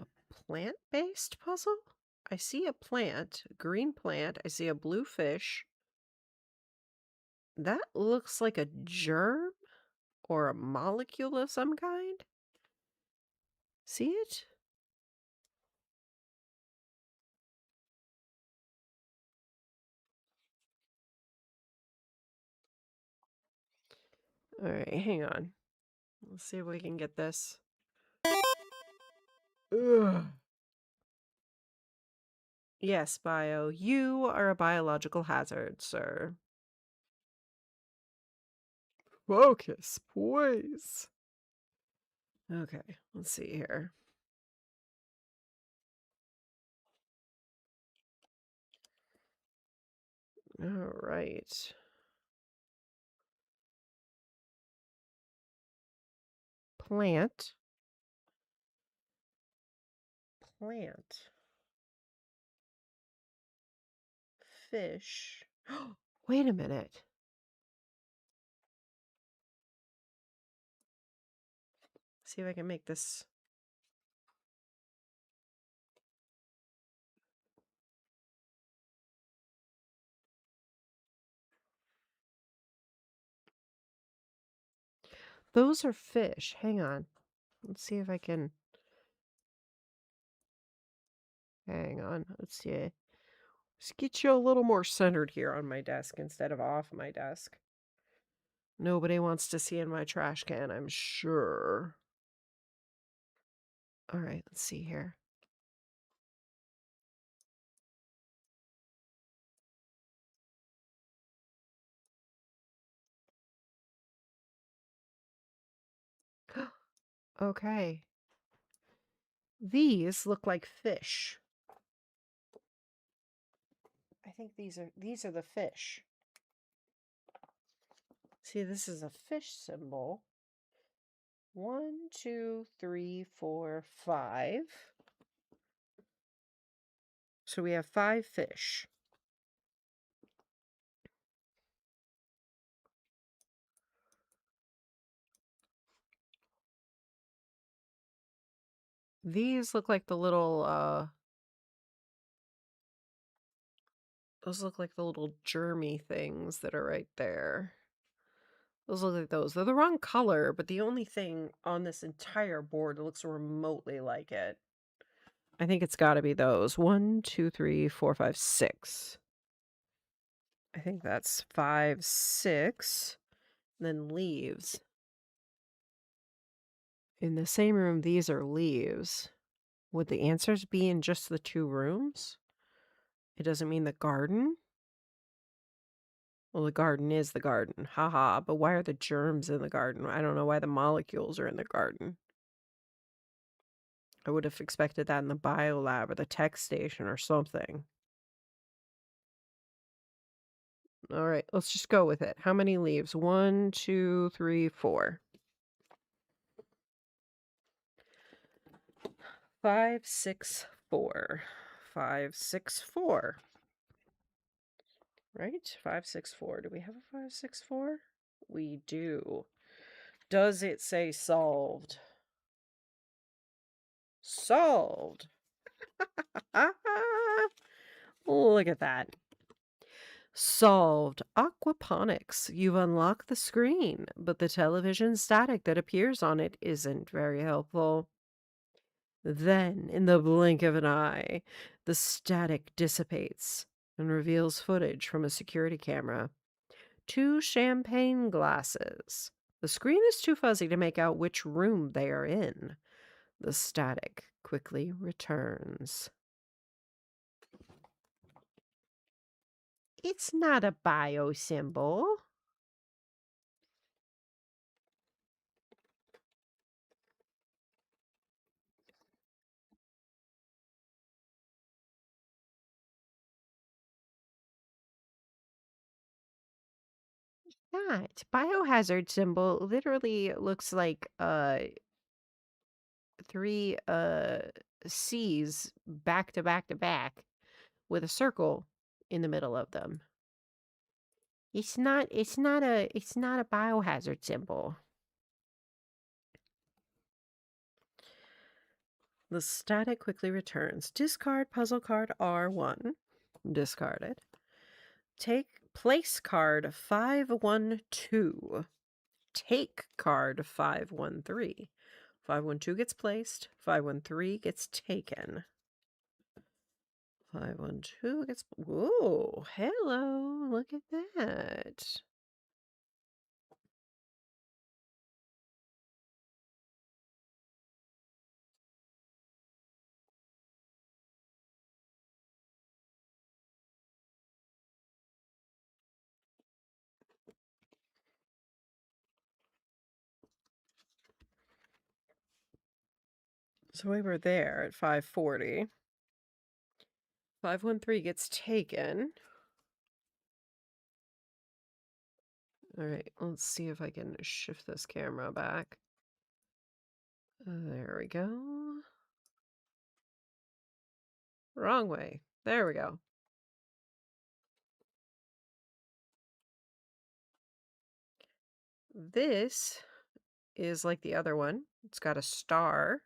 A plant-based puzzle? I see a plant, a green plant. I see a blue fish. That looks like a germ or a molecule of some kind. See it? All right, hang on. Let's see if we can get this. Ugh. Yes, Bio, you are a biological hazard, sir. Focus, please. Okay, let's see here. All right. Plant. Plant. Fish. Wait a minute. See if I can make this. Those are fish. Hang on. Let's see if I can. Hang on. Let's see. Let's get you a little more centered here on my desk instead of off my desk. Nobody wants to see in my trash can, I'm sure. All right, let's see here. Okay. These look like fish. I think these are the fish. See, this is a fish symbol. 1, 2, 3, 4, 5. So we have 5 fish. These look like the little those look like the little germy things that are right there. Those look like those. They're the wrong color, but the only thing on this entire board that looks remotely like it. I think it's got to be those. 1, 2, 3, 4, 5, 6. I think that's 5, 6. And then leaves. In the same room, these are leaves. Would the answers be in just the 2 rooms? It doesn't mean the garden? Well, the garden is the garden. Haha, but why are the germs in the garden? I don't know why the molecules are in the garden. I would have expected that in the biolab or the tech station or something. All right, let's just go with it. How many leaves? 1, 2, 3, 4. 5, 6, 4. 5, 6, 4. Right? 5, 6, 4. Do we have a 5, 6, 4? We do. Does it say solved? Solved. Look at that. Solved. Aquaponics. You've unlocked the screen, but the television static that appears on it isn't very helpful. Then, in the blink of an eye, the static dissipates and reveals footage from a security camera. 2 champagne glasses. The screen is too fuzzy to make out which room they are in. The static quickly returns. It's not a bio symbol. Not. Biohazard symbol literally looks like 3 C's back to back to back with a circle in the middle of them. It's not a biohazard symbol. The static quickly returns. Discard puzzle card R1. Discarded. Take place card 512. Take card 513. 512 gets placed. 513 gets taken. 512 gets. Whoa, hello. Look at that. So we were there at 540. 513 gets taken. All right, let's see if I can shift this camera back. There we go. Wrong way. There we go. This is like the other one. It's got a star.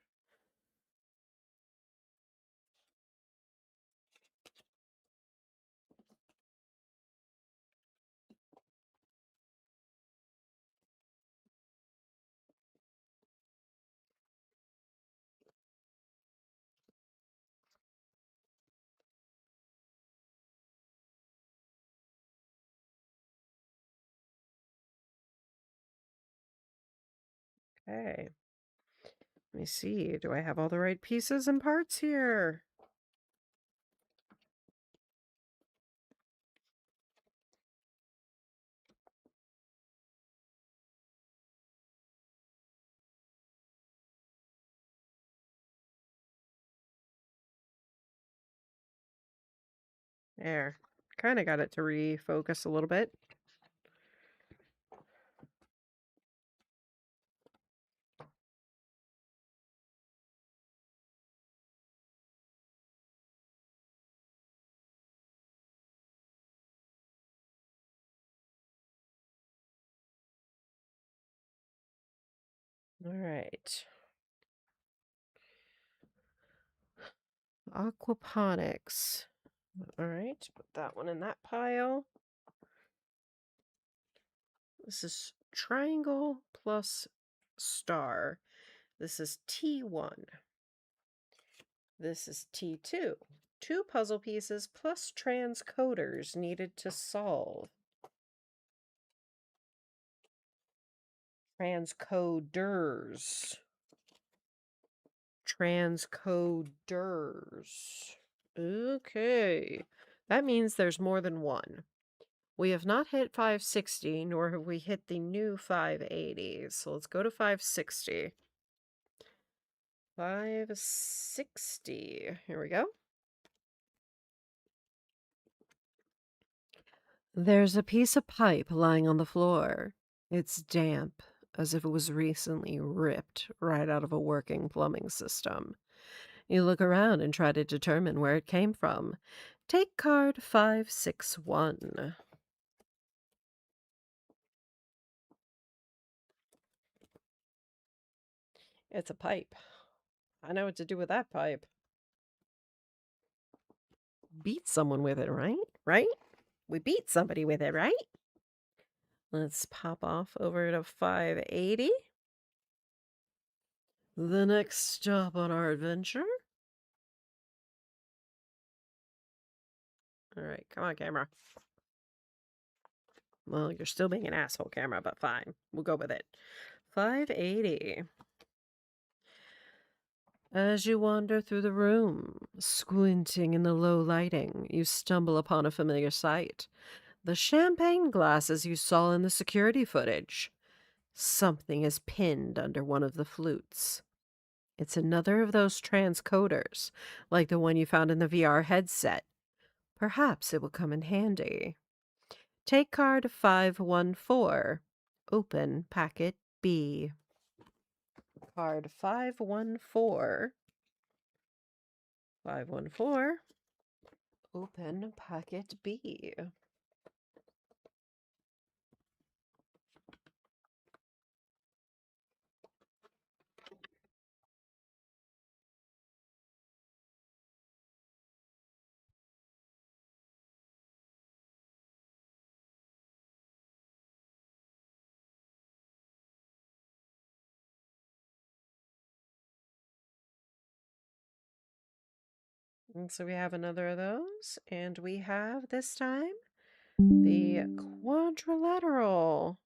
Okay. Let me see. Do I have all the right pieces and parts here? There. Kind of got it to refocus a little bit. All right. Aquaponics. All right. Put that one in that pile. This is triangle plus star. This is T1. This is T2. Two puzzle pieces plus transcoders needed to solve. Transcoders. Transcoders. Okay. That means there's more than one. We have not hit 560, nor have we hit the new 580. So let's go to 560. 560. Here we go. There's a piece of pipe lying on the floor. It's damp, as if it was recently ripped right out of a working plumbing system. You look around and try to determine where it came from. Take card 561. It's a pipe. I know what to do with that pipe. Beat someone with it, right? Right? We beat somebody with it, right? Let's pop off over to 580. The next stop on our adventure. All right, come on, camera. Well, you're still being an asshole, camera, but fine. We'll go with it. 580. As you wander through the room, squinting in the low lighting, you stumble upon a familiar sight. The champagne glasses you saw in the security footage. Something is pinned under one of the flutes. It's another of those transcoders, like the one you found in the VR headset. Perhaps it will come in handy. Take card 514. Open packet B. Card 514. 514. Open packet B. And so we have another of those, and we have this time the quadrilateral.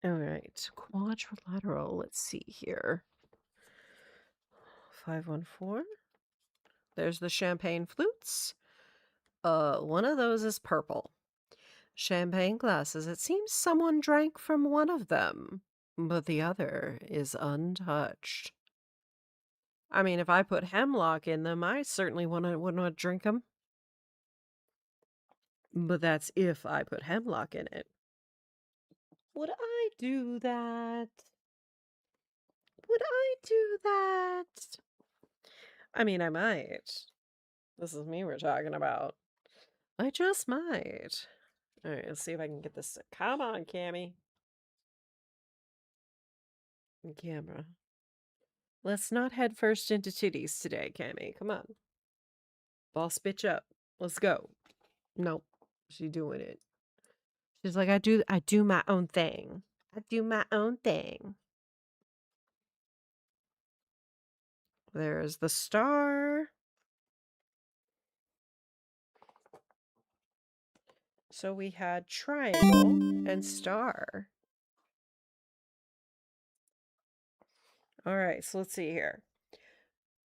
All right, quadrilateral. Let's see here. 514. There's the champagne flutes. One of those is purple. Champagne glasses. It seems someone drank from one of them, but the other is untouched. I mean, if I put hemlock in them, I certainly wouldn't want to drink them. But that's if I put hemlock in it. Would I do that? Would I do that? I mean, I might. This is me we're talking about. I just might. All right, let's see if I can get this. Come on, Cammy. Camera. Let's not head first into titties today, Cammy. Come on. Boss bitch up. Let's go. Nope. She doing it. She's like, I do my own thing. I do my own thing. There's the star. So we had triangle and star. All right, so let's see here.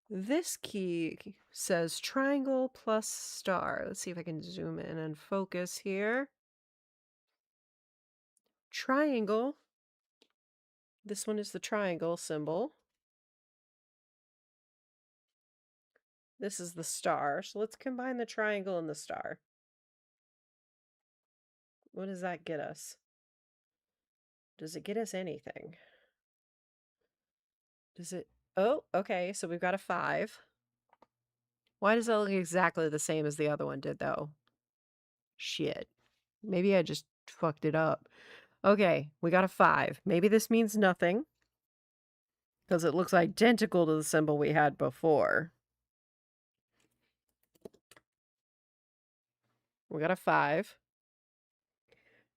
This key says triangle plus star. Let's see if I can zoom in and focus here. Triangle. This one is the triangle symbol. This is the star. So let's combine the triangle and the star. What does that get us? Does it get us anything? Does it? Oh, okay. So we've got a 5. Why does that look exactly the same as the other one did, though? Shit. Maybe I just fucked it up. Okay, we got a 5. Maybe this means nothing, because it looks identical to the symbol we had before. We got a 5.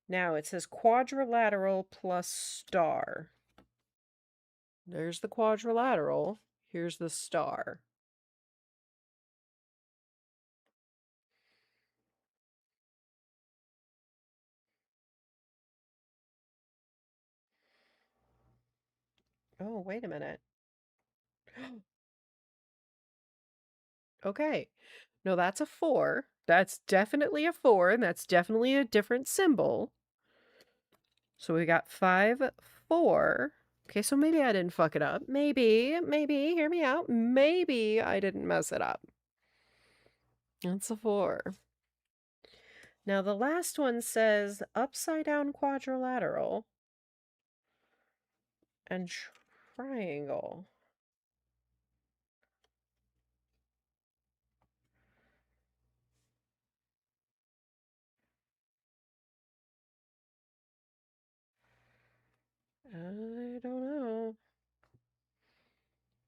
Now it says quadrilateral plus star. There's the quadrilateral. Here's the star. Oh, wait a minute. Okay. No, that's a 4. That's definitely a 4, and that's definitely a different symbol. So we got 5, 4. Okay, so maybe I didn't fuck it up. Maybe, hear me out. Maybe I didn't mess it up. That's a 4. Now the last one says upside down quadrilateral and triangle. I don't know.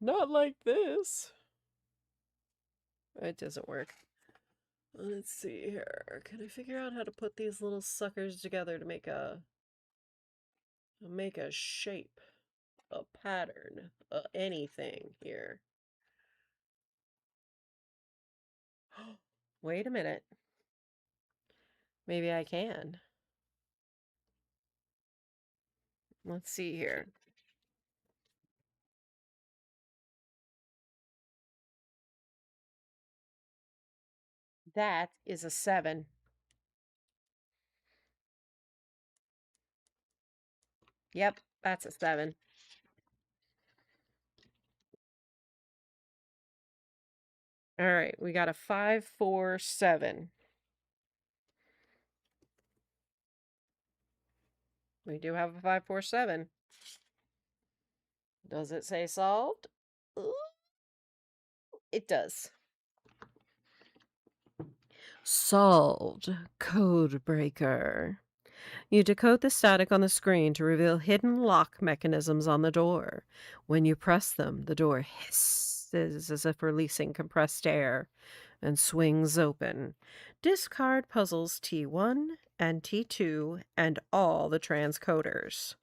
Not like this. It doesn't work. Let's see here. Can I figure out how to put these little suckers together to make a shape, a pattern, anything here? Wait a minute. Maybe I can. Let's see here. That is a 7. Yep, that's a 7. All right, we got a 5, 4, 7. We do have a 5, 4, 7. Does it say solved? Ooh. It does. Solved. Code breaker. You decode the static on the screen to reveal hidden lock mechanisms on the door. When you press them, the door hisses as if releasing compressed air and swings open. Discard puzzles T1 and T2 and all the transcoders.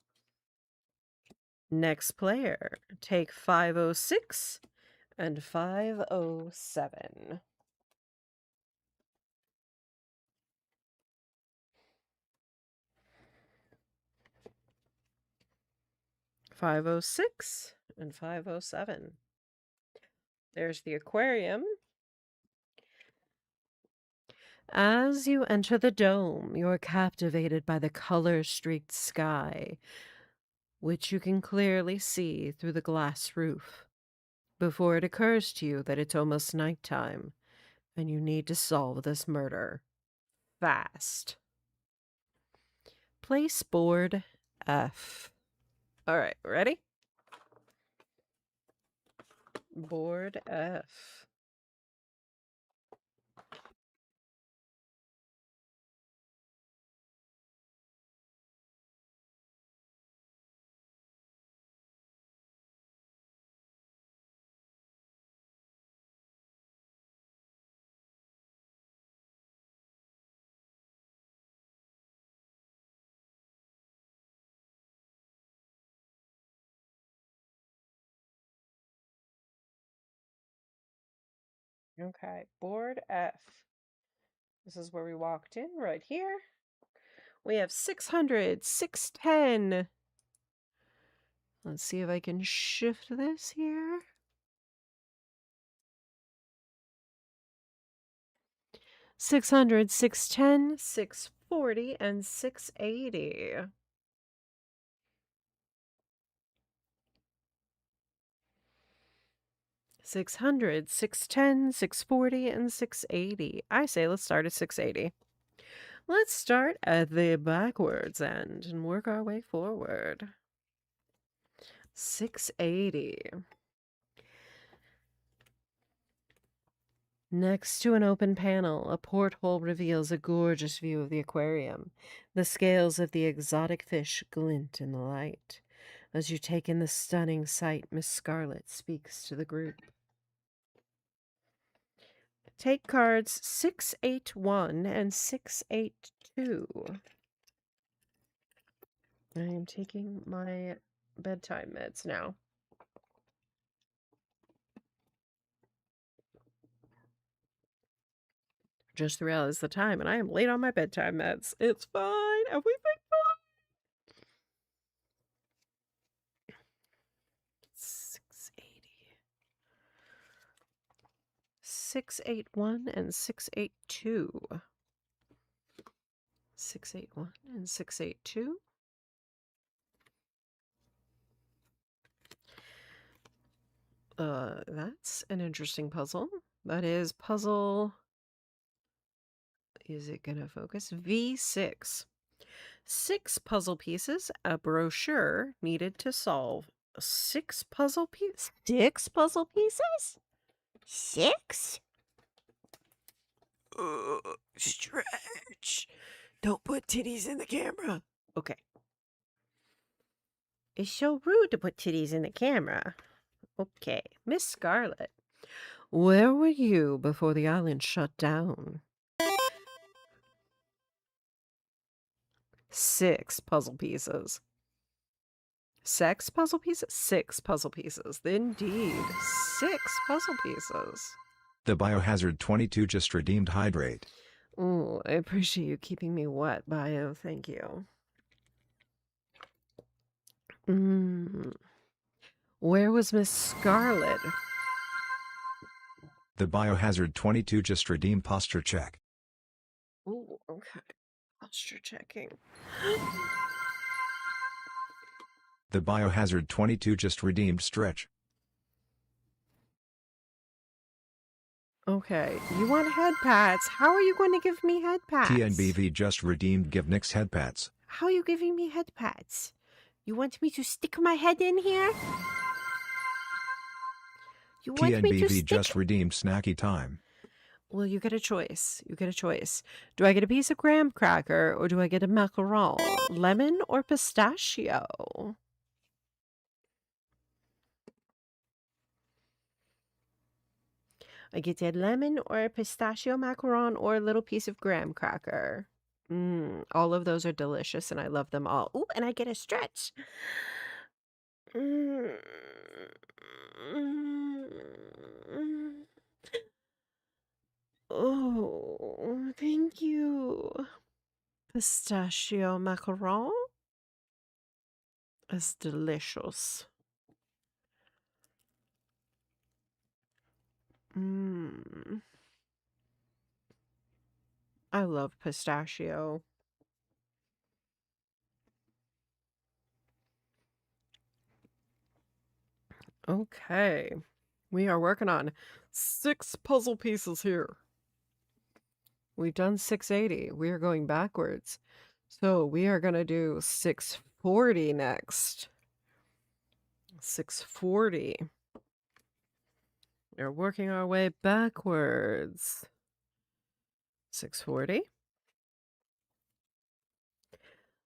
Next player, take 506 and 507. (506) and 507. There's the aquarium. As you enter the dome, you're captivated by the color-streaked sky, which you can clearly see through the glass roof. Before it occurs to you that it's almost nighttime, and you need to solve this murder fast. Place board F. All right, ready? Board F. Okay, board F. This is where we walked in, right here. We have 600, 610. Let's see if I can shift this here. 600, 610, 640, and 680. (600, 610, 640, and 680. I say let's start at 680. Let's start at the backwards end and work our way forward. 680. Next to an open panel, a porthole reveals a gorgeous view of the aquarium. The scales of the exotic fish glint in the light. As you take in the stunning sight, Miss Scarlet speaks to the group. Take cards 681 and 682. I am taking my bedtime meds now. Just realized the time, and I am late on my bedtime meds. It's fine. Everything fine. 680. 681 and 682. 681 and 682. That's an interesting puzzle. That is puzzle... Is it gonna focus? V6. 6 puzzle pieces, a brochure needed to solve. 6 puzzle pieces? 6 puzzle pieces? 6? Stretch. Don't put titties in the camera. Okay. It's so rude to put titties in the camera. Okay. Miss Scarlet, where were you before the island shut down? 6 puzzle pieces. 6 puzzle pieces? 6 puzzle pieces. Indeed. 6 puzzle pieces. The Biohazard 22 just redeemed Hydrate. Ooh, I appreciate you keeping me wet, Bio. Thank you. Where was Miss Scarlet? The Biohazard 22 just redeemed Posture Check. Ooh, okay. Posture checking. The Biohazard 22 just redeemed Stretch. Okay, you want head pats. How are you going to give me head pats? TNBV just redeemed Give Nix Head Pats. How are you giving me head pats? You want me to stick my head in here? You want me to TNBV stick? just redeemed snacky time. Well, you get a choice. You get a choice. Do I get a piece of graham cracker or do I get a macaron? Lemon or pistachio? I get a lemon or a pistachio macaron or a little piece of graham cracker. All of those are delicious and I love them all. Ooh, and I get a stretch. Mm, mm. Oh, thank you. Pistachio macaron is delicious. Mmm. I love pistachio. Okay. We are working on 6 puzzle pieces here. We've done 680. We are going backwards. So we are going to do 640 next. 640. We're working our way backwards. 640.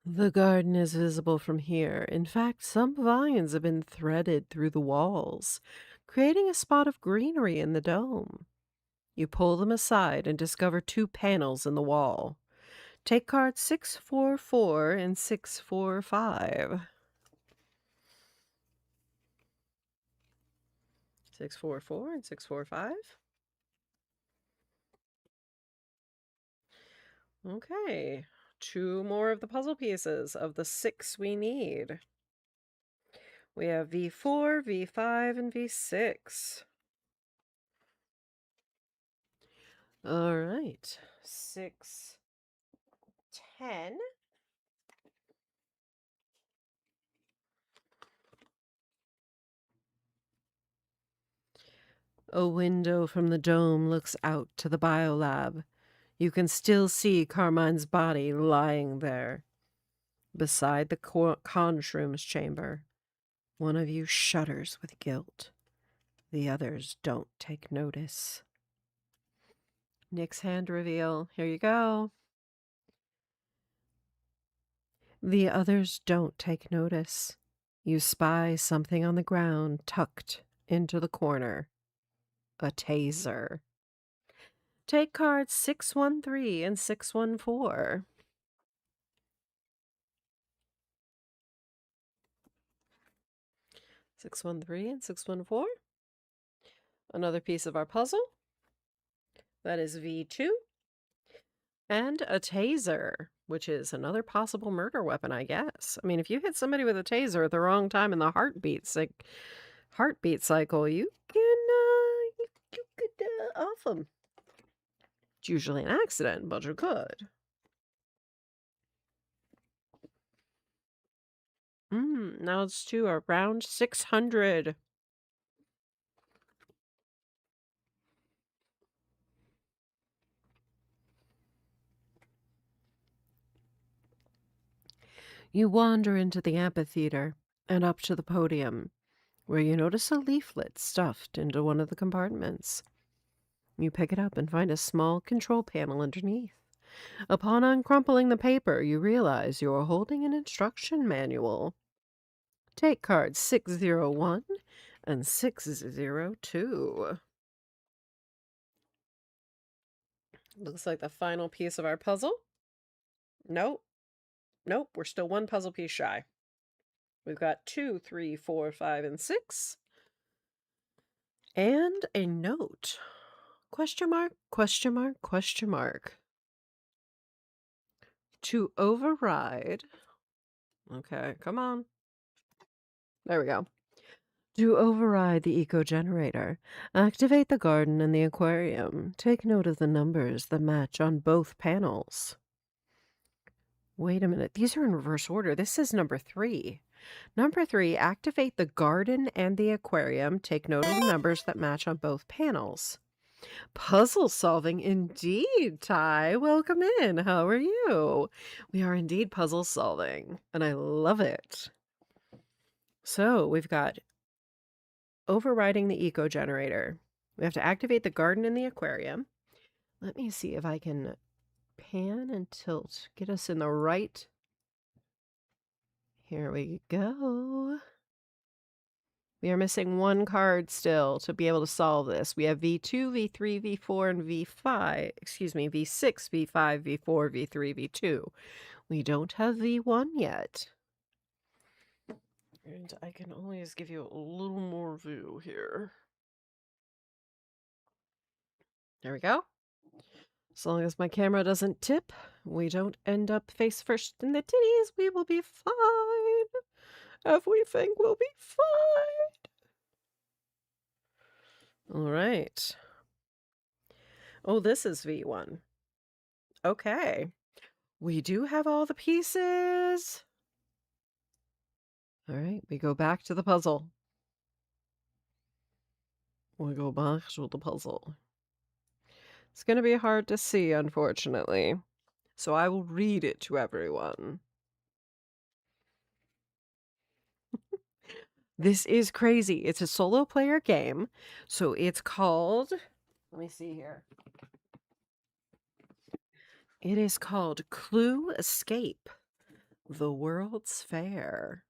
The garden is visible from here. In fact, some vines have been threaded through the walls, creating a spot of greenery in the dome. You pull them aside and discover 2 panels in the wall. Take cards 644 and 645. 644 and 645. Okay. 2 more of the puzzle pieces of the 6 we need. We have V4, V5, and V6. All right. 6, 10. A window from the dome looks out to the biolab. You can still see Carmine's body lying there, beside the Conshrooms chamber. One of you shudders with guilt. The others don't take notice. Nick's hand reveal. Here you go. The others don't take notice. You spy something on the ground tucked into the corner. A taser. Take cards 613 and 614. Six, 1, 3, and 614. Another piece of our puzzle. That is V2. And a taser, which is another possible murder weapon, I guess. I mean, if you hit somebody with a taser at the wrong time in the heartbeat cycle, you could off them. It's usually an accident, but you could. Now it's to around 600. You wander into the amphitheater and up to the podium, where you notice a leaflet stuffed into one of the compartments. You pick it up and find a small control panel underneath. Upon uncrumpling the paper, you realize you are holding an instruction manual. Take cards 601 and 602. Looks like the final piece of our puzzle. Nope, we're still 1 puzzle piece shy. We've got 2, 3, 4, 5, and 6. And a note. Question mark, question mark, question mark. To override. Okay, come on. There we go. To override the eco-generator, activate the garden and the aquarium. Take note of the numbers that match on both panels. Wait a minute. These are in reverse order. This is number 3. Number 3, activate the garden and the aquarium. Take note of the numbers that match on both panels. Puzzle solving indeed, Ty. Welcome in. How are you? We are indeed puzzle solving, and I love it. So we've got Overriding the eco generator. We have to activate the garden and the aquarium. Let me see if I can pan and tilt. Get us in the right. Here we go. We are missing one card still to be able to solve this. We have V2, V3, V4, and V5. Excuse me, V6, V5, V4, V3, V2. We don't have V1 yet. And I can always give you a little more view here. There we go. As long as my camera doesn't tip, we don't end up face first in the titties, we will be fine. Everything will be fine. All right. Oh, this is V1. Okay. We do have all the pieces. All right, we go back to the puzzle. We go back to the puzzle. It's going to be hard to see, unfortunately. So I will read it to everyone. This is crazy. It's a solo player game. So it's called, let me see here. It is called Clue Escape, the World's Fair.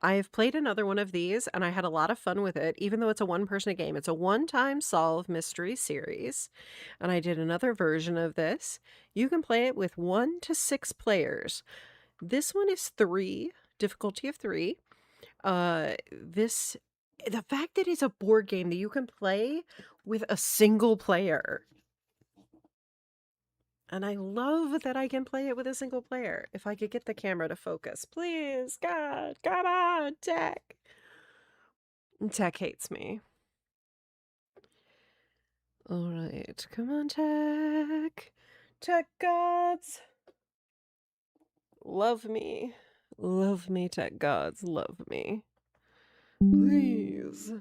I have played another one of these and I had a lot of fun with it, even though it's a one-person game. It's a one-time solve mystery series. And I did another version of this. You can play it with 1 to 6 players. This one is 3, difficulty of 3. The fact that it's a board game that you can play with a single player. And I love that I can play it with a single player. If I could get the camera to focus. Please, God, come on, Tech. Tech hates me. All right, come on, Tech. Tech gods. Love me. Love me, Tech gods. Love me. Please.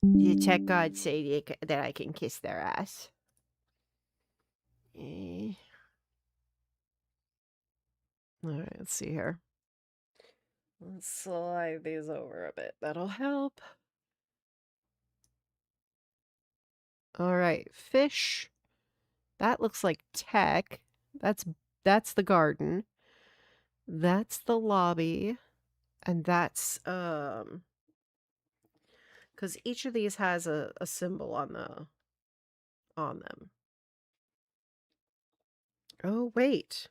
The tech gods say that I can kiss their ass. All right, let's see here. Let's slide these over a bit. That'll help. All right, fish. That looks like tech. That's the garden. That's the lobby. And that's because each of these has a symbol on them. Oh, wait.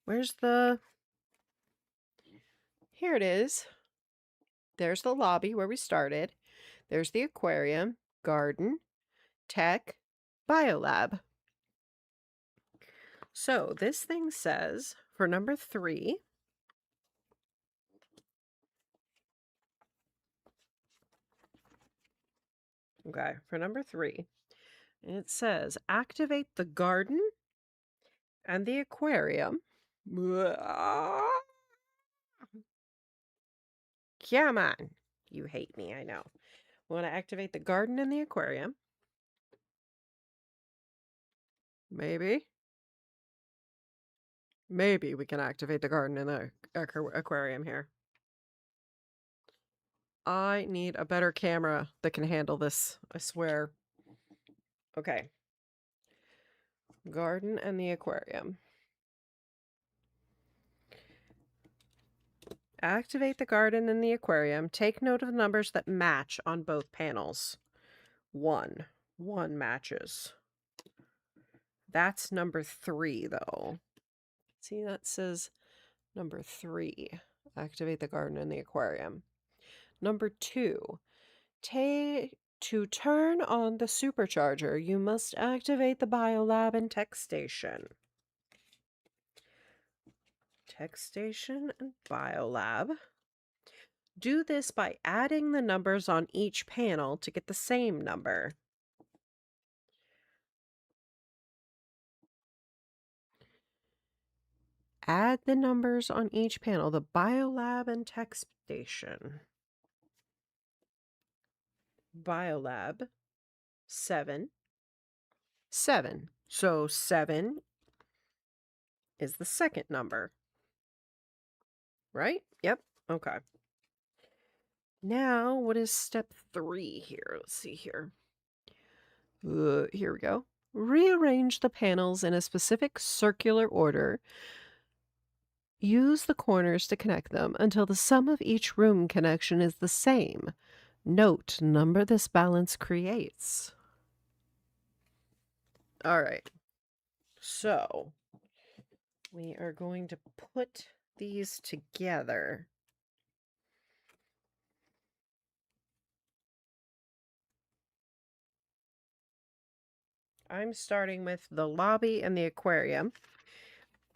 Where's the... Here it is. There's the lobby where we started. There's the aquarium, garden, tech, biolab. So this thing says for number 3, okay, for number 3, it says activate the garden and the aquarium. Come on. You hate me, I know. We want to activate the garden and the aquarium. Maybe. Maybe we can activate the garden and the aquarium here. I need a better camera that can handle this, I swear. Okay. Garden and the aquarium. Activate the garden and the aquarium. Take note of the numbers that match on both panels. 1. 1 matches. That's number 3, though. See, that says number 3. Activate the garden and the aquarium. Number 2. To turn on the supercharger, you must activate the biolab and tech station. Tech station and biolab. Do this by adding the numbers on each panel to get the same number. Add the numbers on each panel, the biolab and tech station. Biolab, 7. 7. So 7 is the second number. right? Yep. Okay. Now, what is step 3 here? Let's see here. Here we go. Rearrange the panels in a specific circular order. Use the corners to connect them until the sum of each room connection is the same. Note number this balance creates. All right. So, we are going to put these together. I'm starting with the lobby and the aquarium.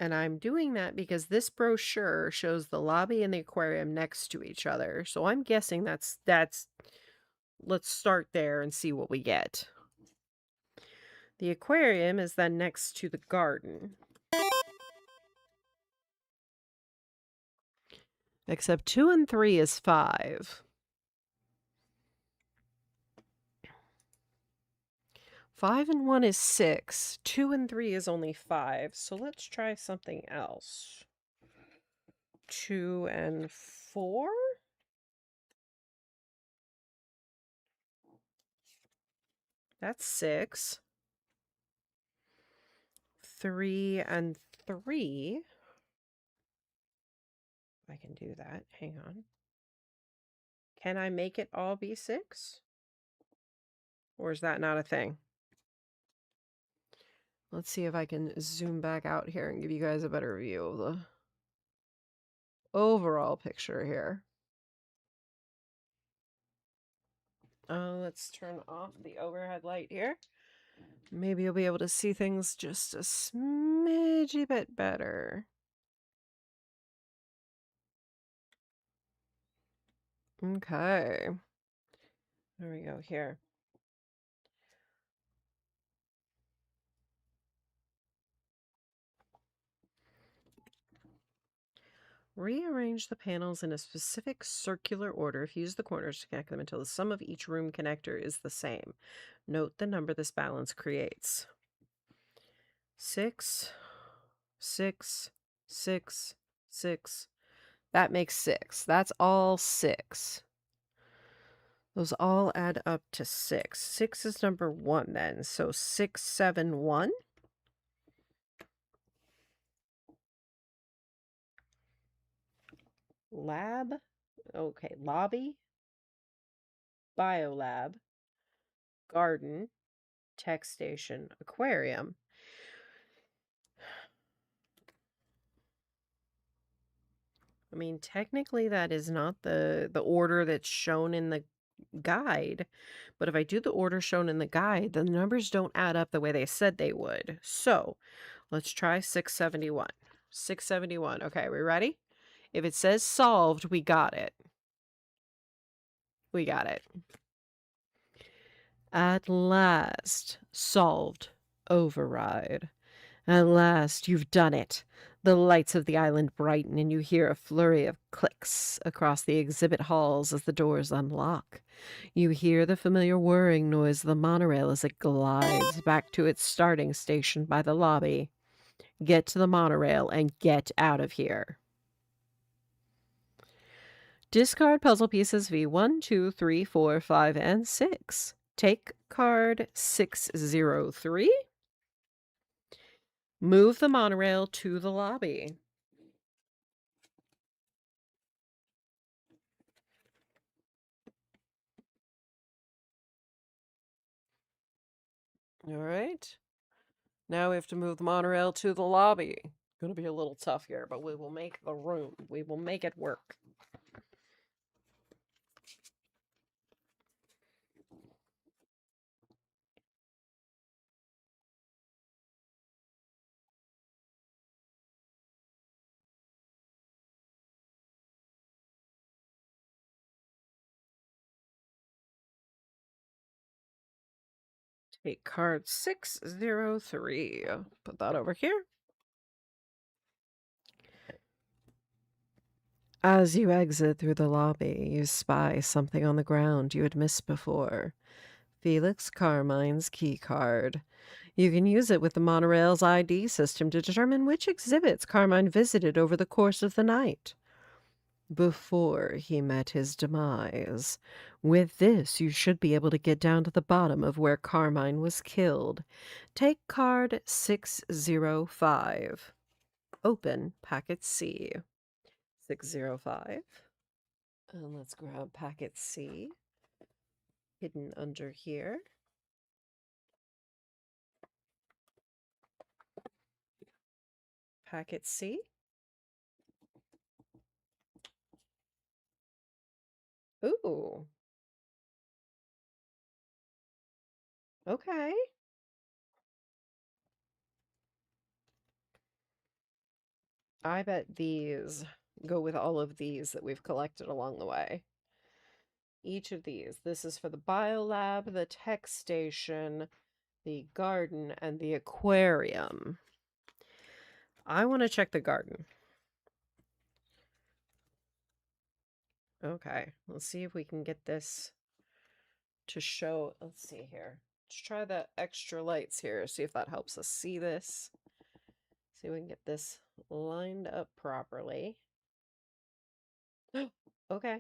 And I'm doing that because this brochure shows the lobby and the aquarium next to each other. So I'm guessing that's let's start there and see what we get. The aquarium is then next to the garden. Except 2 and 3 is 5. 5 and 1 is 6. 2 and 3 is only 5. So let's try something else. 2 and 4? That's 6. 3 and 3. I can do that. Hang on. Can I make it all be 6? Or is that not a thing? Let's see if I can zoom back out here and give you guys a better view of the overall picture here. Let's turn off the overhead light here. Maybe you'll be able to see things just a smidgy bit better. Okay. There we go here. Rearrange the panels in a specific circular order. Use the corners to connect them until the sum of each room connector is the same. Note the number this balance creates. 6, 6, 6, 6. That makes 6. That's all 6. Those all add up to 6. 6 is number 1 then. So 6, 7, 1. Lab. Okay, lobby. Biolab. Garden. Tech station. Aquarium. I mean, technically that is not the order that's shown in the guide. But if I do the order shown in the guide, the numbers don't add up the way they said they would. So let's try 671. 671. Okay, we ready? If it says solved, we got it. We got it. At last, solved. Override. At last, you've done it. The lights of the island brighten, and you hear a flurry of clicks across the exhibit halls as the doors unlock. You hear the familiar whirring noise of the monorail as it glides back to its starting station by the lobby. Get to the monorail and get out of here. Discard puzzle pieces V1, 2, 3, 4, 5, and 6. Take card 603. Move the monorail to the lobby. All right. Now we have to move the monorail to the lobby. Going to be a little tough here, but we will make the room. We will make it work. Take card 603. Put that over here. As you exit through the lobby, you spy something on the ground you had missed before. Felix Carmine's key card. You can use it with the monorail's ID system to determine which exhibits Carmine visited over the course of the night. before he met his demise. With this, you should be able to get down to the bottom of where Carmine was killed. Take card 605. Open packet C. 605. And let's grab packet C. Hidden under here. Packet C. Ooh. Okay. I bet these go with all of these that we've collected along the way. Each of these. This is for the biolab, the tech station, the garden, and the aquarium. I want to check the garden. Okay, let's see if we can get this to show. Let's see here. Let's try the extra lights here, see if that helps us see this. See if we can get this lined up properly. Okay.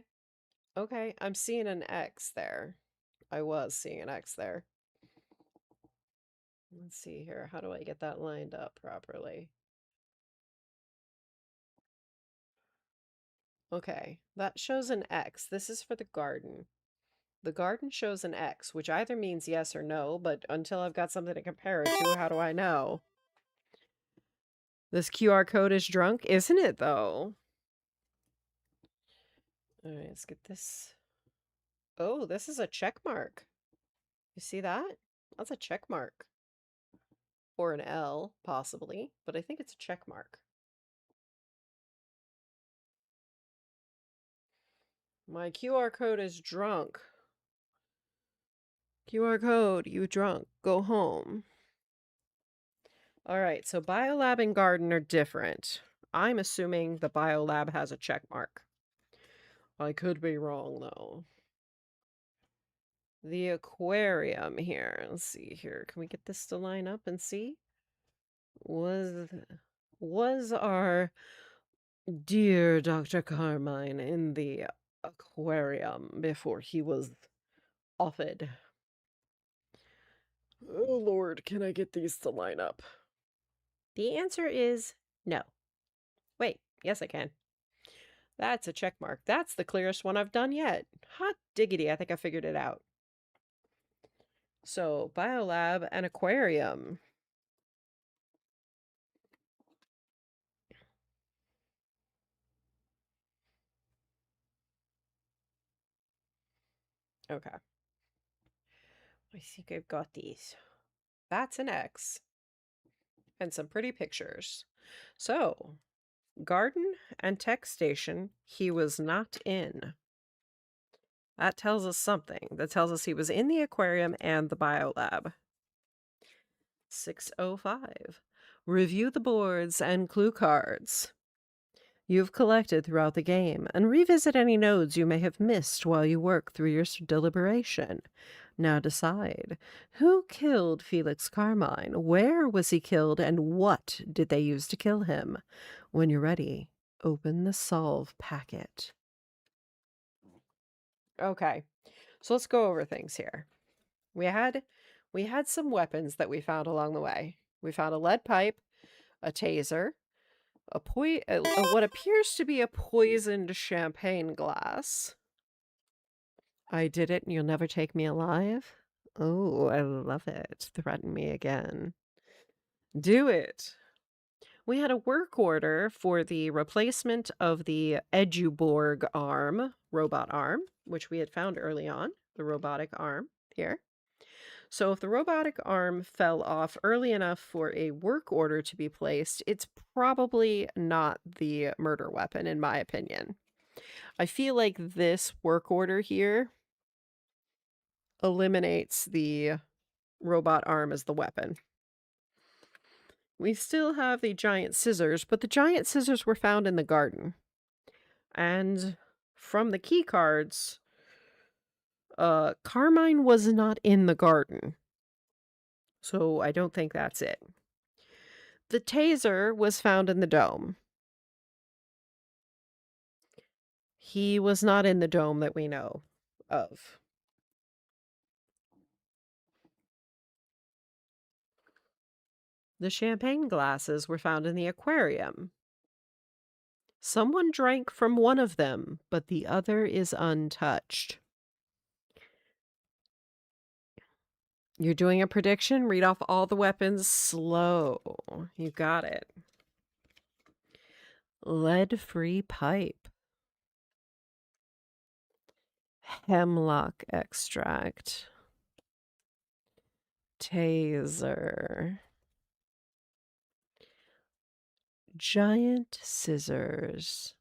Okay, I'm seeing an X there. I was seeing an X there. Let's see here. How do I get that lined up properly? Okay, that shows an X. This is for the garden. The garden shows an X, which either means yes or no, but until I've got something to compare it to, how do I know? This QR code is drunk, isn't it, though? All right, let's get this. Oh, this is a check mark. You see that? That's a check mark. Or an L, possibly, but I think it's a check mark. My QR code is drunk. QR code, you drunk. Go home. All right, so biolab and garden are different. I'm assuming the biolab has a check mark. I could be wrong, though. The aquarium here. Let's see here. Can we get this to line up and see? Was our dear Dr. Carmine in the aquarium before he was offed? Oh, Lord, can I get these to line up? The answer is no. Wait, yes, I can. That's a check mark. That's the clearest one I've done yet. Hot diggity, I think I figured it out. So, biolab and aquarium. Okay. I think I've got these. That's an X. And some pretty pictures. So, garden and tech station, he was not in. That tells us something. That tells us he was in the aquarium and the biolab. 605. Review the boards and clue cards you've collected throughout the game, and revisit any nodes you may have missed while you work through your deliberation. Now decide, who killed Felix Carmine? Where was he killed, and what did they use to kill him? When you're ready, open the solve packet. Okay, so let's go over things here. We had some weapons that we found along the way. We found a lead pipe, a taser, what appears to be a poisoned champagne glass. I did it and you'll never take me alive? Oh, I love it. Threaten me again. Do it. We had a work order for the replacement of the Eduborg arm, robot arm, which we had found early on, the robotic arm here. So if the robotic arm fell off early enough for a work order to be placed, it's probably not the murder weapon, in my opinion. I feel like this work order here eliminates the robot arm as the weapon. We still have the giant scissors, but the giant scissors were found in the garden. And from the key cards, Carmine was not in the garden. So I don't think that's it. The taser was found in the dome. He was not in the dome that we know of. The champagne glasses were found in the aquarium. Someone drank from one of them, but the other is untouched. You're doing a prediction? Read off all the weapons slow. You got it. Lead-free pipe. Hemlock extract. Taser. Giant scissors.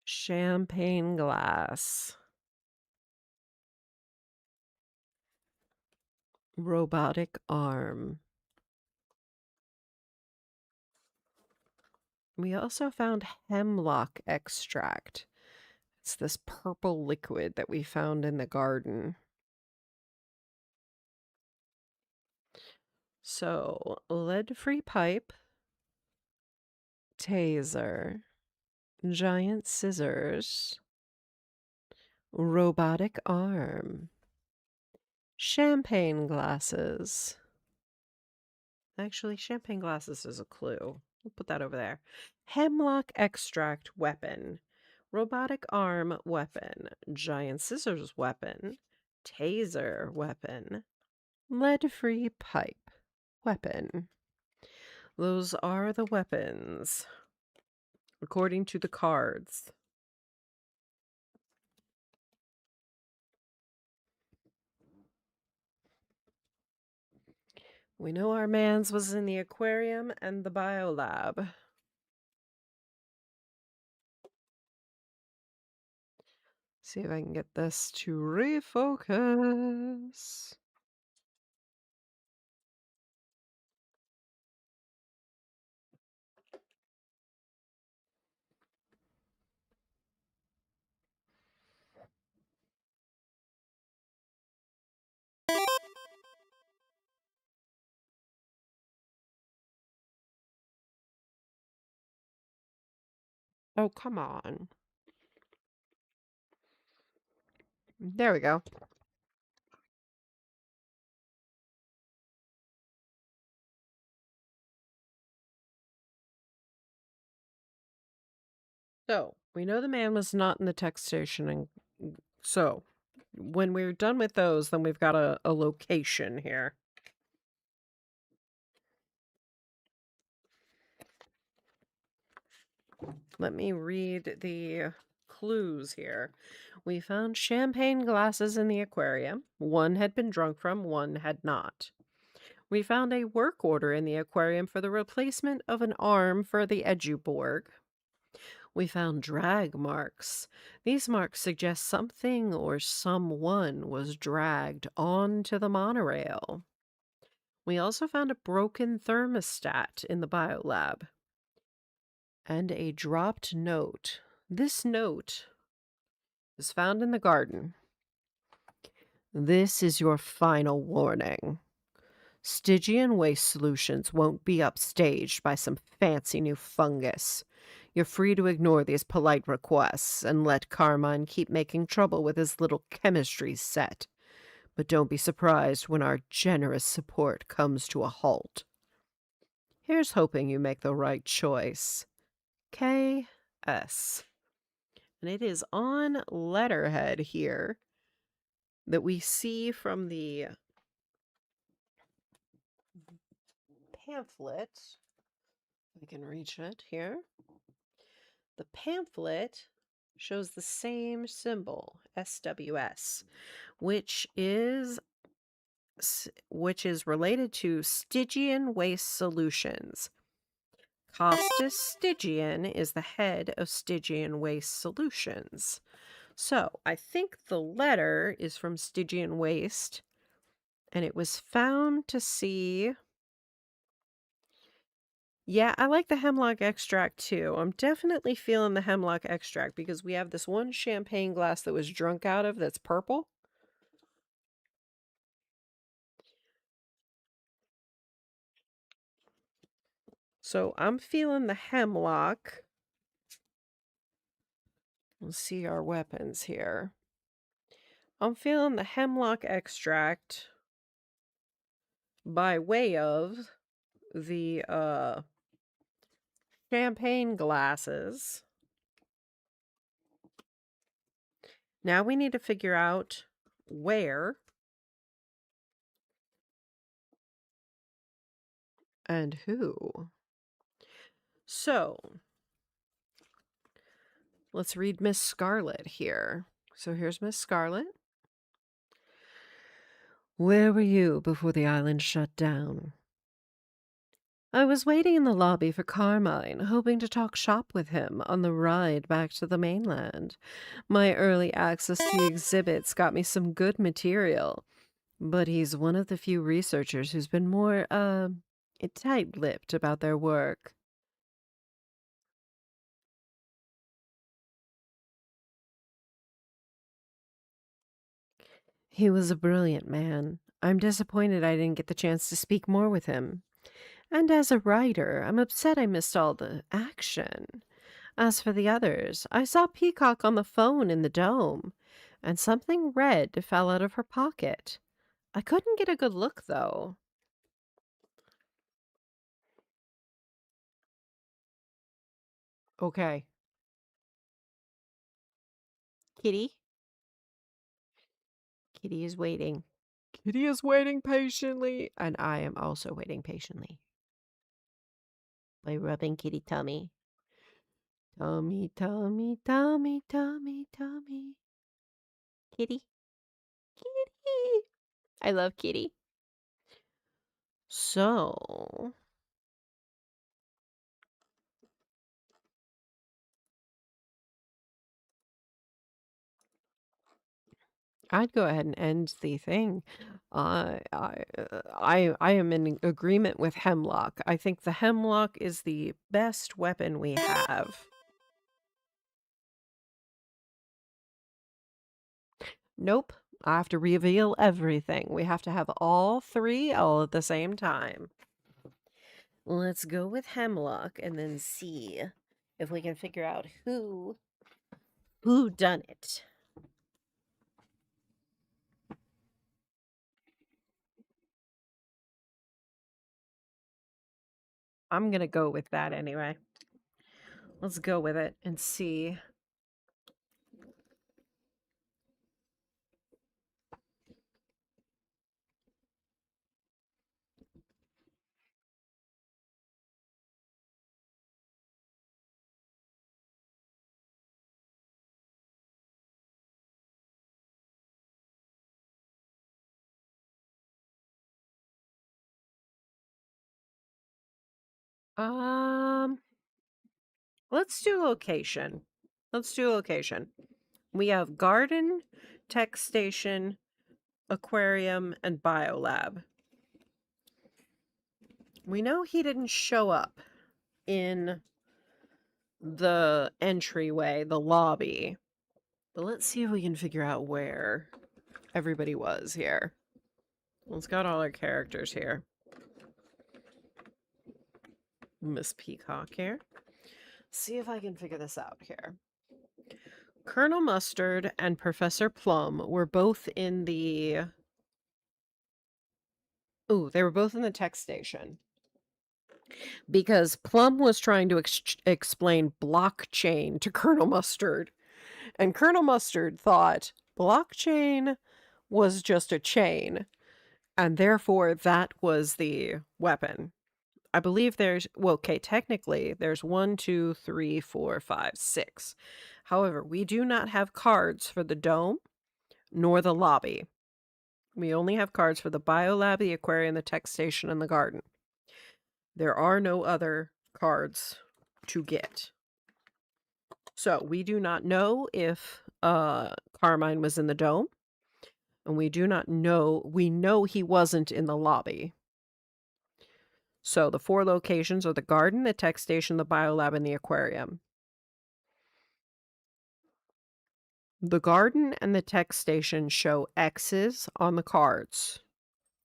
Champagne glass. Robotic arm. We also found hemlock extract. It's this purple liquid that we found in the garden. So, lead-free pipe, taser, giant scissors, robotic arm, champagne glasses. Actually, champagne glasses is a clue. We'll put that over there. Hemlock extract weapon, robotic arm weapon, giant scissors weapon, taser weapon, lead-free pipe weapon. Those are the weapons, according to the cards. We know our man's was in the aquarium and the biolab. See if I can get this to refocus. Oh, come on. There we go. So, we know the man was not in the tech station, and so when we're done with those, then we've got a location here. Let me read the clues here. We found champagne glasses in the aquarium. One had been drunk from, one had not. We found a work order in the aquarium for the replacement of an arm for the Eduborg. We found drag marks. These marks suggest something or someone was dragged onto the monorail. We also found a broken thermostat in the biolab and a dropped note. This note is found in the garden. This is your final warning. Stygian waste solutions won't be upstaged by some fancy new fungus. You're free to ignore these polite requests and let Carmine keep making trouble with his little chemistry set. But don't be surprised when our generous support comes to a halt. Here's hoping you make the right choice. K.S. And it is on letterhead here that we see from the pamphlet. If I can reach it here. The pamphlet shows the same symbol, SWS, which is related to Stygian Waste Solutions. Costas Stygian is the head of Stygian Waste Solutions. So, I think the letter is from Stygian Waste, and it was found to see... Yeah, I like the hemlock extract too. I'm definitely feeling the hemlock extract because we have this one champagne glass that was drunk out of that's purple. So I'm feeling the hemlock. Let's see our weapons here. I'm feeling the hemlock extract by way of the champagne glasses. Now we need to figure out where and who. So, let's read Miss Scarlet here. So here's Miss Scarlet. Where were you before the island shut down? I was waiting in the lobby for Carmine, hoping to talk shop with him on the ride back to the mainland. My early access to the exhibits got me some good material, but he's one of the few researchers who's been more, tight-lipped about their work. He was a brilliant man. I'm disappointed I didn't get the chance to speak more with him. And as a writer, I'm upset I missed all the action. As for the others, I saw Peacock on the phone in the dome, and something red fell out of her pocket. I couldn't get a good look, though. Okay. Kitty? Kitty is waiting. Kitty is waiting patiently, and I am also waiting patiently. By rubbing Kitty tummy. Tummy, tummy, tummy, tummy, tummy. Kitty? Kitty! I love Kitty. So, I'd go ahead and end the thing. I am in agreement with Hemlock. I think the Hemlock is the best weapon we have. Nope. I have to reveal everything. We have to have all three all at the same time. Let's go with Hemlock and then see if we can figure out who done it. I'm going to go with that anyway. Let's go with it and see. Um, let's do location. Let's do location. We have garden, tech station, aquarium, and biolab. We know he didn't show up in the entryway, the lobby. But let's see if we can figure out where everybody was here. Let's got all our characters here. Miss Peacock here. See if I can figure this out here. Colonel Mustard and Professor Plum were both in the... Ooh, they were both in the tech station. Because Plum was trying to explain blockchain to Colonel Mustard. And Colonel Mustard thought blockchain was just a chain. And therefore, that was the weapon. I believe there's, well, okay, technically, there's 1, 2, 3, 4, 5, 6. However, we do not have cards for the dome nor the lobby. We only have cards for the biolab, the aquarium, the tech station, and the garden. There are no other cards to get. So we do not know if Carmine was in the dome. And we do not know, we know he wasn't in the lobby. So the 4 locations are the garden, the tech station, the biolab, and the aquarium. The garden and the tech station show X's on the cards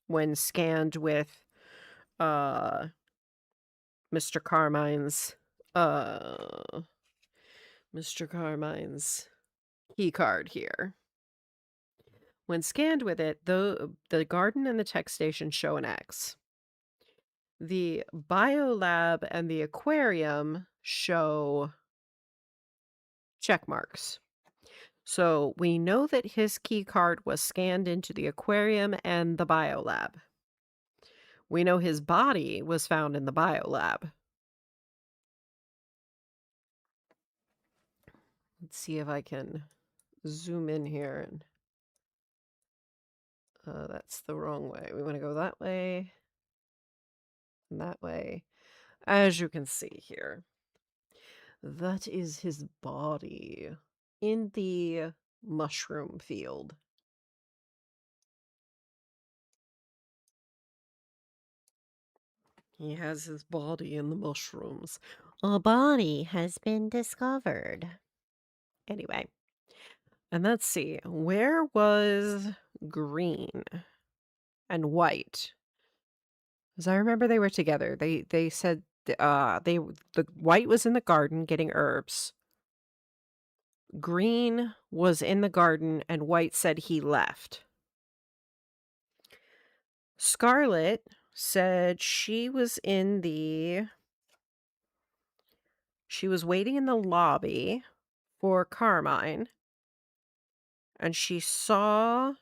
when scanned with Mr. Carmine's Mr. Carmine's key card here. When scanned with it, the garden and the tech station show an X. The biolab and the aquarium show check marks. So we know that his key card was scanned into the aquarium and the biolab. We know his body was found in the biolab. Let's see if I can zoom in here. And that's the wrong way. We want to go that way and that way. As you can see here, that is his body in the mushroom field. He has his body in the mushrooms. A body has been discovered. Anyway, and let's see, where was green and white? Because I remember they were together. They said the white was in the garden getting herbs. Green was in the garden and white said he left. Scarlet said she was waiting in the lobby for Carmine and she saw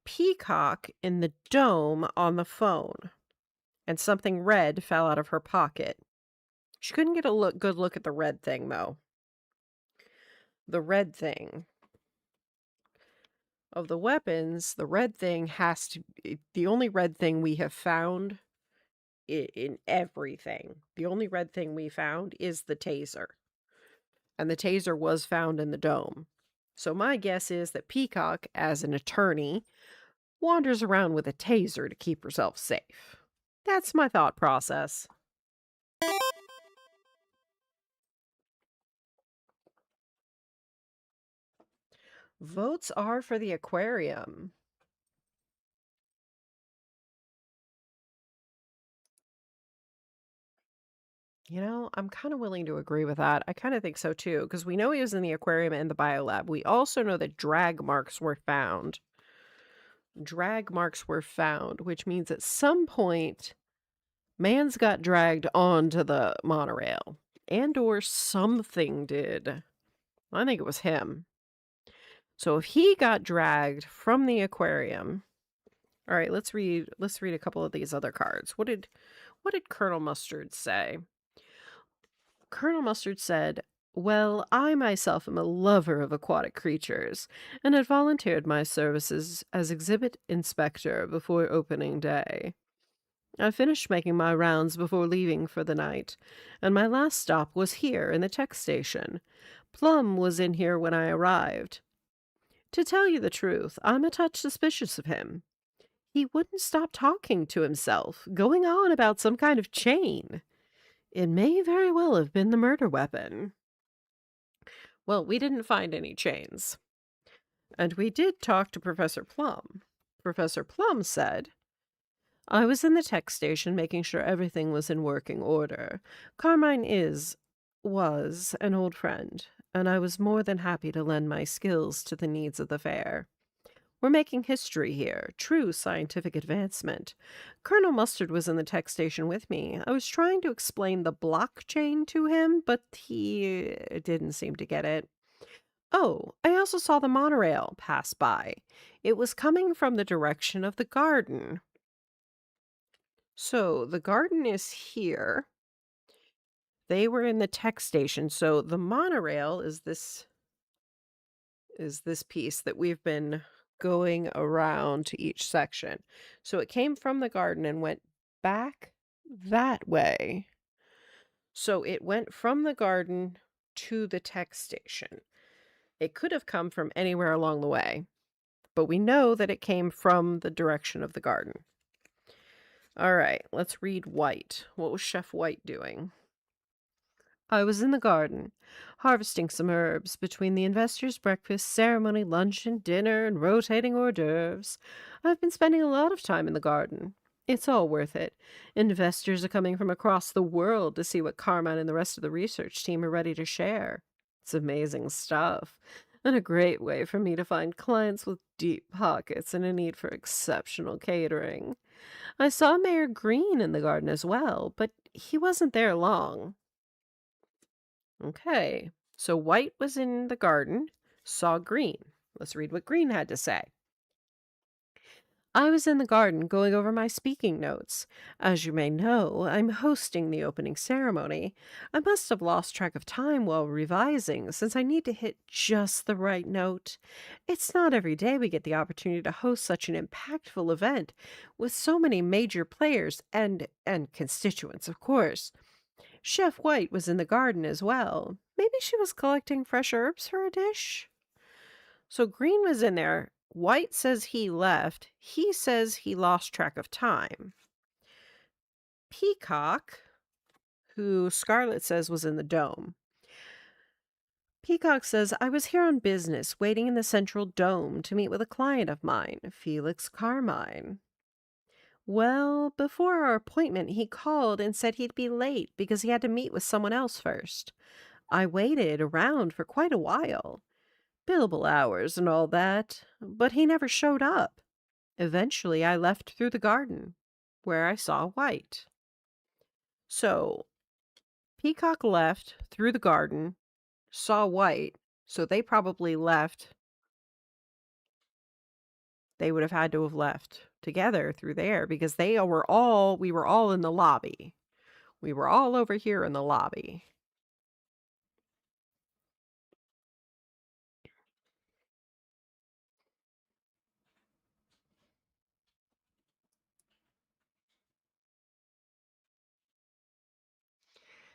Peacock in the dome on the phone and something red fell out of her pocket. She couldn't get a good look at the red thing though. The red thing of the weapons, the red thing the only red thing we have found in everything, the only red thing we found is the taser. And the taser was found in the dome. So my guess is that Peacock, as an attorney, wanders around with a taser to keep herself safe. That's my thought process. Votes are for the aquarium. You know, I'm kind of willing to agree with that. I kind of think so too, because we know he was in the aquarium and the biolab. We also know that drag marks were found. Drag marks were found, which means at some point, Mans got dragged onto the monorail. And or something did. I think it was him. So if he got dragged from the aquarium... All right, let's read a couple of these other cards. What did Colonel Mustard say? Colonel Mustard said, "Well, I myself am a lover of aquatic creatures, and had volunteered my services as exhibit inspector before opening day. I finished making my rounds before leaving for the night, and my last stop was here in the tech station. Plum was in here when I arrived. To tell you the truth, I'm a touch suspicious of him. He wouldn't stop talking to himself, going on about some kind of chain. It may very well have been the murder weapon." Well, we didn't find any chains. And we did talk to Professor Plum. Professor Plum said, "I was in the tech station making sure everything was in working order. Carmine was an old friend, and I was more than happy to lend my skills to the needs of the fair. We're making history here, true scientific advancement. Colonel Mustard was in the tech station with me. I was trying to explain the blockchain to him, but he didn't seem to get it. Oh, I also saw the monorail pass by. It was coming from the direction of the garden." So the garden is here. They were in the tech station, so the monorail is this piece that we've been going around to each section. So it came from the garden and went back that way. So it went from the garden to the tech station. It could have come from anywhere along the way, but we know that it came from the direction of the garden. All right, let's read White. What was Chef White doing? "I was in the garden, harvesting some herbs between the investors' breakfast, ceremony, lunch, and dinner, and rotating hors d'oeuvres. I've been spending a lot of time in the garden. It's all worth it. Investors are coming from across the world to see what Carmine and the rest of the research team are ready to share. It's amazing stuff, and a great way for me to find clients with deep pockets and a need for exceptional catering. I saw Mayor Green in the garden as well, but he wasn't there long. Okay, so White was in the garden, saw Green. Let's read what Green had to say. I was in the garden going over my speaking notes. As you may know, I'm hosting the opening ceremony. I must have lost track of time while revising, since I need to hit just the right note. It's not every day we get the opportunity to host such an impactful event with so many major players and constituents, of course. Chef White was in the garden as well. Maybe she was collecting fresh herbs for a dish? So Green was in there. White says he left. He says he lost track of time. Peacock, who Scarlett says was in the dome. Peacock says, I was here on business, waiting in the central dome to meet with a client of mine, Felix Carmine. Well, before our appointment, he called and said he'd be late because he had to meet with someone else first. I waited around for quite a while. Billable hours and all that, but he never showed up. Eventually, I left through the garden, where I saw White. So, Peacock left through the garden, saw White, so they probably left. They would have had to have left together through there because we were all in the lobby. We were all over here in the lobby.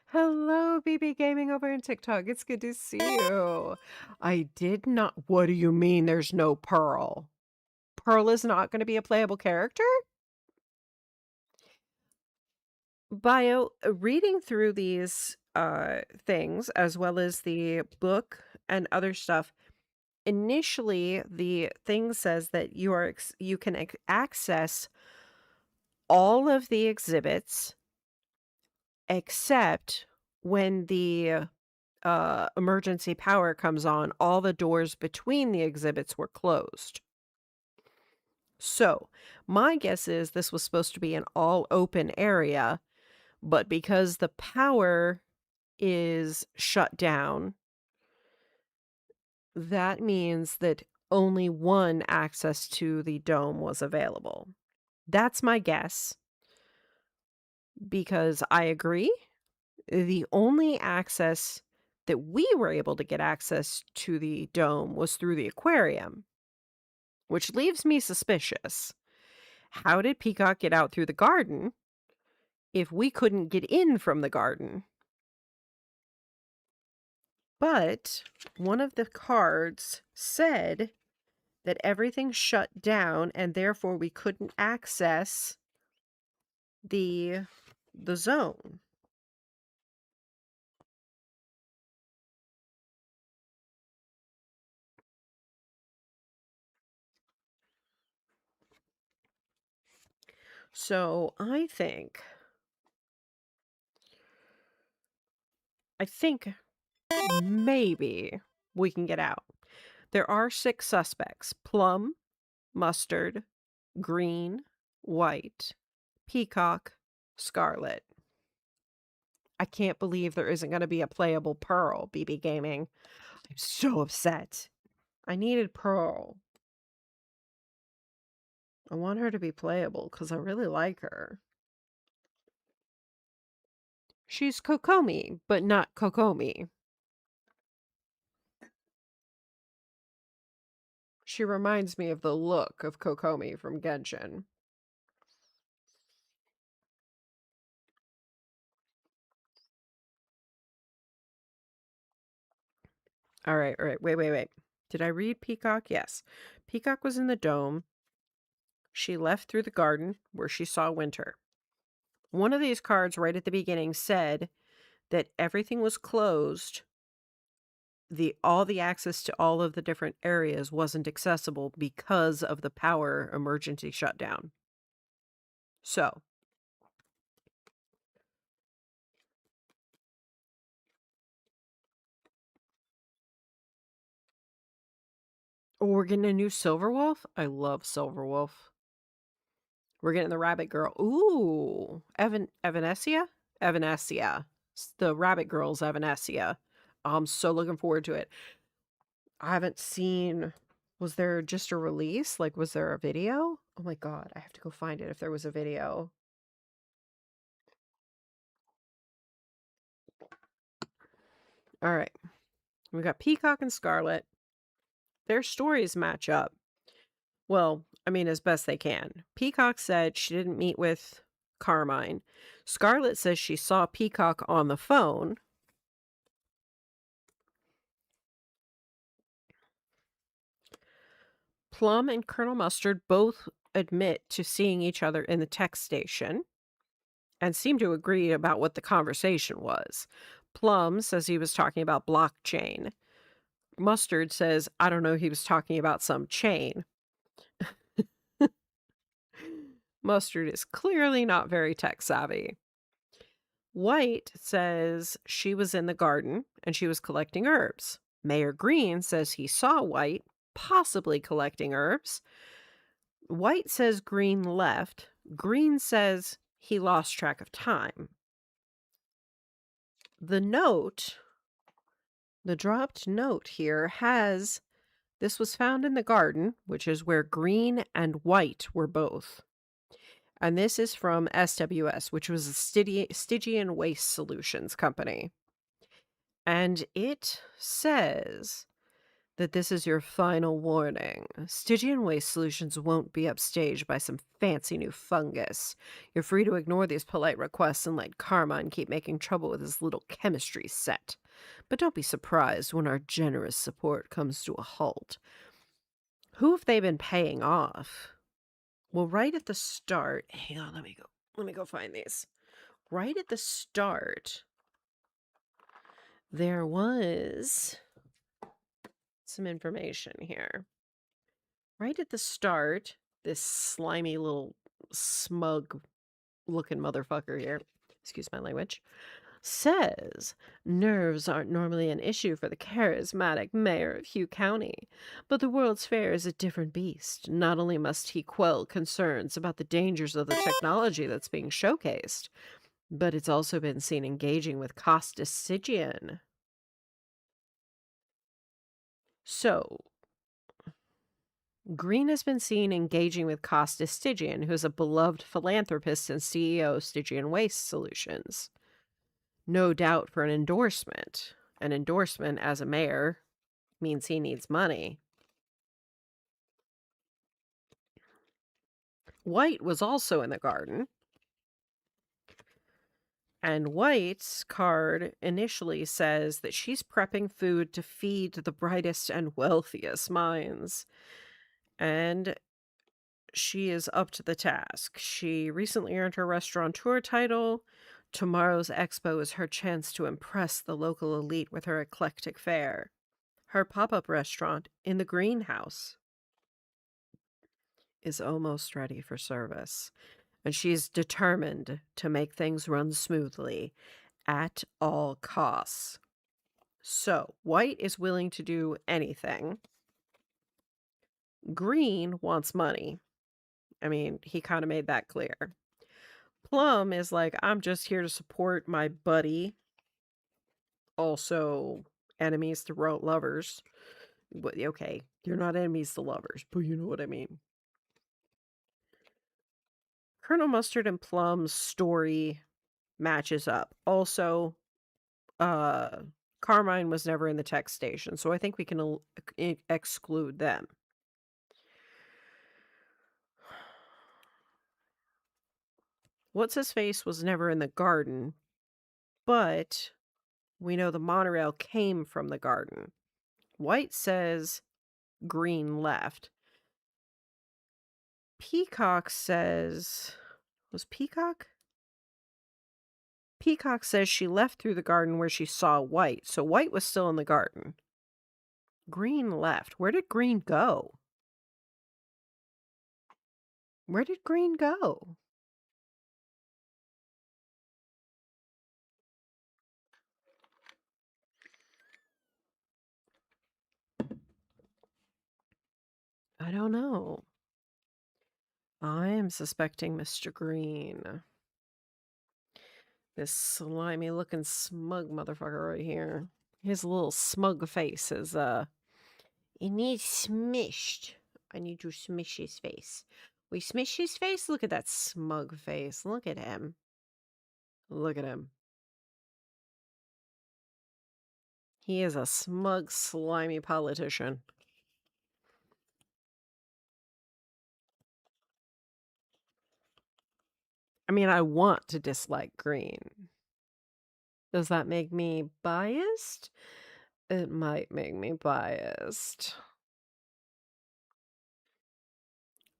Hello, BB Gaming over in TikTok. It's good to see you. I did not. What do you mean there's no Pearl? Pearl is not going to be a playable character? Reading through these things as well as the book and other stuff, initially the thing says that you can access all of the exhibits except when the emergency power comes on, all the doors between the exhibits were closed. So, my guess is this was supposed to be an all open area, but because the power is shut down, that means that only one access to the dome was available. That's my guess because I agree. The only access that we were able to get access to the dome was through the aquarium, which leaves me suspicious. How did Peacock get out through the garden if we couldn't get in from the garden? But one of the cards said that everything shut down and therefore we couldn't access the zone. So I think maybe we can get out. There are 6 suspects: Plum, Mustard, Green, White, Peacock, Scarlet. I can't believe there isn't going to be a playable Pearl, BB Gaming. I'm so upset. I needed Pearl. I want her to be playable because I really like her. She's Kokomi, but not Kokomi. She reminds me of the look of Kokomi from Genshin. All right. Wait. Did I read Peacock? Yes. Peacock was in the dome. She left through the garden where she saw Winter. One of these cards right at the beginning said that everything was closed. All the access to all of the different areas wasn't accessible because of the power emergency shutdown. So, oh, we're getting a new Silverwolf? I love Silverwolf. We're getting the Rabbit Girl. Ooh, Evanescia? Evanescia. The Rabbit Girl's Evanescia. I'm so looking forward to it. I haven't seen. Was there just a release? Like, was there a video? Oh my God, I have to go find it if there was a video. All right. We got Peacock and Scarlet. Their stories match up. Well, I mean, as best they can. Peacock said she didn't meet with Carmine. Scarlet says she saw Peacock on the phone. Plum and Colonel Mustard both admit to seeing each other in the text station and seem to agree about what the conversation was. Plum says he was talking about blockchain. Mustard says, I don't know, he was talking about some chain. Mustard is clearly not very tech savvy. White says she was in the garden and she was collecting herbs. Mayor Green says he saw White possibly collecting herbs. White says Green left. Green says he lost track of time. The note, the dropped note here has, this was found in the garden, which is where Green and White were both. And this is from SWS, which was a Stygian Waste Solutions company. And it says that this is your final warning. Stygian Waste Solutions won't be upstaged by some fancy new fungus. You're free to ignore these polite requests and let Carmine keep making trouble with his little chemistry set. But don't be surprised when our generous support comes to a halt. Who have they been paying off? Well, right at the start, hang on, let me go find these. Right at the start, there was some information here. Right at the start, this slimy little smug looking motherfucker here, excuse my language, says nerves aren't normally an issue for the charismatic mayor of Hugh County, but the World's Fair is a different beast. Not only must he quell concerns about the dangers of the technology that's being showcased, but it's also been seen engaging with Costas Stygian. So, Green has been seen engaging with Costas Stygian, who's a beloved philanthropist and CEO of Stygian Waste Solutions. No doubt for an endorsement. An endorsement as a mayor means he needs money. White was also in the garden. And White's card initially says that she's prepping food to feed the brightest and wealthiest minds. And she is up to the task. She recently earned her restaurateur title. Tomorrow's expo is her chance to impress the local elite with her eclectic fare. Her pop-up restaurant in the greenhouse is almost ready for service, and she's determined to make things run smoothly at all costs. So, White is willing to do anything. Green wants money. I mean, he kind of made that clear. Plum is like, I'm just here to support my buddy. Also, enemies to lovers. But, okay, you're not enemies to lovers, but you know what I mean. Colonel Mustard and Plum's story matches up. Also, Carmine was never in the tech station, so I think we can exclude them. What's-his-face was never in the garden, but we know the monorail came from the garden. White says Green left. Peacock says... Was Peacock? Peacock says she left through the garden where she saw White, so White was still in the garden. Green left. Where did Green go? Where did Green go? I don't know. I am suspecting Mr. Green. This slimy looking smug motherfucker right here. His little smug face is It needs smished. I need to smish his face. We smish his face? look at that smug face. Look at him. Look at him. He is a smug, slimy politician. I mean, I want to dislike Green. Does that make me biased? It might make me biased.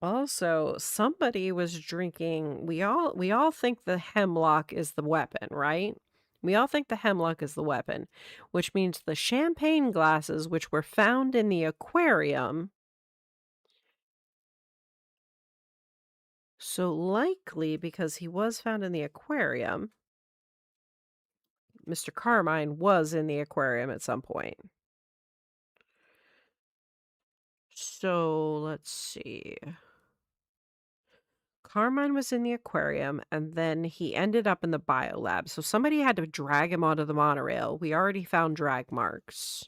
Also, somebody was drinking. We all think the hemlock is the weapon, right? We all think the hemlock is the weapon, which means the champagne glasses which were found in the aquarium. So likely because he was found in the aquarium, Mr. Carmine was in the aquarium at some point. So let's see. Carmine was in the aquarium and then he ended up in the biolab. So somebody had to drag him onto the monorail. We already found drag marks.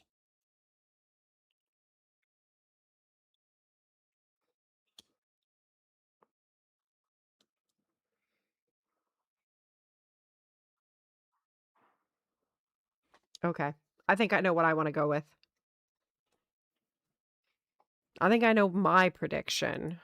Okay. I think I know what I want to go with. I think I know my prediction.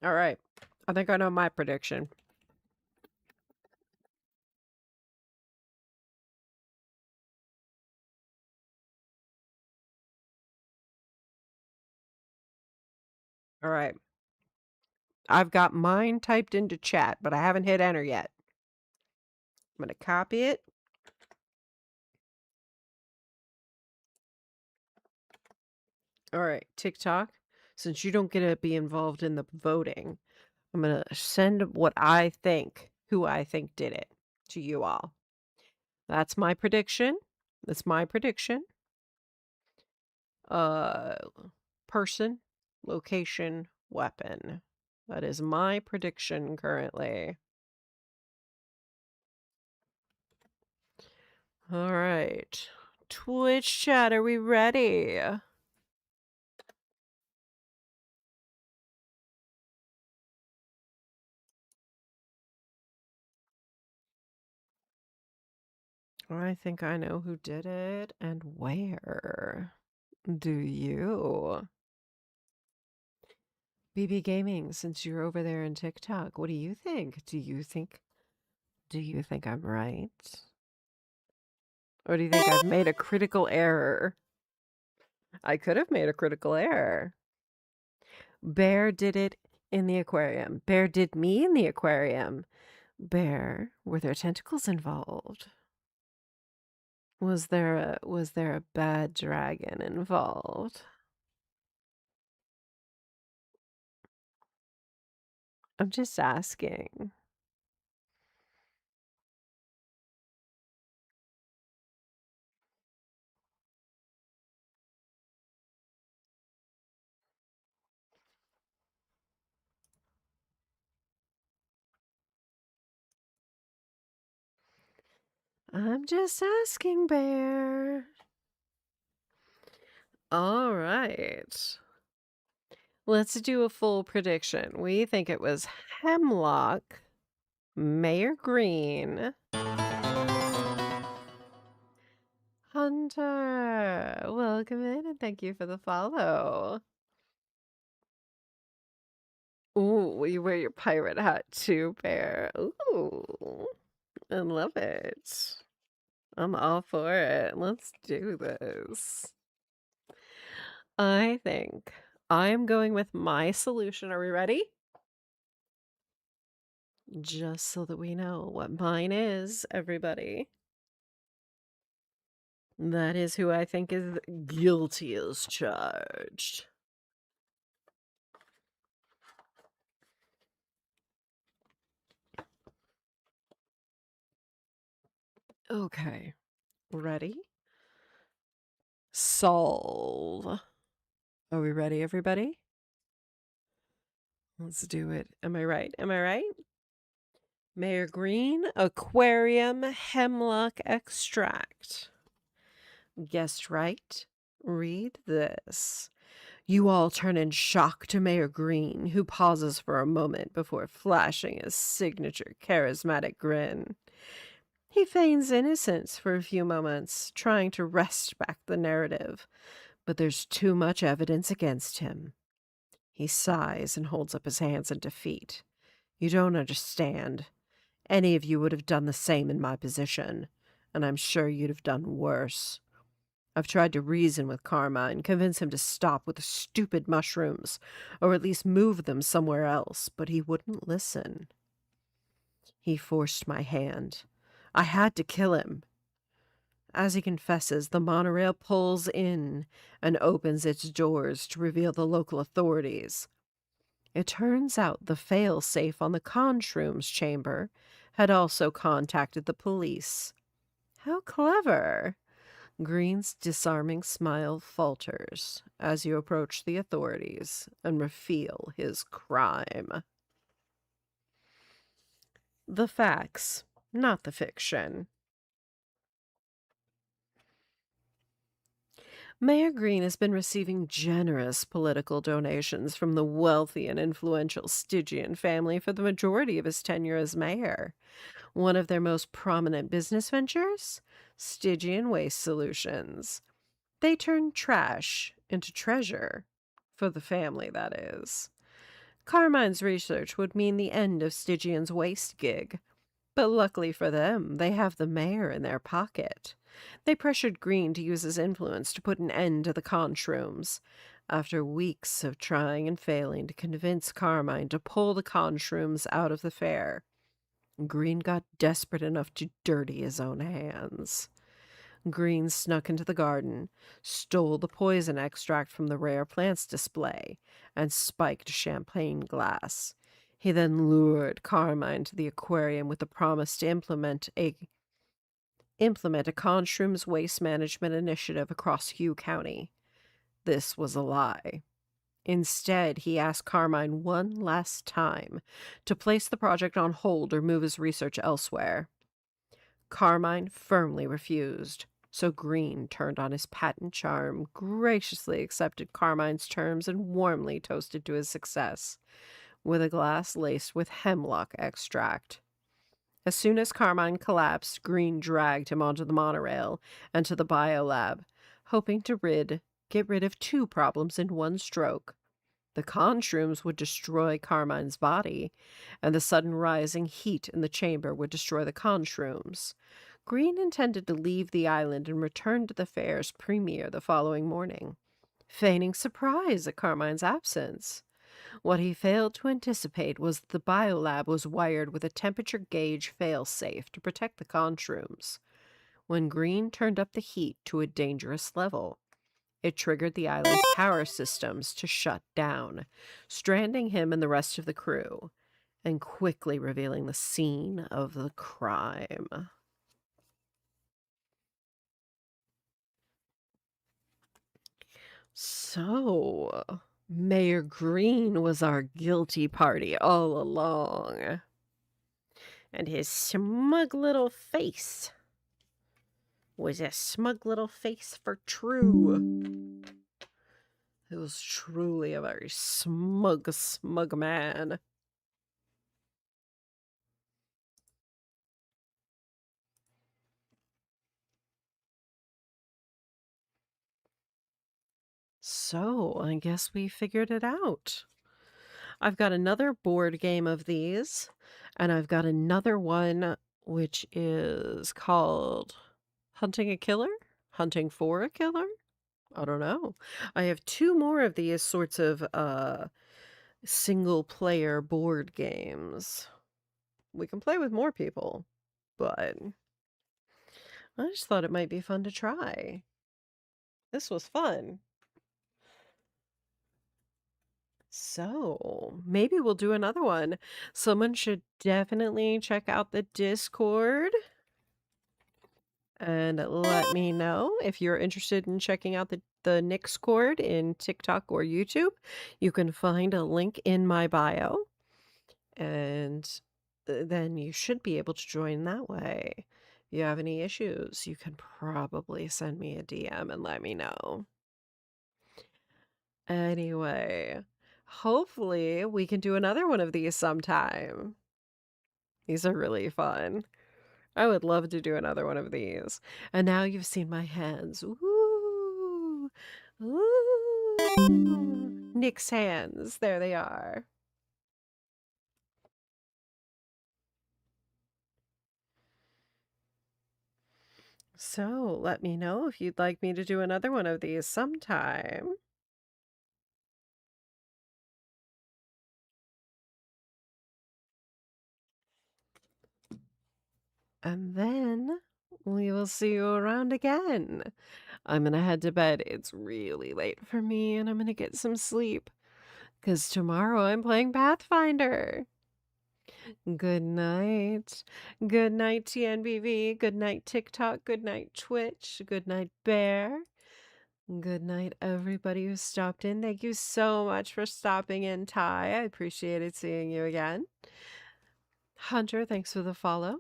All right. I think I know my prediction. All right. I've got mine typed into chat, but I haven't hit enter yet. I'm going to copy it. All right, TikTok, since you don't get to be involved in the voting, I'm going to send what I think, who I think did it to you all. That's my prediction. That's my prediction. Uh, person, location, weapon. That is my prediction currently. All right. Twitch chat, are we ready? I think I know who did it and where. Do you? BB Gaming, since you're over there in TikTok, what do you think? Do you think I'm right? Or do you think I've made a critical error? I could have made a critical error. Bear did it in the aquarium. Bear did me in the aquarium. Bear, were there tentacles involved? Was there a bad dragon involved? I'm just asking. I'm just asking, Bear. All right. Let's do a full prediction. We think it was Hemlock, Mayor Green, Hunter. Welcome in and thank you for the follow. Ooh, you wear your pirate hat too, Bear. Ooh, I love it. I'm all for it. Let's do this. I think I am going with my solution. Are we ready? Just so that we know what mine is, everybody. That is who I think is guilty as charged. Okay. Ready? Solve. Are we ready, everybody? Let's do it. Am I right? Am I right? Mayor Green, aquarium hemlock extract. Guessed right? Read this. You all turn in shock to Mayor Green, who pauses for a moment before flashing his signature charismatic grin. He feigns innocence for a few moments, trying to wrest back the narrative, but there's too much evidence against him. He sighs and holds up his hands in defeat. You don't understand. Any of you would have done the same in my position, and I'm sure you'd have done worse. I've tried to reason with Carmine, convince him to stop with the stupid mushrooms, or at least move them somewhere else, but he wouldn't listen. He forced my hand. I had to kill him. As he confesses, the monorail pulls in and opens its doors to reveal the local authorities. It turns out the fail-safe on the Conshrooms chamber had also contacted the police. How clever! Green's disarming smile falters as you approach the authorities and reveal his crime. The facts, not the fiction. Mayor Green has been receiving generous political donations from the wealthy and influential Stygian family for the majority of his tenure as mayor. One of their most prominent business ventures? Stygian Waste Solutions. They turn trash into treasure. For the family, that is. Carmine's research would mean the end of Stygian's waste gig. But luckily for them, they have the mayor in their pocket. They pressured Green to use his influence to put an end to the Conshrooms. After weeks of trying and failing to convince Carmine to pull the Conshrooms out of the fair, Green got desperate enough to dirty his own hands. Green snuck into the garden, stole the poison extract from the rare plants display, and spiked a champagne glass. He then lured Carmine to the aquarium with the promise to implement a Conshrooms waste management initiative across Hugh County. This was a lie. Instead, he asked Carmine one last time to place the project on hold or move his research elsewhere. Carmine firmly refused, so Green turned on his patent charm, graciously accepted Carmine's terms, and warmly toasted to his success, with a glass laced with hemlock extract. As soon as Carmine collapsed, Green dragged him onto the monorail and to the biolab, hoping to get rid of two problems in one stroke. The Conshrooms would destroy Carmine's body, and the sudden rising heat in the chamber would destroy the Conshrooms. Green intended to leave the island and return to the fair's premiere the following morning, feigning surprise at Carmine's absence. What he failed to anticipate was that the biolab was wired with a temperature gauge fail-safe to protect the Conshrooms. When Green turned up the heat to a dangerous level, it triggered the island's power systems to shut down, stranding him and the rest of the crew, and quickly revealing the scene of the crime. So, Mayor Green was our guilty party all along. And his smug little face was a smug little face for true. It was truly a very smug, smug man. So, I guess we figured it out. I've got another board game of these, and I've got another one which is called Hunting a Killer? Hunting for a Killer? I don't know. I have two more of these sorts of single-player board games. We can play with more people, but I just thought it might be fun to try. This was fun. So, maybe we'll do another one. Someone should definitely check out the Discord and let me know if you're interested in checking out the Nixcord in TikTok or YouTube. You can find a link in my bio, and then you should be able to join that way. If you have any issues, you can probably send me a DM and let me know. Anyway, hopefully we can do another one of these sometime. These are really fun. I would love to do another one of these. And now you've seen my hands. Ooh. Ooh. Nick's hands. There they are. So let me know if you'd like me to do another one of these sometime. And then we will see you around again. I'm gonna head to bed. It's really late for me, and I'm gonna get some sleep. 'Cause tomorrow I'm playing Pathfinder. Good night. Good night, TNBV. Good night, TikTok. Good night, Twitch. Good night, Bear. Good night, everybody who stopped in. Thank you so much for stopping in, Ty. I appreciated seeing you again. Hunter, thanks for the follow.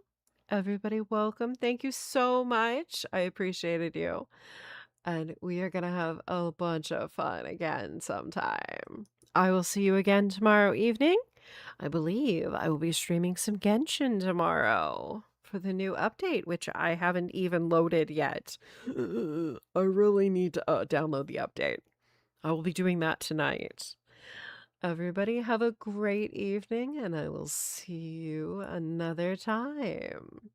Everybody, welcome. Thank you so much. I appreciated you. And we are going to have a bunch of fun again sometime. I will see you again tomorrow evening. I believe I will be streaming some Genshin tomorrow for the new update, which I haven't even loaded yet. I really need to download the update. I will be doing that tonight. Everybody have a great evening, and I will see you another time.